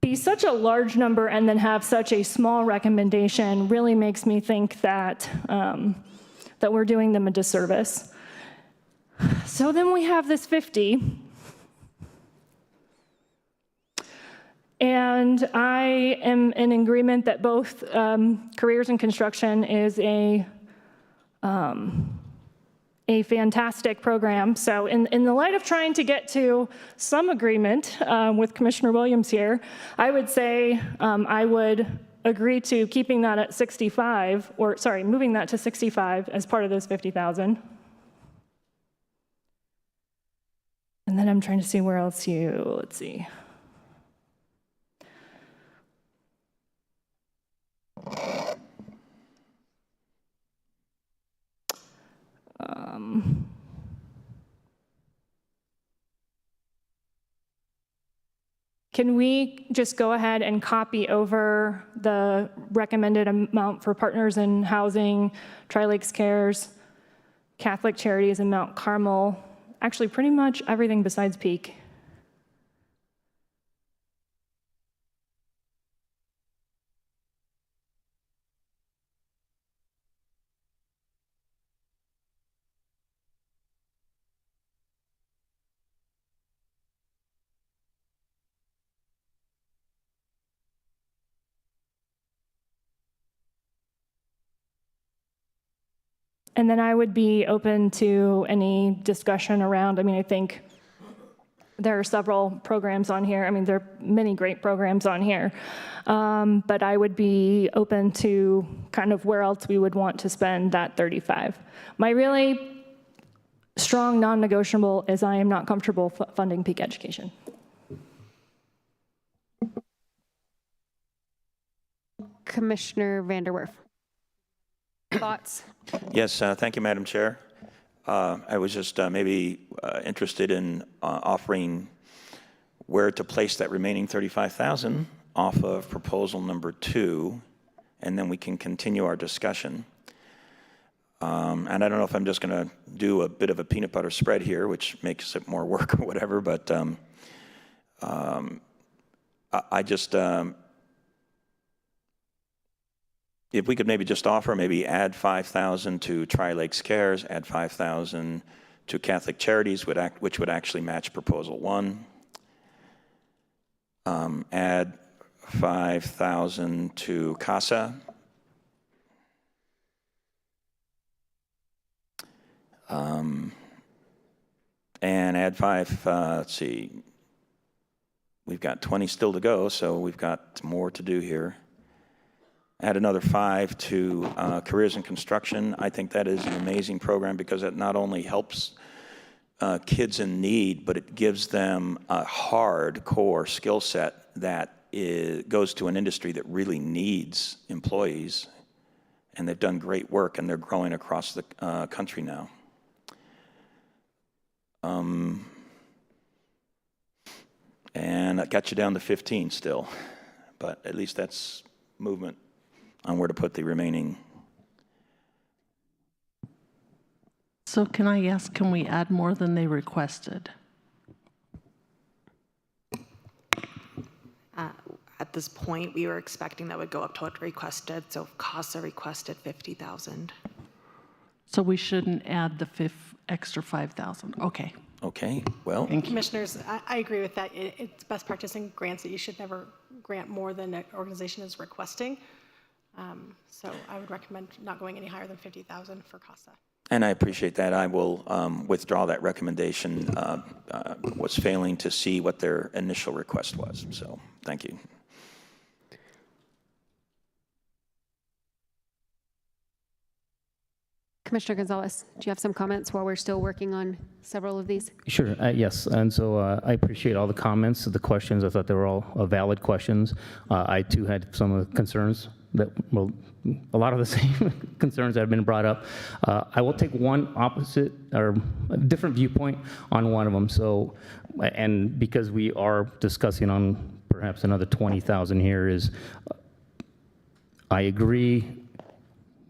be such a large number and then have such a small recommendation really makes me think that, that we're doing them a disservice. So then we have this 50. And I am in agreement that both careers in construction is a fantastic program. So in the light of trying to get to some agreement with Commissioner Williams here, I would say I would agree to keeping that at 65, or sorry, moving that to 65 as part of those 50,000. And then I'm trying to see where else let's see. Can we just go ahead and copy over the recommended amount for Partners in Housing, Tri-Lakes Cares, Catholic Charities, and Mount Carmel? Actually, pretty much everything besides Peak. And then I would be open to any discussion around, I think there are several programs on here. There are many great programs on here. But I would be open to kind of where else we would want to spend that 35. My really strong non-negotiable is I am not comfortable funding Peak Education. Commissioner Vanderwerf. Thoughts? Yes, thank you, Madam Chair. I was just maybe interested in offering where to place that remaining 35,000 off of proposal number 2, and then we can continue our discussion. And I don't know if I'm just going to do a bit of a peanut butter spread here, which makes it more work or whatever, but I just, if we could maybe just offer, maybe add 5,000 to Tri-Lakes Cares, add 5,000 to Catholic Charities, which would actually match proposal 1. Add 5,000 to CASA. And add 5, let's see, we've got 20 still to go, so we've got more to do here. Add another 5 to Careers in Construction. I think that is an amazing program because it not only helps kids in need, but it gives them a hardcore skill set that goes to an industry that really needs employees. And they've done great work, and they're growing across the country now. And that got you down to 15 still, but at least that's movement on where to put the remaining. So can I ask, can we add more than they requested? At this point, we were expecting that would go up to what requested, so CASA requested 50,000. So we shouldn't add the extra 5,000. Okay. Okay, well. Commissioners, I agree with that. It's best practice in grants that you should never grant more than an organization is requesting. So I would recommend not going any higher than 50,000 for CASA. And I appreciate that. I will withdraw that recommendation. Was failing to see what their initial request was. So thank you. Commissioner Gonzalez, do you have some comments while we're still working on several of these? Sure, yes. And so I appreciate all the comments, the questions. I thought they were all valid questions. I too had some concerns that, well, a lot of the same concerns that have been brought up. I will take one opposite or a different viewpoint on one of them. So, and because we are discussing on perhaps another 20,000 here, is I agree.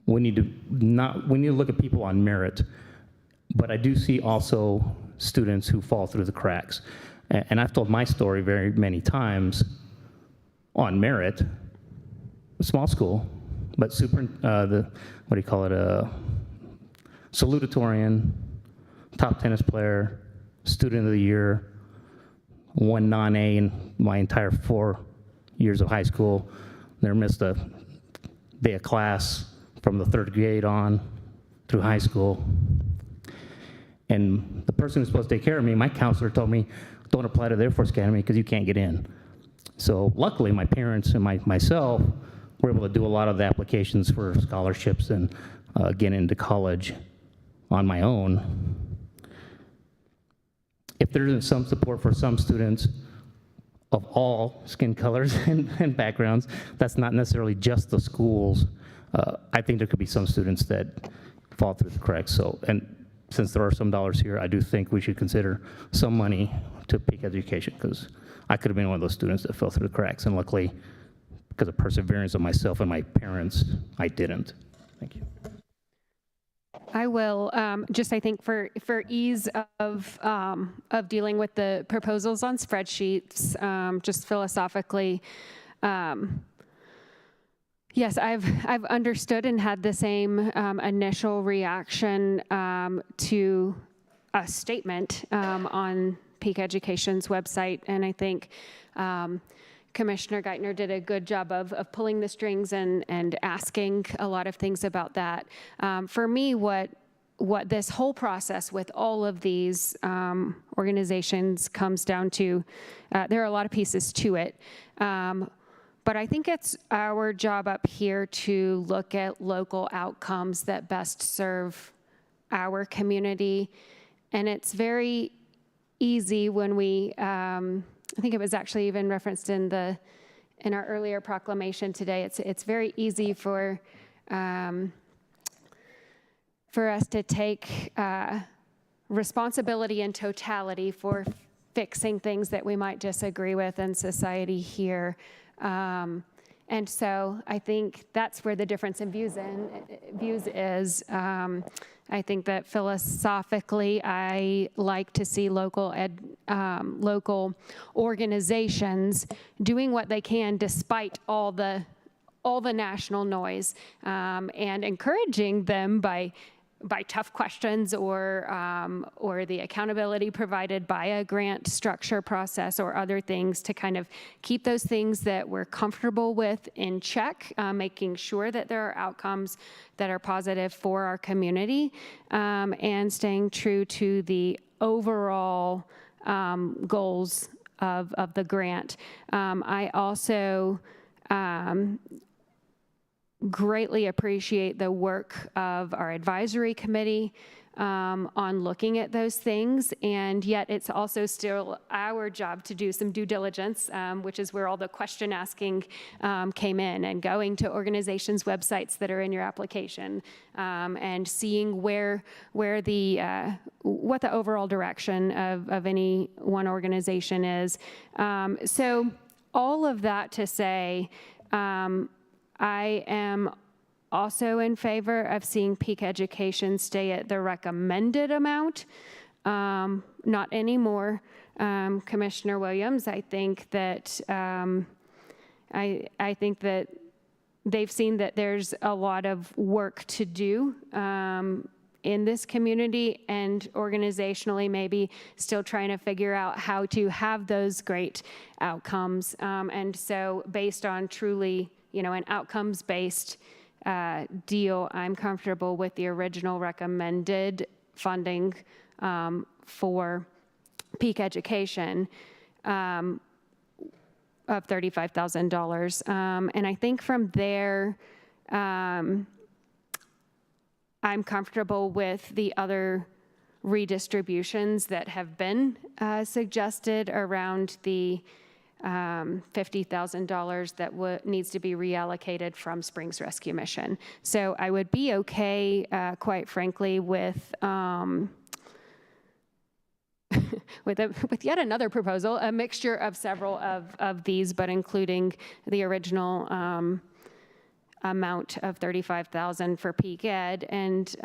We need to look at people on merit, but I do see also students who fall through the cracks. And I've told my story very many times on merit, a small school, but what do you call it, salutatorian, top tennis player, student of the year, one non-A in my entire 4 years of high school. Never missed a day of class from the 3rd grade on through high school. And the person who's supposed to take care of me, my counselor told me, don't apply to the Air Force Academy because you can't get in. So luckily, my parents and myself were able to do a lot of the applications for scholarships and get into college on my own. If there isn't some support for some students of all skin colors and backgrounds, that's not necessarily just the schools. I think there could be some students that fall through the cracks. So, and since there are some dollars here, I do think we should consider some money to Peak Education, because I could have been one of those students that fell through the cracks, and luckily, because of perseverance of myself and my parents, I didn't. Thank you. I will just, I think for ease of dealing with the proposals on spreadsheets, just philosophically, yes, I've understood and had the same initial reaction to a statement on Peak Education's website, and I think Commissioner Geithner did a good job of pulling the strings and asking a lot of things about that. For me, what this whole process with all of these organizations comes down to, there are a lot of pieces to it. But I think it's our job up here to look at local outcomes that best serve our community. And it's very easy when we, I think it was actually even referenced in our earlier proclamation today. It's very easy for us to take responsibility in totality for fixing things that we might disagree with in society here. And so I think that's where the difference in views is. I think that philosophically, I like to see local organizations doing what they can despite all the national noise, and encouraging them by tough questions or the accountability provided by a grant structure process or other things to kind of keep those things that we're comfortable with in check, making sure that there are outcomes that are positive for our community, and staying true to the overall goals of the grant. I also greatly appreciate the work of our advisory committee on looking at those things, and yet it's also still our job to do some due diligence, which is where all the question asking came in, and going to organizations' websites that are in your application, and seeing what the overall direction of any one organization is. So all of that to say, I am also in favor of seeing Peak Education stay at the recommended amount, not anymore. Commissioner Williams, I think that I think that they've seen that there's a lot of work to do in this community, and organizationally maybe still trying to figure out how to have those great outcomes. And so based on truly, an outcomes-based deal, I'm comfortable with the original recommended funding for Peak Education of $35,000. And I think from there, I'm comfortable with the other redistributions that have been suggested around the $50,000 that needs to be reallocated from Springs Rescue Mission. So I would be okay, quite frankly, with with yet another proposal, a mixture of several of these, but including the original amount of $35,000 for peak ed, and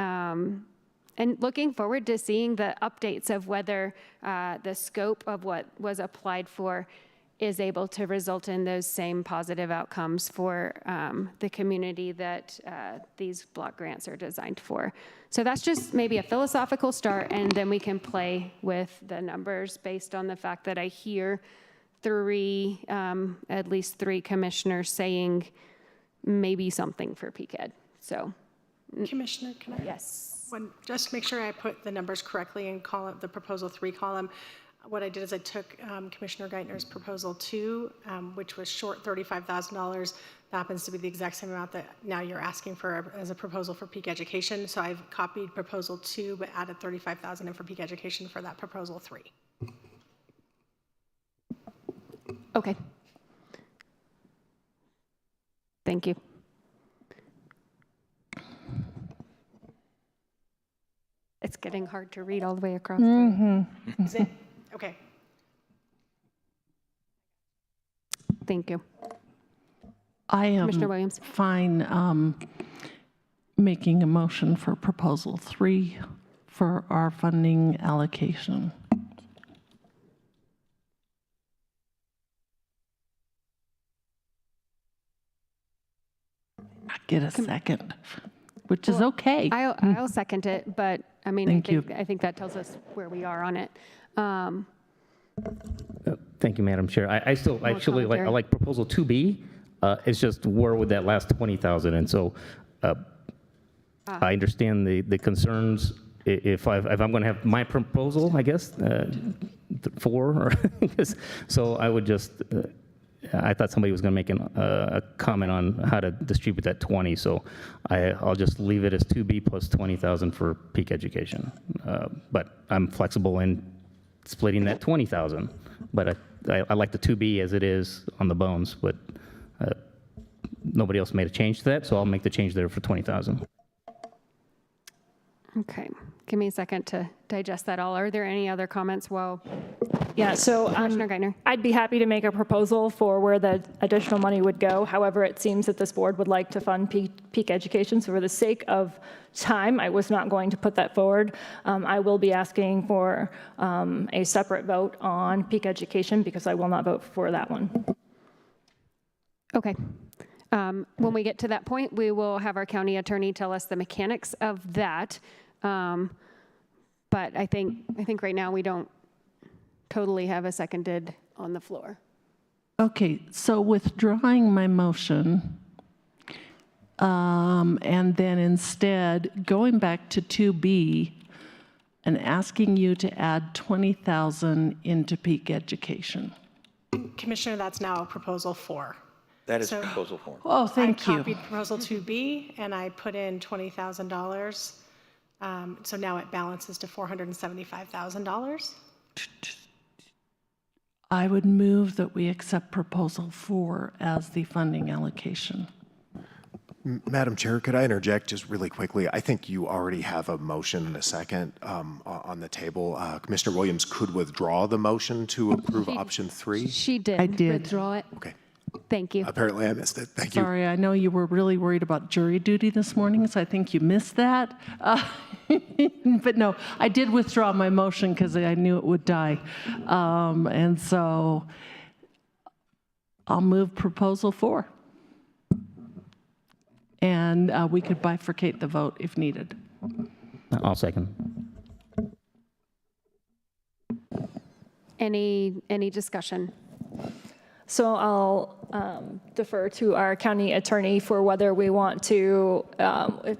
looking forward to seeing the updates of whether the scope of what was applied for is able to result in those same positive outcomes for the community that these block grants are designed for. So that's just maybe a philosophical start, and then we can play with the numbers based on the fact that I hear at least three commissioners saying maybe something for peak ed. So, Commissioner, can I? Yes. Just make sure I put the numbers correctly in the proposal 3 column. What I did is I took Commissioner Geithner's proposal 2, which was short $35,000. That happens to be the exact same amount that now you're asking for as a proposal for peak education. So I've copied proposal 2, but added $35,000 in for peak education for that proposal 3. Okay. Thank you. It's getting hard to read all the way across. Is it? Okay. Thank you. I am Commissioner Williams. fine making a motion for proposal 3 for our funding allocation. I get a second, which is okay. I'll second it, but I mean, I think that tells us where we are on it. Thank you, Madam Chair. I still actually like, I like proposal 2B. It's just where would that last 20,000? And so I understand the concerns. If I'm going to have my proposal, I guess 4 or so I would just. I thought somebody was going to make a comment on how to distribute that 20, so I'll just leave it as 2B plus 20,000 for peak education. But I'm flexible in splitting that 20,000. But I like the 2B as it is on the bones, but nobody else made a change to that, so I'll make the change there for 20,000. Okay, give me a second to digest that all. Are there any other comments? Yeah, so Commissioner Geithner. I'd be happy to make a proposal for where the additional money would go. However, it seems that this board would like to fund peak education. So for the sake of time, I was not going to put that forward. I will be asking for a separate vote on peak education because I will not vote for that one. Okay. When we get to that point, we will have our county attorney tell us the mechanics of that. But I think right now we don't totally have a seconded on the floor. Okay, so withdrawing my motion and then instead going back to 2B and asking you to add 20,000 into peak education. Commissioner, that's now proposal 4. That is proposal 4. Oh, thank you. I copied proposal 2B and I put in $20,000. So now it balances to $475,000. I would move that we accept proposal 4 as the funding allocation. Madam Chair, could I interject just really quickly? I think you already have a motion and a second on the table. Commissioner Williams could withdraw the motion to approve option 3. She did. I did. Withdraw it. Okay. Thank you. Apparently I missed it. Thank you. Sorry, I know you were really worried about jury duty this morning, so I think you missed that. But no, I did withdraw my motion because I knew it would die. And so I'll move proposal 4. And we could bifurcate the vote if needed. I'll second. Any discussion? So I'll defer to our county attorney for whether we want to,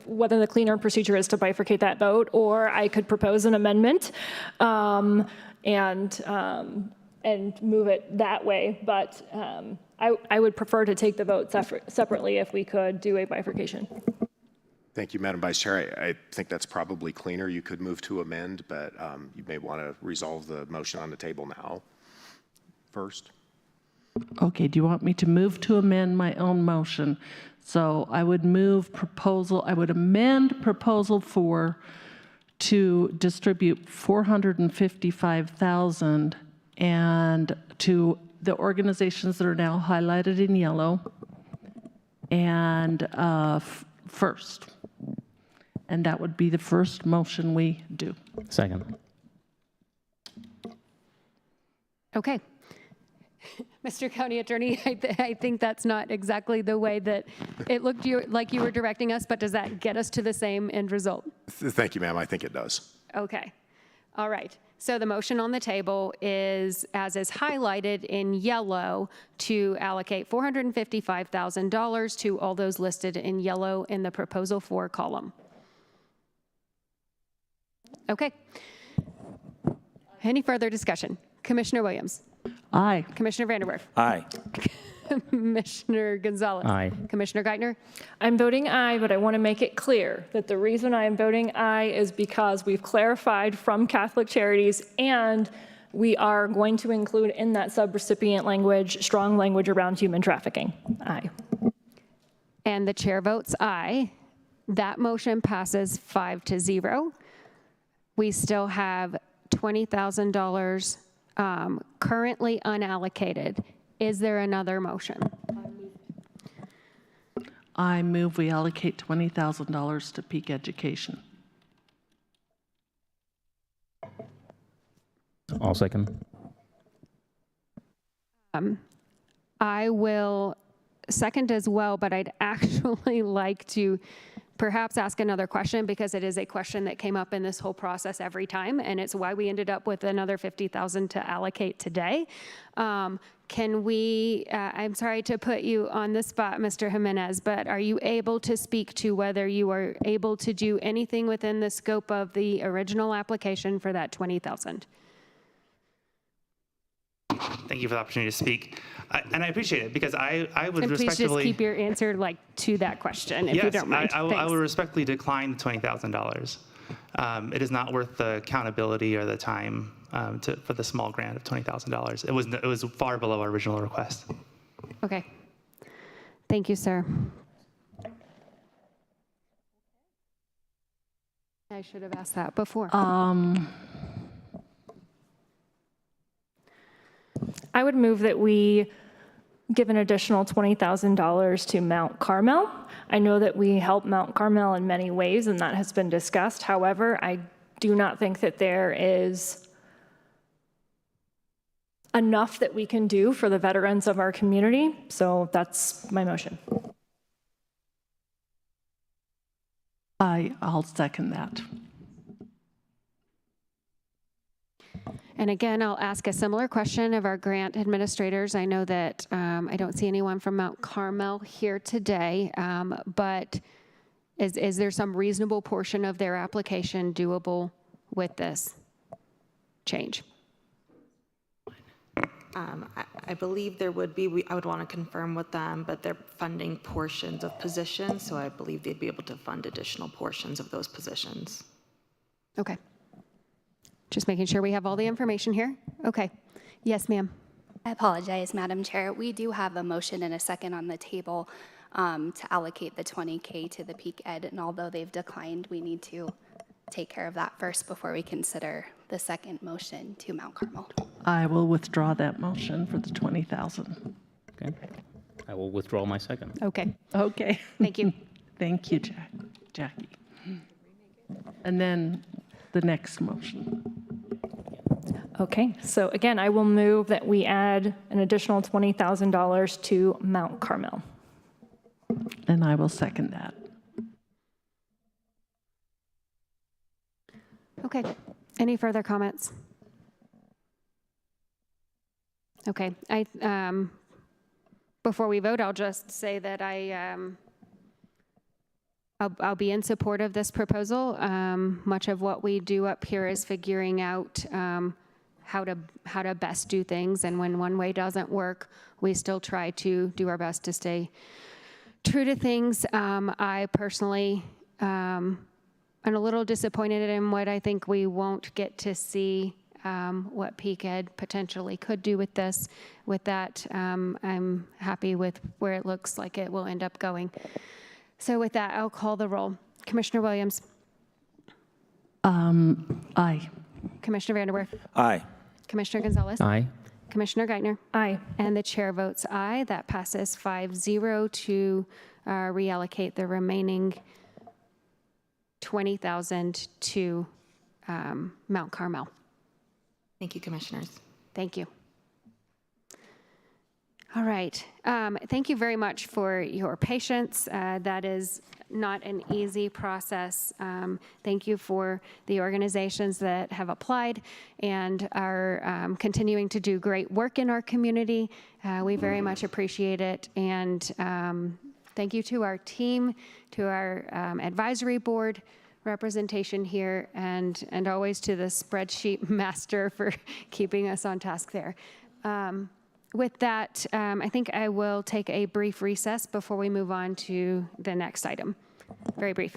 whether the cleaner procedure is to bifurcate that vote, or I could propose an amendment and move it that way. But I would prefer to take the vote separately if we could do a bifurcation. Thank you, Madam Vice Chair. I think that's probably cleaner. You could move to amend, but you may want to resolve the motion on the table now first. Okay, do you want me to move to amend my own motion? So I would amend proposal 4 to distribute $455,000 and to the organizations that are now highlighted in yellow and first. And that would be the first motion we do. Second. Okay. Mr. County Attorney, I think that's not exactly the way that it looked like you were directing us, but does that get us to the same end result? Thank you, ma'am. I think it does. Okay. All right. So the motion on the table is, as is highlighted in yellow, to allocate $455,000 to all those listed in yellow in the proposal 4 column. Okay. Any further discussion? Commissioner Williams? Aye. Commissioner Vanderwerf? Aye. Commissioner Gonzalez? Aye. Commissioner Geithner? I'm voting aye, but I want to make it clear that the reason I am voting aye is because we've clarified from Catholic Charities, and we are going to include in that subrecipient language strong language around human trafficking. Aye. And the chair votes aye. That motion passes 5-0. We still have $20,000 currently unallocated. Is there another motion? I move we allocate $20,000 to Peak Education. I'll second. I will second as well, but I'd actually like to perhaps ask another question, because it is a question that came up in this whole process every time, and it's why we ended up with another $50,000 to allocate today. Can we, I'm sorry to put you on the spot, Mr. Jimenez, but are you able to speak to whether you are able to do anything within the scope of the original application for that $20,000? Thank you for the opportunity to speak. And I appreciate it, because I would And please respectively... just keep your answer to that question, if you Yes, don't mind. I Thanks. will respectfully decline the $20,000. It is not worth the accountability or the time for the small grant of $20,000. It was far below our original request. Okay. Thank you, sir. I should have asked that before. I would move that we give an additional $20,000 to Mount Carmel. I know that we help Mount Carmel in many ways, and that has been discussed. However, I do not think that there is enough that we can do for the veterans of our community. So that's my motion. I'll second that. And again, I'll ask a similar question of our grant administrators. I know that I don't see anyone from Mount Carmel here today, but is there some reasonable portion of their application doable with this change? I believe there would be. I would want to confirm with them, but they're funding portions of positions, so I believe they'd be able to fund additional portions of those positions. Okay. Just making sure we have all the information here. Okay. Yes, ma'am. I apologize, Madam Chair. We do have a motion and a second on the table to allocate the $20K to the Peak Ed, and although they've declined, we need to take care of that first before we consider the second motion to Mount Carmel. I will withdraw that motion for the $20,000. Okay. I will withdraw my second. Okay. Okay. Thank you. Thank you, Jackie. And then the next motion. Okay, so again, I will move that we add an additional $20,000 to Mount Carmel. And I will second that. Okay. Any further comments? Okay. Before we vote, I'll just say that I'll be in support of this proposal. Much of what we do up here is figuring out how to best do things, and when one way doesn't work, we still try to do our best to stay true to things. I personally I'm a little disappointed in what I think we won't get to see what Peak Ed potentially could do with this. With that, I'm happy with where it looks like it will end up going. So with that, I'll call the roll. Commissioner Williams. Aye. Commissioner Vanderwerf. Aye. Commissioner Gonzalez. Aye. Commissioner Geithner. Aye. And the chair votes aye. That passes 5-0 to reallocate the remaining $20,000 to Mount Carmel. Thank you, Commissioners. Thank you. All right. Thank you very much for your patience. That is not an easy process. Thank you for the organizations that have applied and are continuing to do great work in our community. We very much appreciate it. And thank you to our team, to our advisory board representation here, and always to the spreadsheet master for keeping us on task there. With that, I think I will take a brief recess before we move on to the next item. Very brief.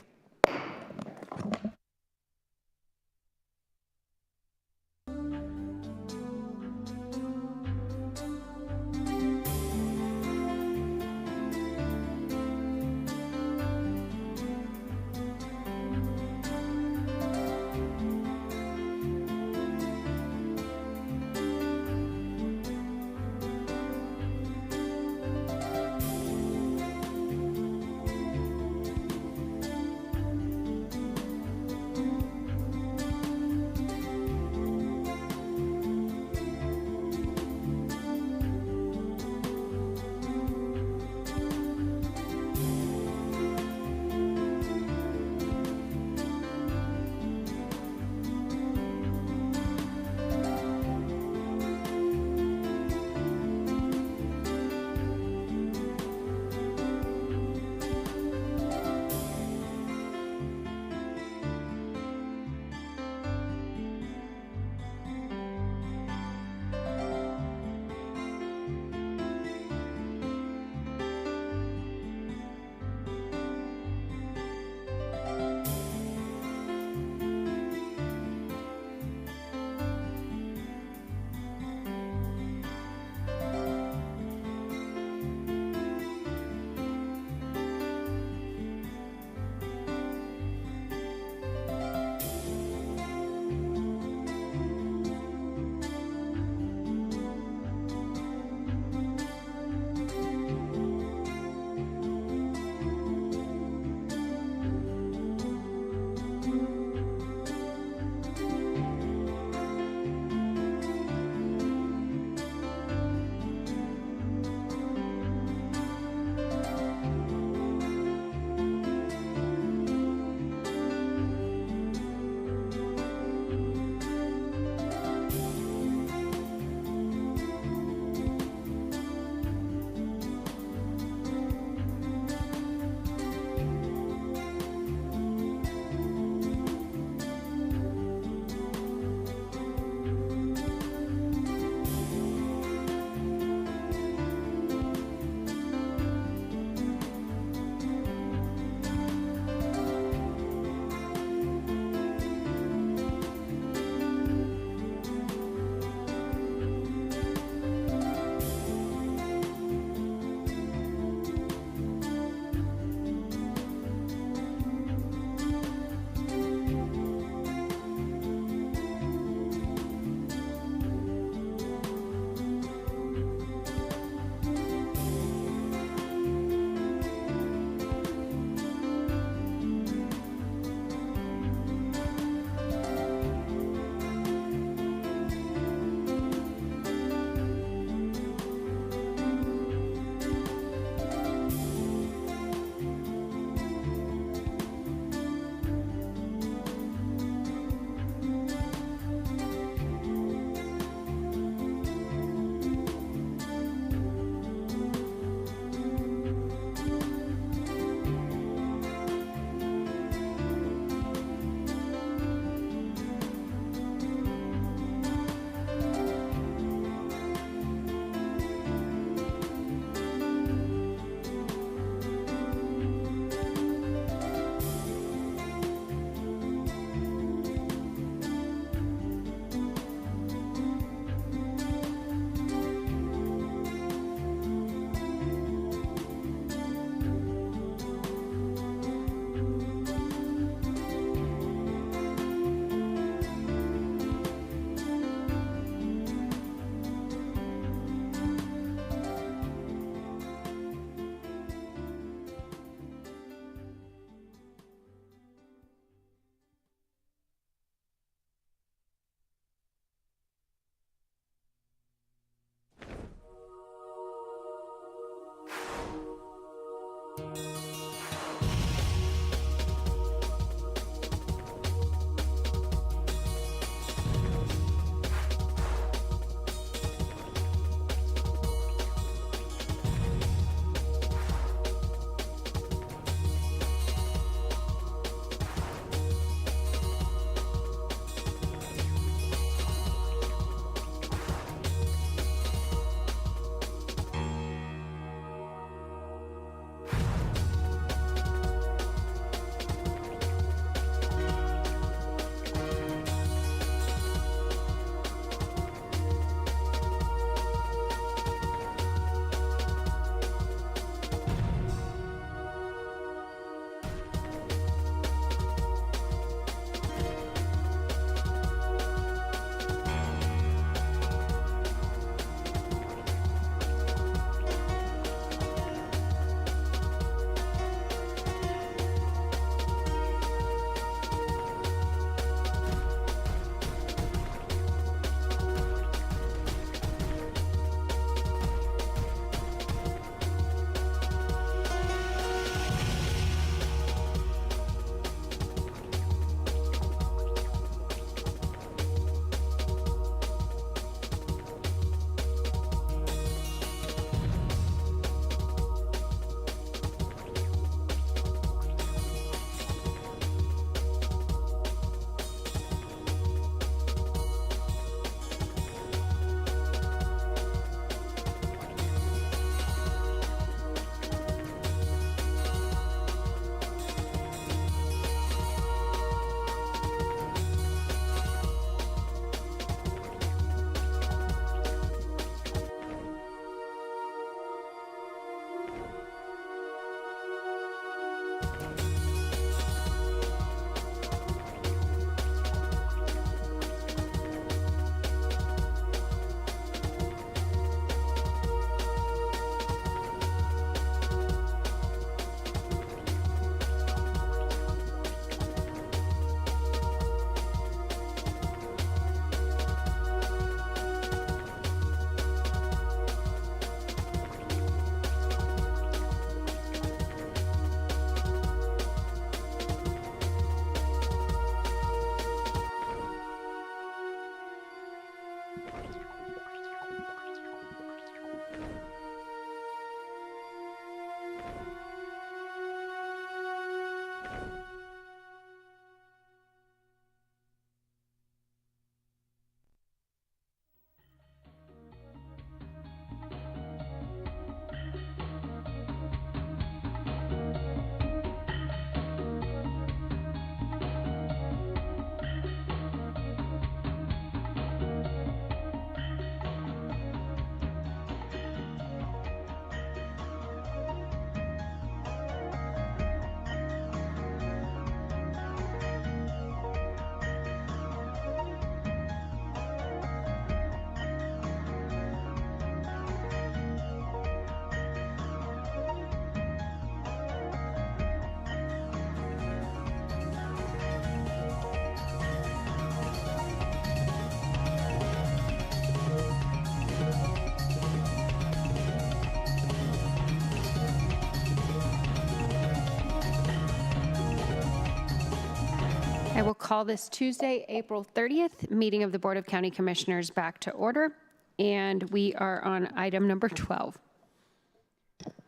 I will call this Tuesday, April 30th, meeting of the Board of County Commissioners back to order, and we are on item number 12.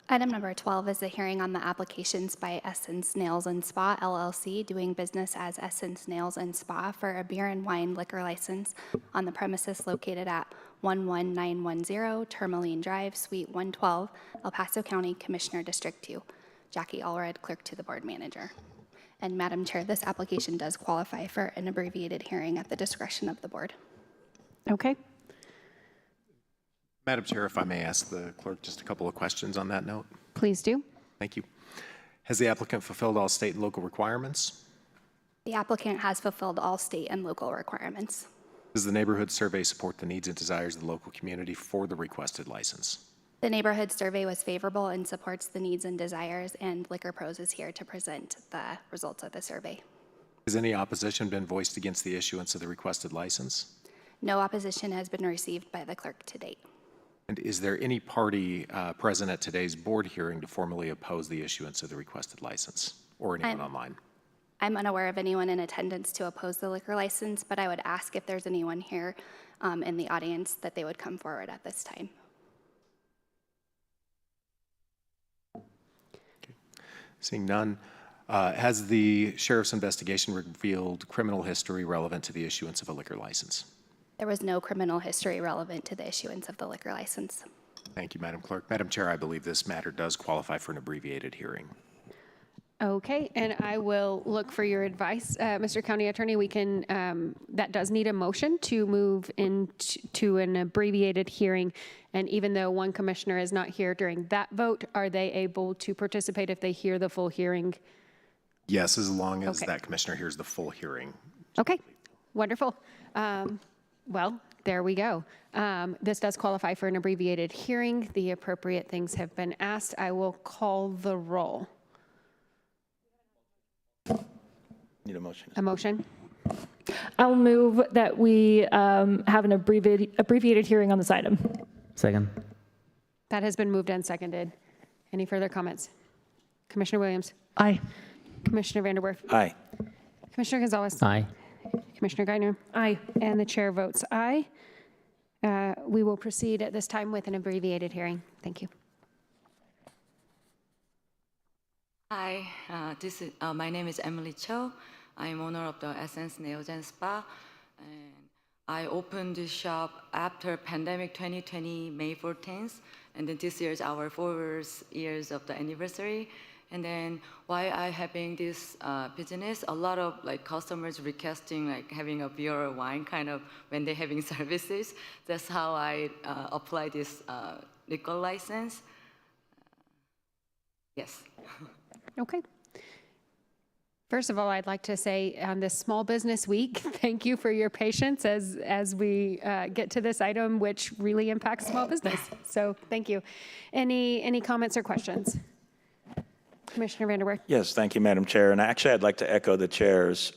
Item number 12 is a hearing on the applications by Essence Nails and Spa LLC, doing business as Essence Nails and Spa for a beer and wine liquor license on the premises located at 11910 Tourmaline Drive, Suite 112, El Paso County, Commissioner District 2. Jackie Allred, Clerk to the Board Manager. And Madam Chair, this application does qualify for an abbreviated hearing at the discretion of the board. Okay. Madam Chair, if I may ask the clerk just a couple of questions on that note. Please do. Thank you. Has the applicant fulfilled all state and local requirements? The applicant has fulfilled all state and local requirements. Does the neighborhood survey support the needs and desires of the local community for the requested license? The neighborhood survey was favorable and supports the needs and desires, and Liquor Pros is here to present the results of the survey. Has any opposition been voiced against the issuance of the requested license? No opposition has been received by the clerk to date. And is there any party present at today's board hearing to formally oppose the issuance of the requested license, or anyone online? I'm unaware of anyone in attendance to oppose the liquor license, but I would ask if there's anyone here in the audience that they would come forward at this time. Seeing none, has the sheriff's investigation revealed criminal history relevant to the issuance of a liquor license? There was no criminal history relevant to the issuance of the liquor license. Thank you, Madam Clerk. Madam Chair, I believe this matter does qualify for an abbreviated hearing. Okay, and I will look for your advice, Mr. County Attorney. We can, that does need a motion to move into an abbreviated hearing. And even though one commissioner is not here during that vote, are they able to participate if they hear the full hearing? Yes, as long as that commissioner hears the full hearing. Okay, wonderful. Well, there we go. This does qualify for an abbreviated hearing. The appropriate things have been asked. I will call the roll. Need a motion. A motion? I'll move that we have an abbreviated hearing on this item. Second. That has been moved and seconded. Any further comments? Commissioner Williams? Aye. Commissioner Vanderwerf? Aye. Commissioner Gonzalez? Aye. Commissioner Geithner? Aye. And the chair votes aye. We will proceed at this time with an abbreviated hearing. Thank you. Hi, my name is Emily Cho. I'm owner of the Essence Nails and Spa. And I opened this shop after pandemic 2020, May 14th. And then this year is our 4 years of the anniversary. And then why I having this business, a lot of customers requesting having a beer or wine kind of when they're having services. That's how I apply this liquor license. Yes. Okay. First of all, I'd like to say on this Small Business Week, thank you for your patience as we get to this item, which really impacts small business. So thank you. Any comments or questions? Commissioner Vanderwerf? Yes, thank you, Madam Chair. And actually, I'd like to echo the chair's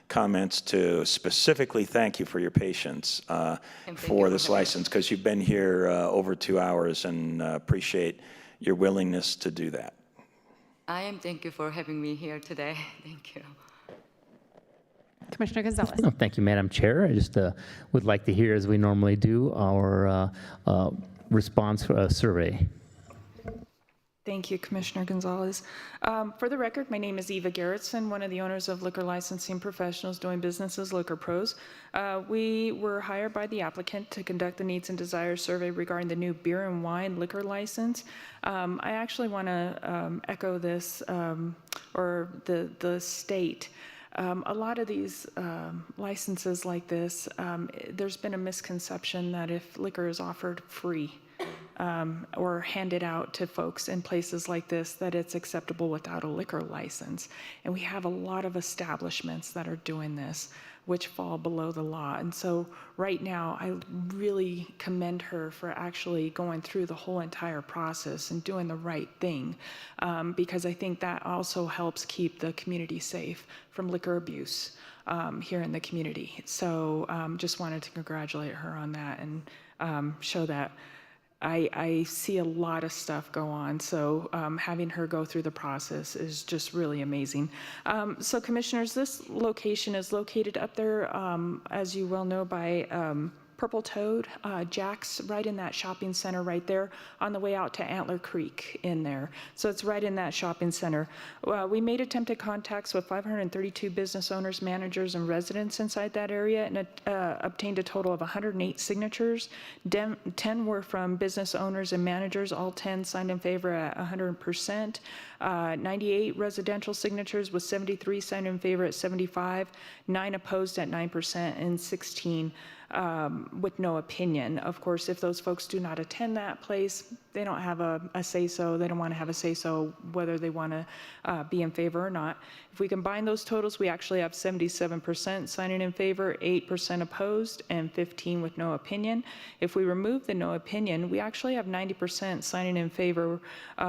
comments to specifically thank you for your patience for this license, because you've been here over 2 hours, and appreciate your willingness to do that. Thank you for having me here today. Thank you. Commissioner Gonzalez. Oh, thank you, Madam Chair. I just would like to hear, as we normally do, our response survey. Thank you, Commissioner Gonzalez. For the record, my name is Eva Gerritsen, one of the owners of Liquor Licensing Professionals doing business as Liquor Pros. We were hired by the applicant to conduct the needs and desires survey regarding the new beer and wine liquor license. I actually want to echo this, or the state. A lot of these licenses like this, there's been a misconception that if liquor is offered free, or handed out to folks in places like this, that it's acceptable without a liquor license. And we have a lot of establishments that are doing this, which fall below the law. And so right now, I really commend her for actually going through the whole entire process and doing the right thing, because I think that also helps keep the community safe from liquor abuse here in the community. So just wanted to congratulate her on that and show that I see a lot of stuff go on. So having her go through the process is just really amazing. So commissioners, this location is located up there, as you well know, by Purple Toad, Jack's, right in that shopping center right there on the way out to Antler Creek in there. So it's right in that shopping center. We made attempted contacts with 532 business owners, managers, and residents inside that area and obtained a total of 108 signatures. 10 were from business owners and managers, all 10 signed in favor at 100%. 98 residential signatures with 73 signed in favor at 75, 9 opposed at 9%, and 16 with no opinion. Of course, if those folks do not attend that place, they don't have a say-so. They don't want to have a say-so whether they want to be in favor or not. If we combine those totals, we actually have 77% signing in favor, 8% opposed, and 15 with no opinion. If we remove the no opinion, we actually have 90% signing in favor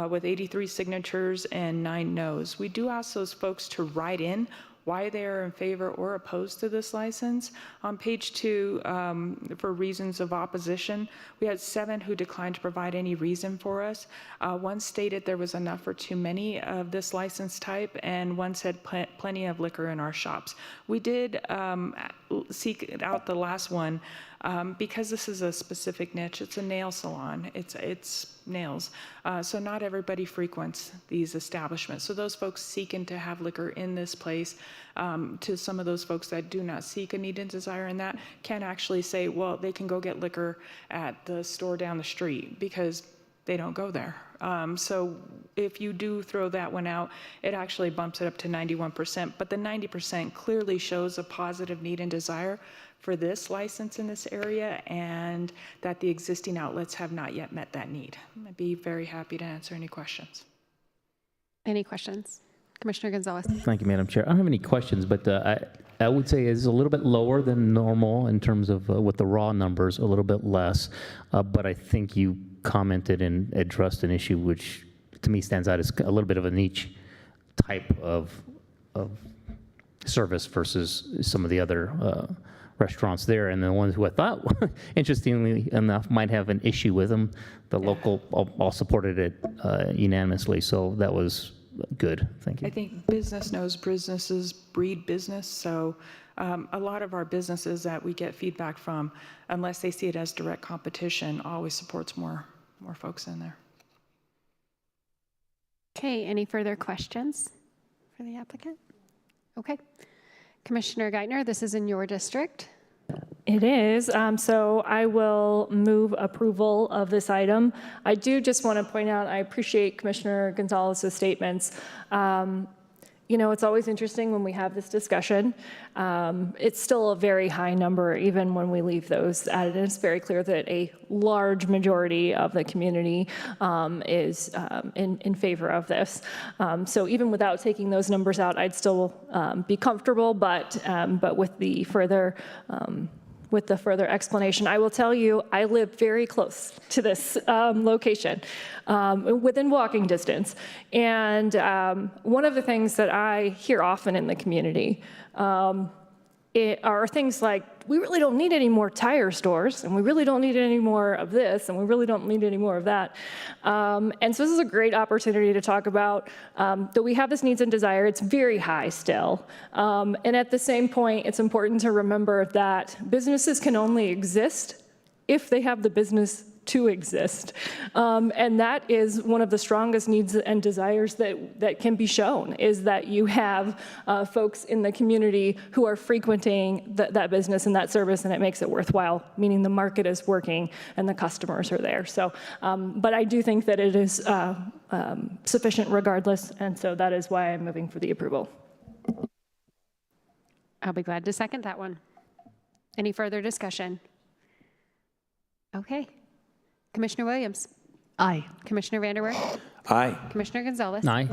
with 83 signatures and 9 no's. We do ask those folks to write in why they are in favor or opposed to this license. On page 2, for reasons of opposition, we had 7 who declined to provide any reason for us. 1 stated there was enough or too many of this license type, and 1 said plenty of liquor in our shops. We did seek out the last one because this is a specific niche. It's a nail salon. It's nails. So not everybody frequents these establishments. So those folks seeking to have liquor in this place, to some of those folks that do not seek a need and desire in that, can actually say, well, they can go get liquor at the store down the street because they don't go there. So if you do throw that one out, it actually bumps it up to 91%. But the 90% clearly shows a positive need and desire for this license in this area, and that the existing outlets have not yet met that need. I'd be very happy to answer any questions. Any questions? Commissioner Gonzalez. Thank you, Madam Chair. I don't have any questions, but I would say it's a little bit lower than normal in terms of with the raw numbers, a little bit less. But I think you commented and addressed an issue which to me stands out as a little bit of a niche type of service versus some of the other restaurants there, and the ones who I thought, interestingly enough, might have an issue with them. The local all supported it unanimously, so that was good. Thank you. I think business knows businesses breed business, so a lot of our businesses that we get feedback from, unless they see it as direct competition, always supports more folks in there. Okay, any further questions for the applicant? Okay. Commissioner Geithner, this is in your district. It is. So I will move approval of this item. I do just want to point out, I appreciate Commissioner Gonzalez's statements. You know, it's always interesting when we have this discussion. It's still a very high number, even when we leave those added. And it's very clear that a large majority of the community is in favor of this. So even without taking those numbers out, I'd still be comfortable, but with the further explanation, I will tell you, I live very close to this location, within walking distance. And one of the things that I hear often in the community are things like, we really don't need any more tire stores, and we really don't need any more of this, and we really don't need any more of that. And so this is a great opportunity to talk about that we have this needs and desire. It's very high still. And at the same point, it's important to remember that businesses can only exist if they have the business to exist. And that is one of the strongest needs and desires that can be shown, is that you have folks in the community who are frequenting that business and that service, and it makes it worthwhile, meaning the market is working and the customers are there. So, but I do think that it is sufficient regardless, and so that is why I'm moving for the approval. I'll be glad to second that one. Any further discussion? Okay. Commissioner Williams. Aye. Commissioner Vanderwerf. Aye. Commissioner Gonzalez. Aye.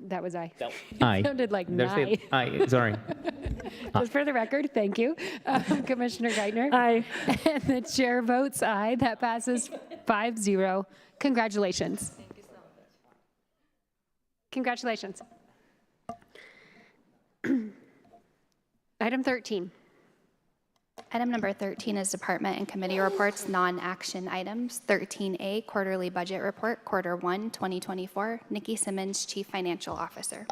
That was aye. Aye. It sounded like There's nye. the- Aye, sorry. Just for the record, thank you. Commissioner Geithner. Aye. And the chair votes aye. That passes 5-0. Congratulations. Thank you so much. Congratulations. Item 13. Item number 13 is department and committee reports, non-action items. 13A, quarterly budget report, quarter 1, 2024. Nikki Simmons, Chief Financial Officer.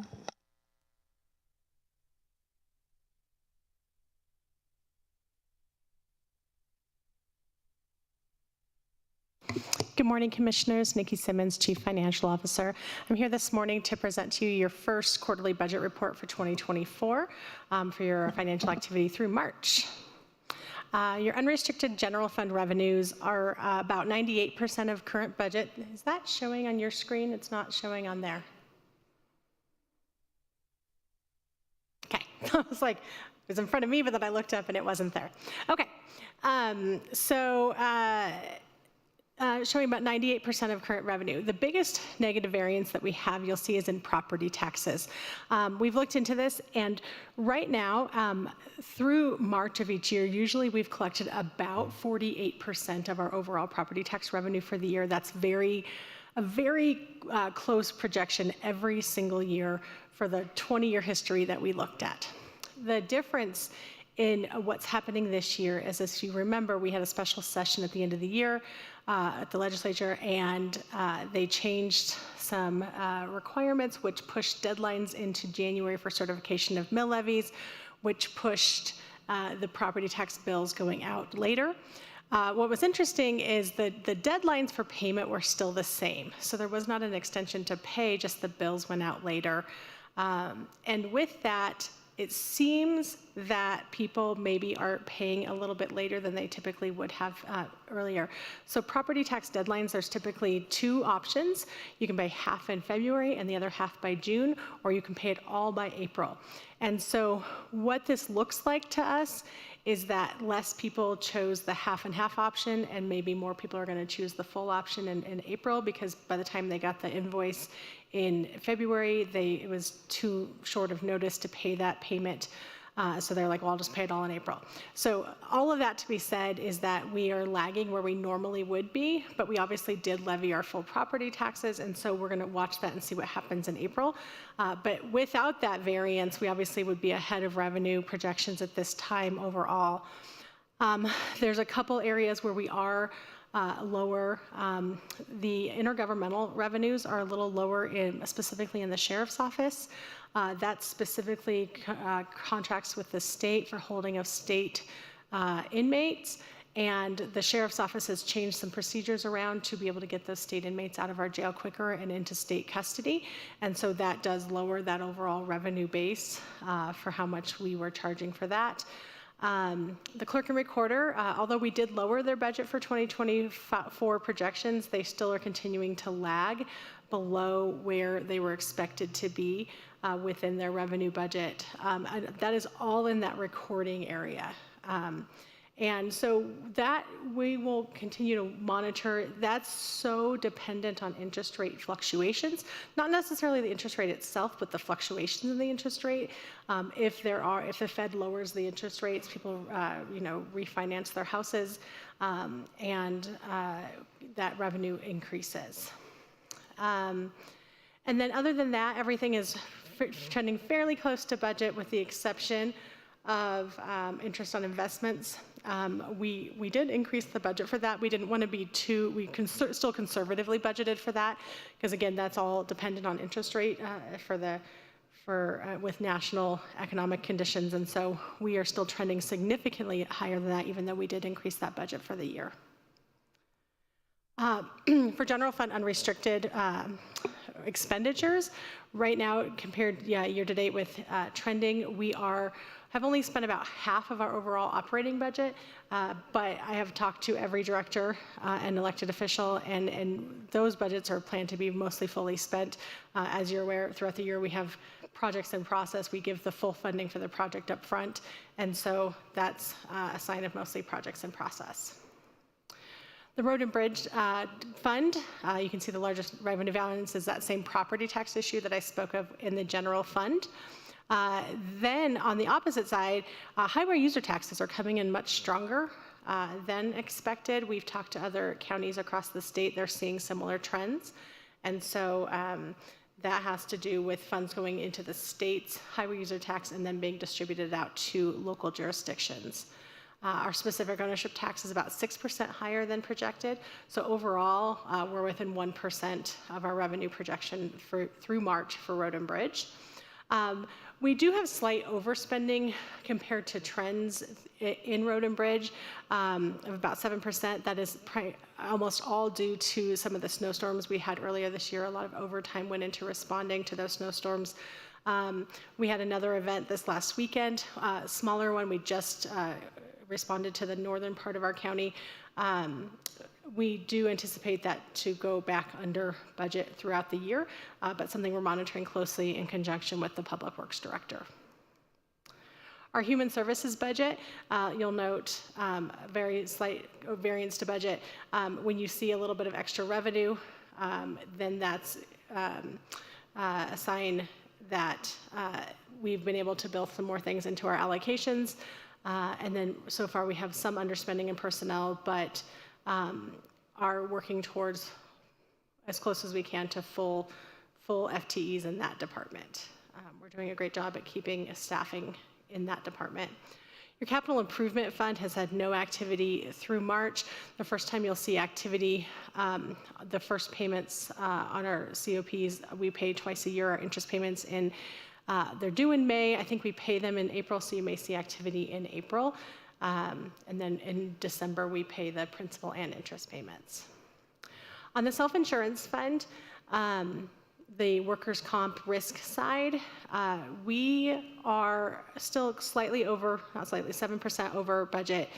Good morning, Commissioners. Nikki Simmons, Chief Financial Officer. I'm here this morning to present to you your first quarterly budget report for 2024 for your financial activity through March. Your unrestricted general fund revenues are about 98% of current budget. Is that showing on your screen? It's not showing on there. Okay, I was like, it was in front of me, but then I looked up and it wasn't there. Okay, showing about 98% of current revenue. The biggest negative variance that we have, you'll see, is in property taxes. We've looked into this, and right now, through March of each year, usually we've collected about 48% of our overall property tax revenue for the year. That's a very close projection every single year for the 20-year history that we looked at. The difference in what's happening this year is, as you remember, we had a special session at the end of the year at the legislature, and they changed some requirements which pushed deadlines into January for certification of mill levies, which pushed the property tax bills going out later. What was interesting is that the deadlines for payment were still the same. So there was not an extension to pay, just the bills went out later. And with that, it seems that people maybe are paying a little bit later than they typically would have earlier. So property tax deadlines, there's typically two options. You can pay half in February and the other half by June, or you can pay it all by April. And so what this looks like to us is that less people chose the half and half option, and maybe more people are going to choose the full option in April, because by the time they got the invoice in February, it was too short of notice to pay that payment. So they're like, well, I'll just pay it all in April. So all of that to be said is that we are lagging where we normally would be, but we obviously did levy our full property taxes, and so we're going to watch that and see what happens in April. But without that variance, we obviously would be ahead of revenue projections at this time overall. There's a couple areas where we are lower. The intergovernmental revenues are a little lower, specifically in the sheriff's office. That specifically contracts with the state for holding of state inmates, and the sheriff's office has changed some procedures around to be able to get those state inmates out of our jail quicker and into state custody, and so that does lower that overall revenue base for how much we were charging for that. The clerk and recorder, although we did lower their budget for 2024 projections, they still are continuing to lag below where they were expected to be within their revenue budget. That is all in that recording area. And so that we will continue to monitor. That's so dependent on interest rate fluctuations, not necessarily the interest rate itself, but the fluctuations in the interest rate. If the Fed lowers the interest rates, people refinance their houses, and that revenue increases. And then other than that, everything is trending fairly close to budget, with the exception of interest on investments. We did increase the budget for that. We didn't want to be still conservatively budgeted for that, because again, that's all dependent on interest rate with national economic conditions. And so we are still trending significantly higher than that, even though we did increase that budget for the year. For general fund unrestricted expenditures, right now, compared year to date with trending, we have only spent about half of our overall operating budget, but I have talked to every director and elected official, and those budgets are planned to be mostly fully spent. As you're aware, throughout the year we have projects in process. We give the full funding for the project up front, and so that's a sign of mostly projects in process. The Road and Bridge Fund, you can see the largest revenue balance is that same property tax issue that I spoke of in the general fund. Then on the opposite side, highway user taxes are coming in much stronger than expected. We've talked to other counties across the state. They're seeing similar trends. And so that has to do with funds going into the state's highway user tax and then being distributed out to local jurisdictions. Our specific ownership tax is about 6% higher than projected. So overall, we're within 1% of our revenue projection through March for Road and Bridge. We do have slight overspending compared to trends in Road and Bridge of about 7%. That is almost all due to some of the snowstorms we had earlier this year. A lot of overtime went into responding to those snowstorms. We had another event this last weekend, a smaller one. We just responded to the northern part of our county. We do anticipate that to go back under budget throughout the year, but something we're monitoring closely in conjunction with the Public Works Director. Our Human Services budget, you'll note very slight variance to budget. When you see a little bit of extra revenue, then that's a sign that we've been able to build some more things into our allocations. And then so far we have some underspending in personnel, but are working towards as close as we can to full FTEs in that department. We're doing a great job at keeping staffing in that department. Your capital improvement fund has had no activity through March. The first time you'll see activity, the first payments on our COPs, we pay twice a year, our interest payments in, they're due in May. I think we pay them in April, so you may see activity in April. And then in December, we pay the principal and interest payments. On the self-insurance fund, the workers' comp risk side, we are still slightly over, not slightly, 7% over budget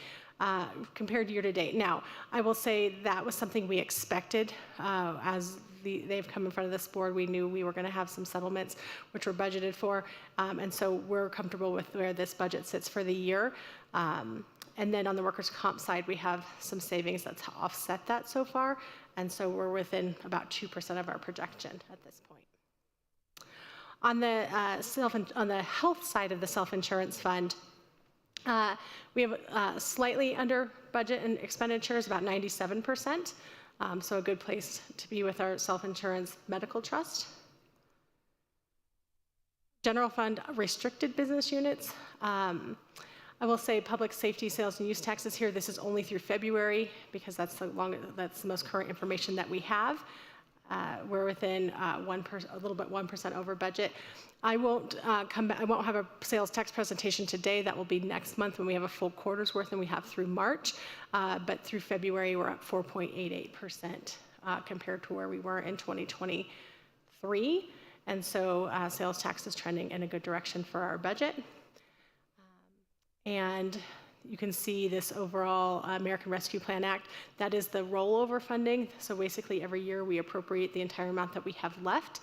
compared year to date. Now, I will say that was something we expected as they've come in front of this board. We knew we were going to have some settlements, which were budgeted for, and so we're comfortable with where this budget sits for the year. And then on the workers' comp side, we have some savings that's offset that so far, and so we're within about 2% of our projection at this point. On the health side of the self-insurance fund, we have slightly under budget and expenditures, about 97%. So a good place to be with our self-insurance medical trust. General fund restricted business units. I will say public safety sales and use taxes here. This is only through February because that's the most current information that we have. We're within a little bit 1% over budget. I won't have a sales tax presentation today. That will be next month when we have a full quarter's worth, and we have through March. But through February, we're at 4.88% compared to where we were in 2023. And so sales tax is trending in a good direction for our budget. And you can see this overall American Rescue Plan Act. That is the rollover funding. So basically every year we appropriate the entire amount that we have left.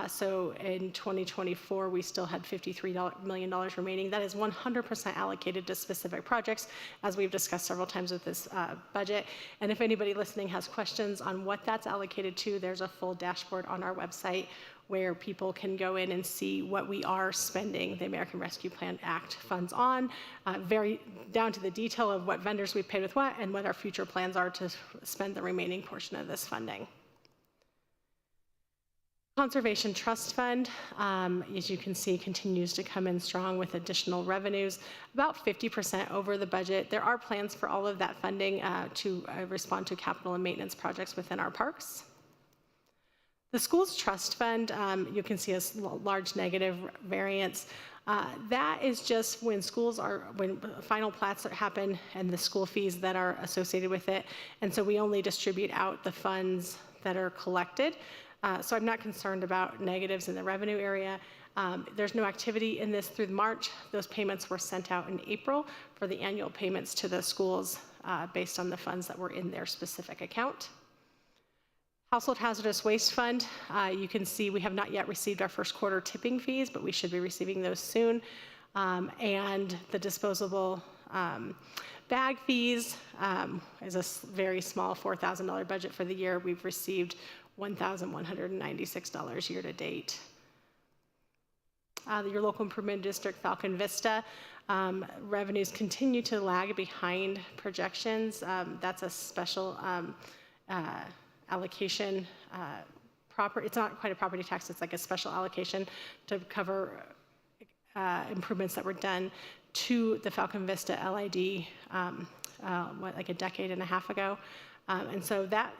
So in 2024, we still had $53 million remaining. That is 100% allocated to specific projects, as we've discussed several times with this budget. And if anybody listening has questions on what that's allocated to, there's a full dashboard on our website where people can go in and see what we are spending the American Rescue Plan Act funds on, very down to the detail of what vendors we've paid with what and what our future plans are to spend the remaining portion of this funding. Conservation Trust Fund, as you can see, continues to come in strong with additional revenues, about 50% over the budget. There are plans for all of that funding to respond to capital and maintenance projects within our parks. The Schools Trust Fund, you can see a large negative variance. That is just when when final plats happen and the school fees that are associated with it. And so we only distribute out the funds that are collected. So I'm not concerned about negatives in the revenue area. There's no activity in this through March. Those payments were sent out in April for the annual payments to the schools based on the funds that were in their specific account. Household Hazardous Waste Fund, you can see we have not yet received our first quarter tipping fees, but we should be receiving those soon. And the disposable bag fees is a very small $4,000 budget for the year. We've received $1,196 year to date. Your local improvement district, Falcon Vista, revenues continue to lag behind projections. That's a special allocation. It's not quite a property tax, it's like a special allocation to cover improvements that were done to the Falcon Vista LID, like a decade and a half ago. And so that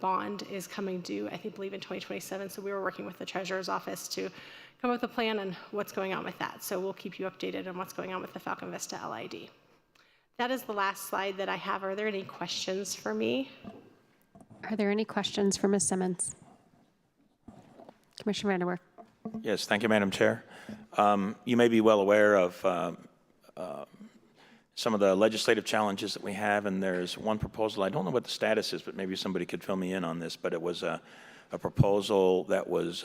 bond is coming due, I believe in 2027. So we were working with the Treasurer's Office to come up with a plan on what's going on with that. So we'll keep you updated on what's going on with the Falcon Vista LID. That is the last slide that I have. Are there any questions for me? Are there any questions for Ms. Simmons? Commissioner Vanderwerf. Yes, thank you, Madam Chair. You may be well aware of some of the legislative challenges that we have, and there's one proposal. I don't know what the status is, but maybe somebody could fill me in on this, but it was a proposal that was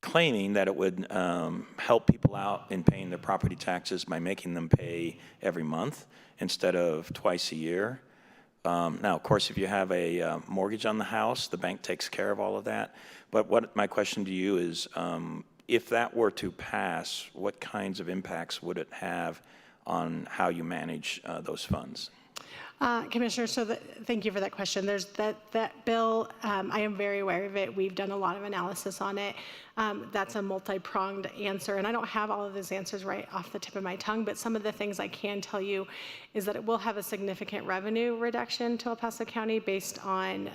claiming that it would help people out in paying their property taxes by making them pay every month instead of twice a year. Now, of course, if you have a mortgage on the house, the bank takes care of all of that. But what my question to you is, if that were to pass, what kinds of impacts would it have on how you manage those funds? Commissioner, so thank you for that question. There's that bill, I am very aware of it. We've done a lot of analysis on it. That's a multi-pronged answer, and I don't have all of those answers right off the tip of my tongue, but some of the things I can tell you is that it will have a significant revenue reduction to El Paso County based on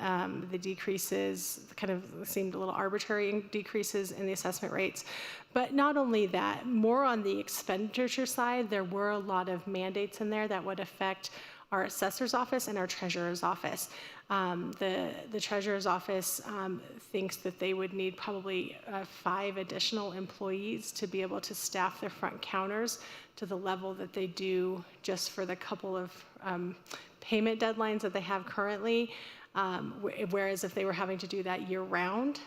the decreases, kind of seemed a little arbitrary decreases in the assessment rates. But not only that, more on the expenditure side, there were a lot of mandates in there that would affect our assessor's office and our treasurer's office. The treasurer's office thinks that they would need probably 5 additional employees to be able to staff their front counters to the level that they do just for the couple of payment deadlines that they have currently. Whereas if they were having to do that year round,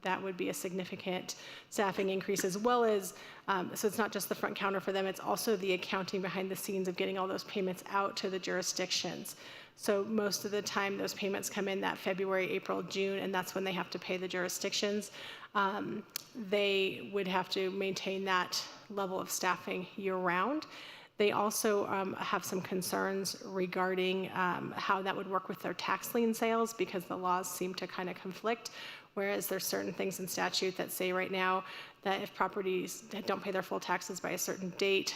that would be a significant staffing increase, as well as, so it's not just the front counter for them, it's also the accounting behind the scenes of getting all those payments out to the jurisdictions. So most of the time those payments come in that February, April, June, and that's when they have to pay the jurisdictions. They would have to maintain that level of staffing year round. They also have some concerns regarding how that would work with their tax lien sales, because the laws seem to kind of conflict, whereas there's certain things in statute that say right now that if properties don't pay their full taxes by a certain date,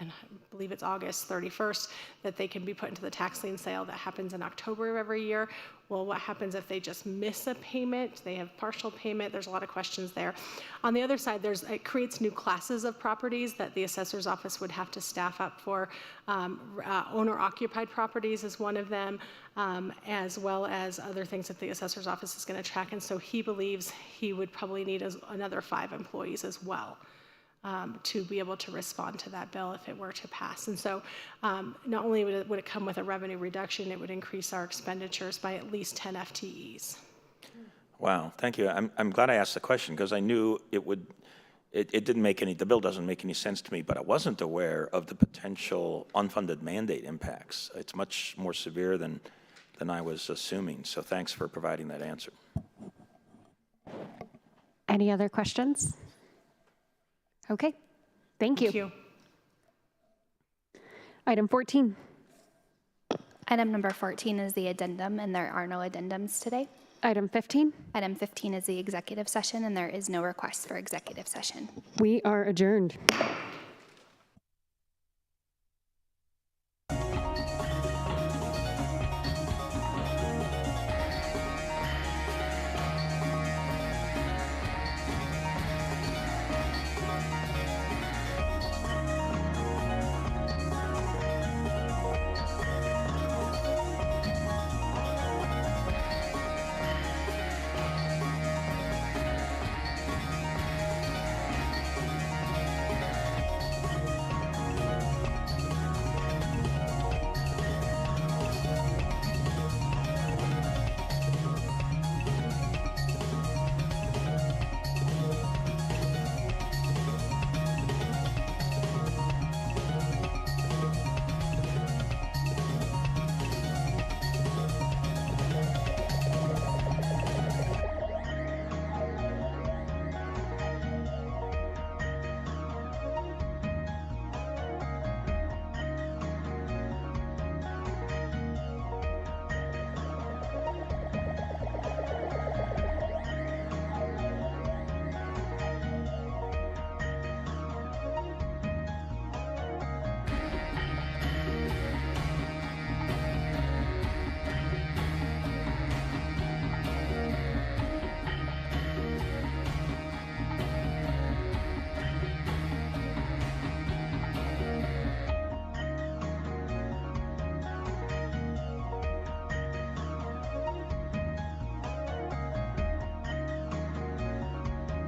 and I believe it's August 31st, that they can be put into the tax lien sale that happens in October of every year. Well, what happens if they just miss a payment? They have partial payment. There's a lot of questions there. On the other side, it creates new classes of properties that the assessor's office would have to staff up for. Owner-occupied properties is one of them, as well as other things that the assessor's office is going to track. And so he believes he would probably need another 5 employees as well to be able to respond to that bill if it were to pass. And so not only would it come with a revenue reduction, it would increase our expenditures by at least 10 FTEs. Wow, thank you. I'm glad I asked the question, because I knew it didn't make the bill doesn't make any sense to me, but I wasn't aware of the potential unfunded mandate impacts. It's much more severe than I was assuming. So thanks for providing that answer. Any other questions? Okay, thank you. Thank you. Item 14. Item number 14 is the addendum, and there are no addendums today. Item 15. Item 15 is the executive session, and there is no request for executive session. We are adjourned.